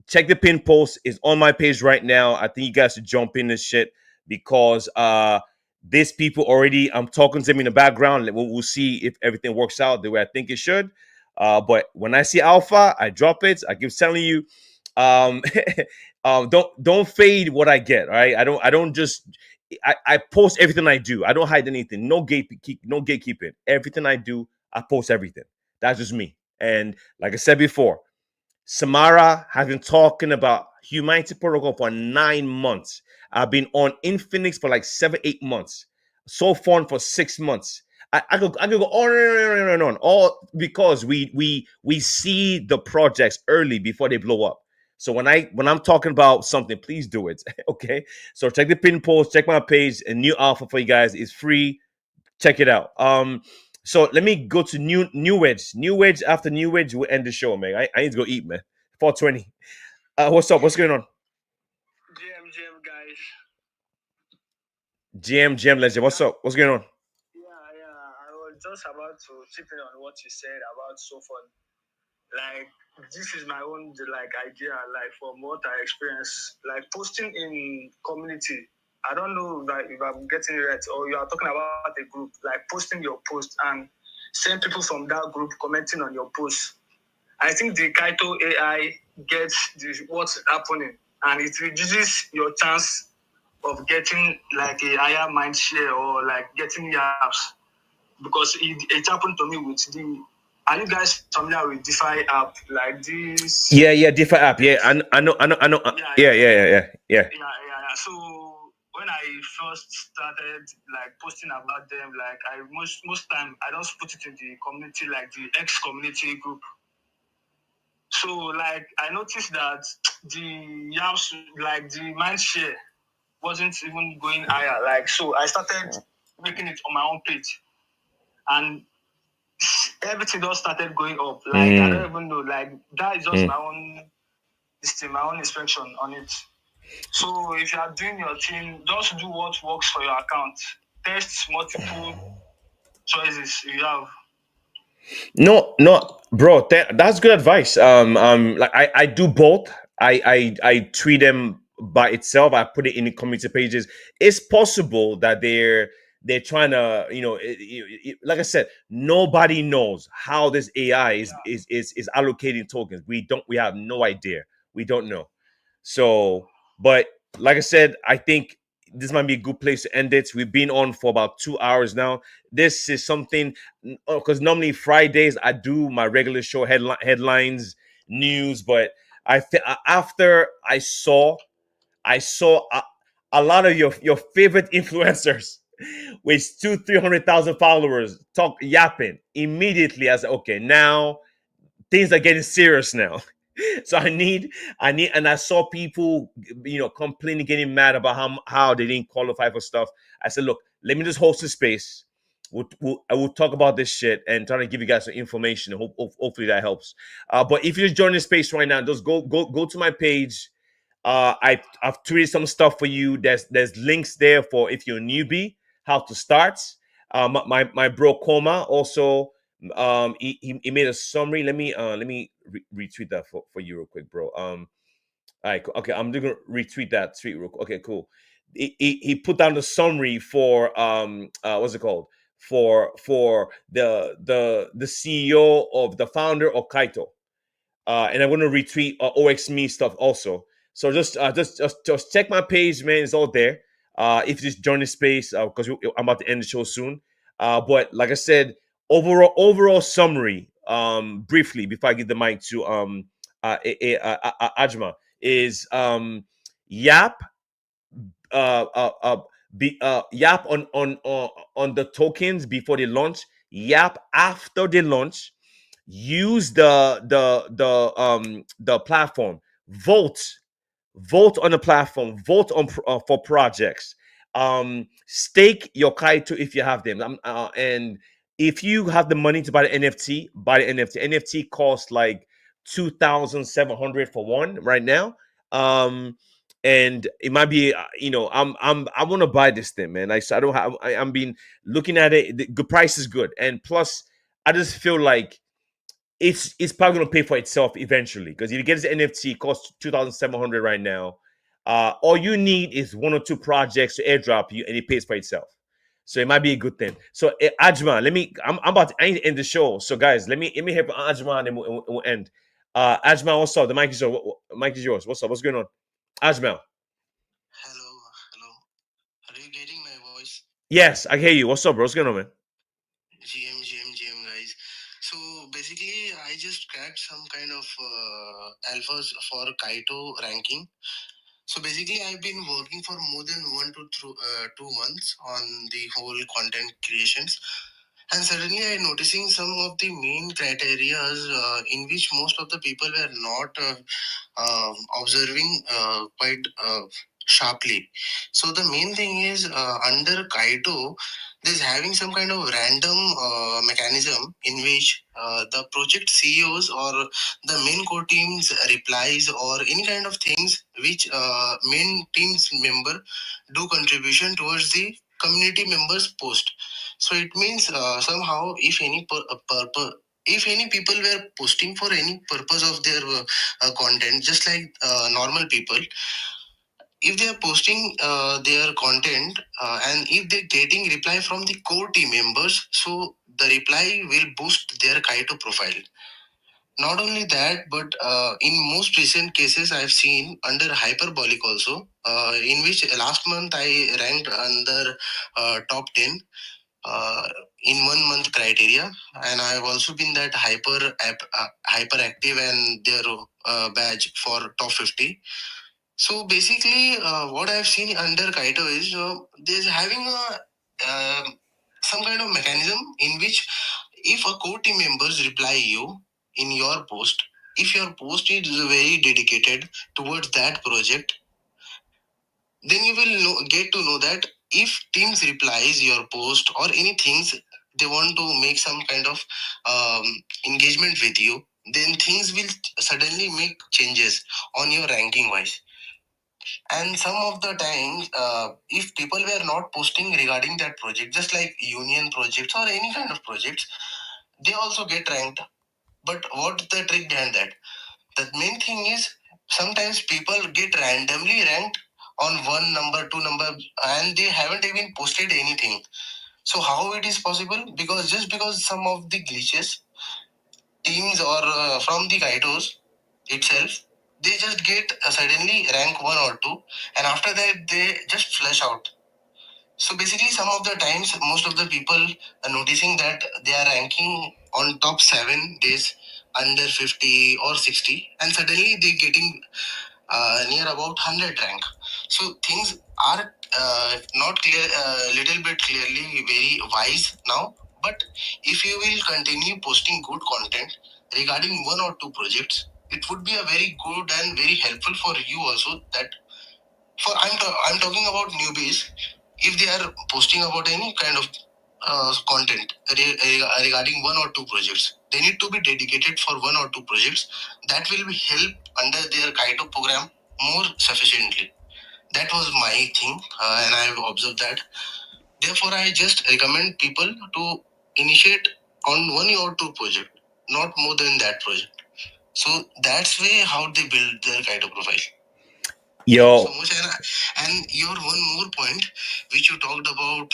check the pin post. It's on my page right now. I think you guys should jump in this shit because these people already. I'm talking to them in the background. We'll see if everything works out the way I think it should. But when I see alpha, I drop it. I keep telling you, um, don't fade what I get. All right, I don't just. I post everything I do. I don't hide anything. No gatekeeping. Everything I do, I post everything. That's just me. And like I said before, Samara has been talking about Humanity Protocol for 9 months. I've been on Infinix for like 7, 8 months. So fun for 6 months. I could go on and on. All because we see the projects early before they blow up. So when I'm talking about something, please do it. Okay. So check the pin post, check my page, a new alpha for you guys. It's free. Check it out. So let me go to new wedge. New wedge after new wedge, we'll end the show, man. I need to go eat, man. 4:20. What's up? What's going on? GM, guys. GM Legend. What's up? What's going on? Yeah. I was just about to chip in on what you said about so far. Like, this is my own like idea, like from what I experienced, like posting in community. I don't know like if I'm getting it right, or you are talking about a group, like posting your post and send people from that group commenting on your post. I think the Kaito AI gets what's happening, and it reduces your chance of getting like a higher mind share or like getting yaps, because it happened to me with the Are you guys familiar with DeFi app like this? Yeah, different app. Yeah, I know. Yeah, yeah, Yeah. yeah. So when I first started like posting about them, like I most time I just put it in the community, like the X community group. So like I noticed that the yaps, like the mind share wasn't even going higher. Like so I started making it on my own page, and everything just started going up. Like I don't even know. Like that is just my own my own inspection on it. So if you are doing your thing, just do what works for your account. Test multiple choices you have. No, bro. That's good advice. Like I do both. I treat them by itself. I put it in the community pages. It's possible that they're trying to, like I said, nobody knows how this AI is allocating tokens. We have no idea. We don't know. So, but like I said, I think this might be a good place to end it. We've been on for about 2 hours now. This is something because normally Fridays I do my regular show headlines, news, but after I saw a lot of your favorite influencers with 300,000 followers talk yapping immediately. I said, okay, now things are getting serious now. So and I saw people, complaining, getting mad about how they didn't qualify for stuff. I said, look, let me just host a space. I will talk about this shit and try to give you guys some information. Hopefully that helps. But if you're just joining the space right now, just go to my page. I've tweeted some stuff for you. There's links there for if you're a newbie, how to start. My bro Koma also he made a summary. Let me retweet that for you real quick, bro. All right, okay, I'm just gonna retweet that tweet real quick. Okay, cool. He put down the summary for what's it called, for the CEO of the founder of Kaito, and I'm gonna retweet OXMe stuff also. So just check my page, man. It's all there. If you just join the space, because I'm about to end the show soon. But like I said, overall summary, briefly before I give the mic to Ajma, is Yap Yap on the tokens before they launch, Yap after they launch, use the platform, vote vote on the platform, vote on for projects, stake your Kaito if you have them, and if you have the money to buy the NFT, buy the NFT costs like 2,700 for one right now. And it might be, I want to buy this thing, man. I don't have, I'm been looking at it. The good price is good, and plus I just feel like it's probably gonna pay for itself eventually, because if you get this NFT, it costs 2,700 right now. All you need is one or two projects to airdrop you, and it pays for itself. So it might be a good thing. So Ajman, I'm about to end the show. So guys, let me hear from Ajman, and we'll end. Ajman, what's up? The mic is yours. Mic is yours. What's up? What's going on, Ajman? Hello, hello. Are you getting my voice? Yes, I hear you. What's up, bro? What's going on, man? GM, guys. So basically, I just cracked some kind of alphas for Kaito ranking. So basically, I've been working for more than 2 months on the whole content creations. And suddenly I noticing some of the main criteria in which most of the people were not observing quite sharply. So the main thing is under Kaito, there's having some kind of random mechanism in which the project CEOs or the main core teams replies or any kind of things which main teams member do contribution towards the community members post. So it means somehow if any purpose, if any people were posting for any purpose of their content, just like normal people, if they are posting their content and if they're getting reply from the core team members, so the reply will boost their Kaito profile. Not only that, but in most recent cases I've seen under hyperbolic also, in which last month I ranked under top 10. in 1 month criteria, and I have also been that hyperactive and their badge for top 50. So basically, what I've seen under Kaito is there's having some kind of mechanism in which if a core team members reply you in your post, if your post is very dedicated towards that project, then you will get to know that if teams replies your post or any things they want to make some kind of um, engagement with you, then things will suddenly make changes on your ranking wise. And some of the times, if people were not posting regarding that project, just like union projects or any kind of projects, they also get ranked. But what's the trick behind that? The main thing is sometimes people get randomly ranked on one number, two number, and they haven't even posted anything. So how it is possible? Because just because some of the glitches, teams or from the Kaitos itself, they just get suddenly rank one or two, and after that they just flush out. So basically, some of the times, most of the people are noticing that they are ranking on top 7 days under 50 or 60, and suddenly they getting near about 100 rank. So things are not clear, little bit clearly very wise now. But if you will continue posting good content regarding one or two projects, it would be a very good and very helpful for you also. That for I'm talking about newbies. If they are posting about any kind of content regarding one or two projects, they need to be dedicated for one or two projects. That will be help under their Kaito program more sufficiently. That was my thing, and I have observed that. Therefore, I just recommend people to initiate on one or two project, not more than that project. So that's way how they build their Kaito profile. Yo, So much, and your one more point, which you talked about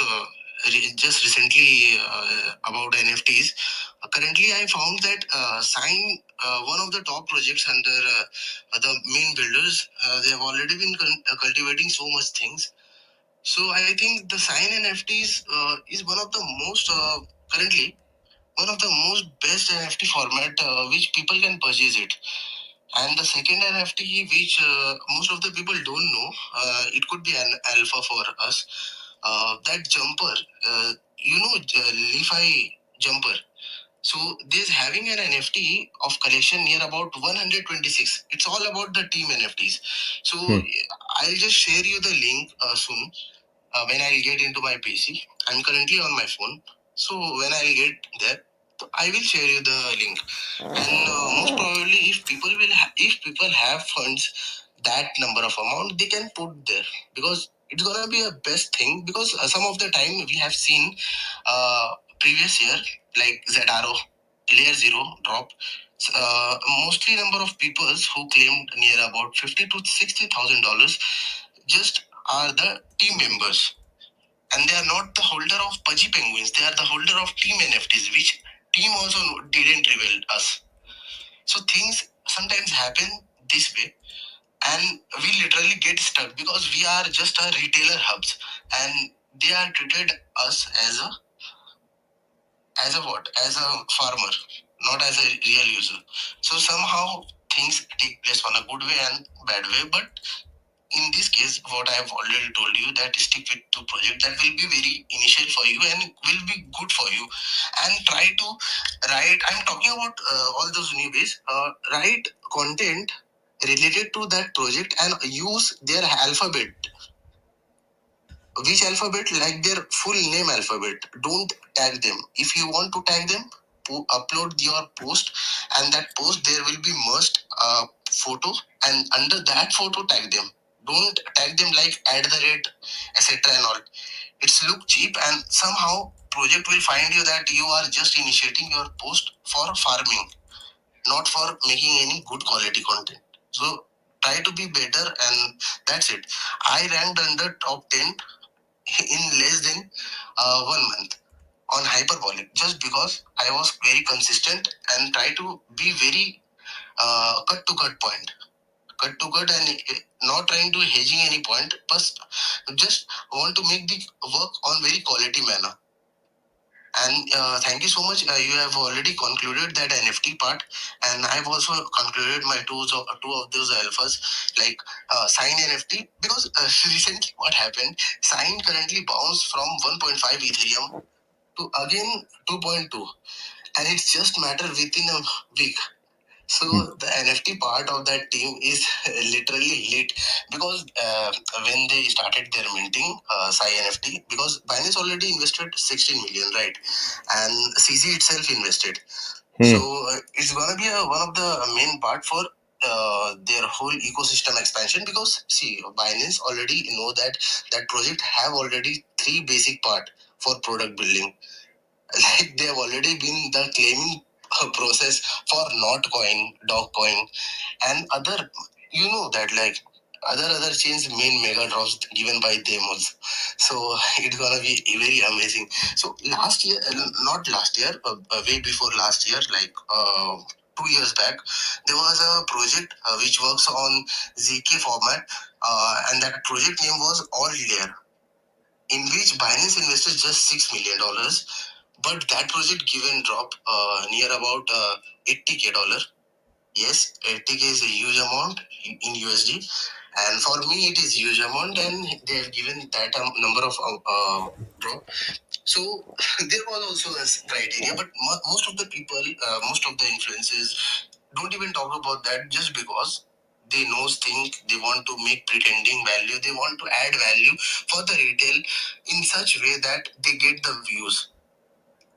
just recently about NFTs. Currently, I found that Sign, one of the top projects under the main builders, they have already been cultivating so much things. So I think the Sign NFTs is one of the most currently one of the most best NFT format which people can purchase it. And the second NFT, which most of the people don't know, it could be an alpha for us. That jumper, Leafy jumper. So there's having an NFT of collection near about 126. It's all about the team NFTs. So I'll just share you the link soon when I'll get into my PC. I'm currently on my phone. So when I'll get there, I will share you the link. And most probably, if people have funds, that number of amount they can put there, because it's gonna be a best thing. Because some of the time we have seen previous year like ZRO, Layer Zero drop. Mostly number of people who claimed near about $50,000 to $60,000 just are the team members, and they are not the holder of Pudgy Penguins. They are the holder of team NFTs, which team also didn't reveal us. So things sometimes happen this way, and we literally get stuck because we are just a retailer hubs, and they are treated us as a what? As a farmer, not as a real user. So somehow things take place on a good way and bad way, but in this case, what I have already told you, that stick with two project that will be very initial for you and will be good for you. And try to write. I'm talking about all those newbies. Write content related to that project and use their alphabet. Which alphabet? Like their full name alphabet. Don't tag them. If you want to tag them, upload your post, and that post there will be must photo, and under that photo tag them. Don't tag them like @ etc. and all. It's look cheap, and somehow project will find you that you are just initiating your post for farming, not for making any good quality content. So try to be better, and that's it. I ranked under top 10 in less than 1 month on hyperbolic, just because I was very consistent and try to be very cut to cut point, cut to cut, and not trying to hedging any point, but just want to make the work on very quality manner. And thank you so much. You have already concluded that NFT part, and I've also concluded my two of those alphas, like Sign NFT, because recently what happened, Sign currently bounced from 1.5 Ethereum to again 2.2, and it's just matter within a week. So the NFT part of that team is literally lit, because when they started their minting Psy NFT, because Binance already invested 16 million, right? And CZ itself invested. So it's gonna be one of the main part for their whole ecosystem expansion, because see, Binance already know that that project have already three basic part for product building. Like they have already been the claiming process for not coin, dog coin, and other, you know that, like other chains main mega drops given by them also. So it's gonna be very amazing. So last year, not last year, way before last year, like 2 years back, there was a project which works on ZK format, and that project name was All Layer, in which Binance invested just $6 million, but that project given drop near about 80k dollar. Yes, 80k is a huge amount in USD, and for me it is huge amount, and they have given that number of drop. So there was also a criteria, but most of the people, most of the influencers don't even talk about that, just because they think they want to make pretending value. They want to add value for the retail in such way that they get the views.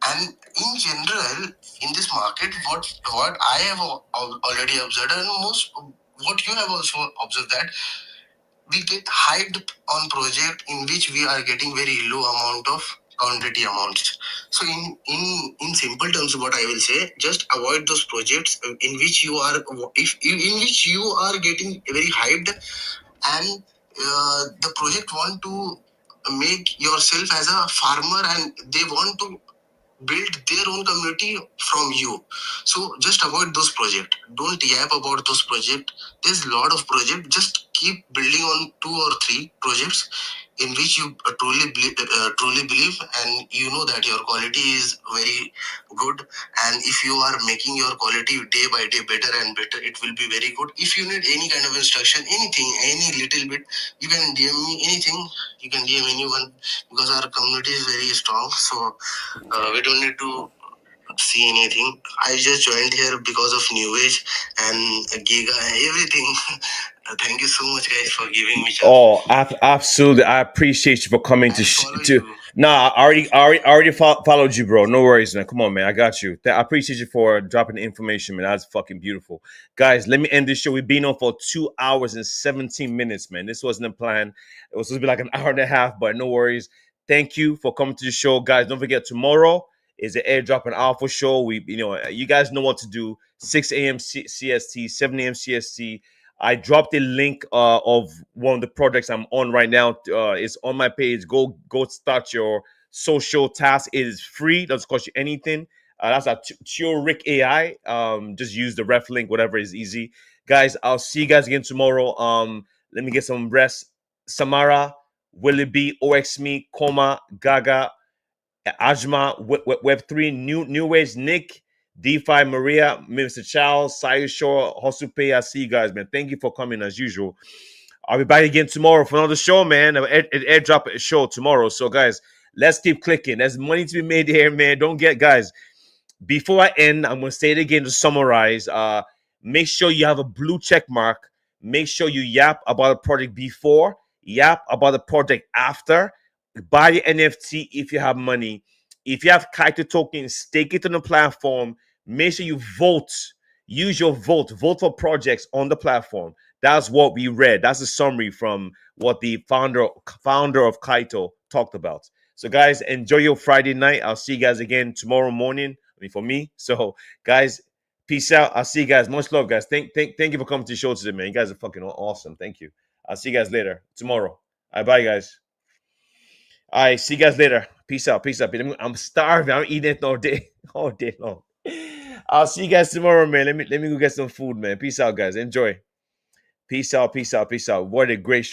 And in general, in this market, what I have already observed, and most what you have also observed, that we get hyped on project in which we are getting very low amount of quantity amounts. So in simple terms, what I will say, just avoid those projects in which you are, if in which you are getting very hyped, and the project want to make yourself as a farmer, and they want to build their own community from you. So just avoid those projects. Don't yap about those projects. There's a lot of projects. Just keep building on 2 or 3 projects in which you truly believe, and you know that your quality is very good. And if you are making your quality day by day better and better, it will be very good. If you need any kind of instruction, anything, any little bit, you can DM me anything. You can DM anyone, because our community is very strong. So we don't need to see anything. I just joined here because of New Age and Giga and everything. Thank you so much, guys, for giving me chance. Oh, absolutely. I appreciate you for coming to Nah, I already followed you, bro. No worries, man. Come on, man. I got you. I appreciate you for dropping the information, man. That's fucking beautiful, guys. Let me end this show. We've been on for 2 hours and 17 minutes, man. This wasn't a plan. It was supposed to be like an hour and a half, but no worries. Thank you for coming to the show, guys. Don't forget, tomorrow is the airdrop and alpha show. You guys know what to do. 6 a.m. CST, 7 a.m. CST. I dropped a link of one of the projects I'm on right now. It's on my page. Go start your social task. It is free. Doesn't cost you anything. That's a Rick AI. Just use the ref link, whatever is easy. Guys, I'll see you guys again tomorrow. Let me get some rest. Samara, Willie B, OXMe, Koma, Gaga, Ajma, Web3, New Ways, Nick, DeFi, Maria, Mr. Charles, Sai Shore, Hosupe. I see you guys, man. Thank you for coming as usual. I'll be back again tomorrow for another show, man. An airdrop show tomorrow. So, guys, let's keep clicking. There's money to be made here, man. Don't get, guys. Before I end, I'm going to say it again to summarize. Make sure you have a blue check mark. Make sure you yap about a project before, yap about the project after. Buy the NFT if you have money. If you have Kaito tokens, stake it on the platform. Make sure you vote. Use your vote. Vote for projects on the platform. That's what we read. That's a summary from what the founder of Kaito talked about. So, guys, enjoy your Friday night. I'll see you guys again tomorrow morning. I mean, for me. So, guys, peace out. I'll see you guys. Much love, guys. Thank you for coming to the show today, man. You guys are fucking awesome. Thank you. I'll see you guys later tomorrow. All right, bye, guys. All right, see you guys later. Peace out. Peace out. I'm starving. I'm eating it all day, all day long. I'll see you guys tomorrow, man. Let me go get some food, man. Peace out, guys. Enjoy. Peace out. Peace out. Peace out. What a great show.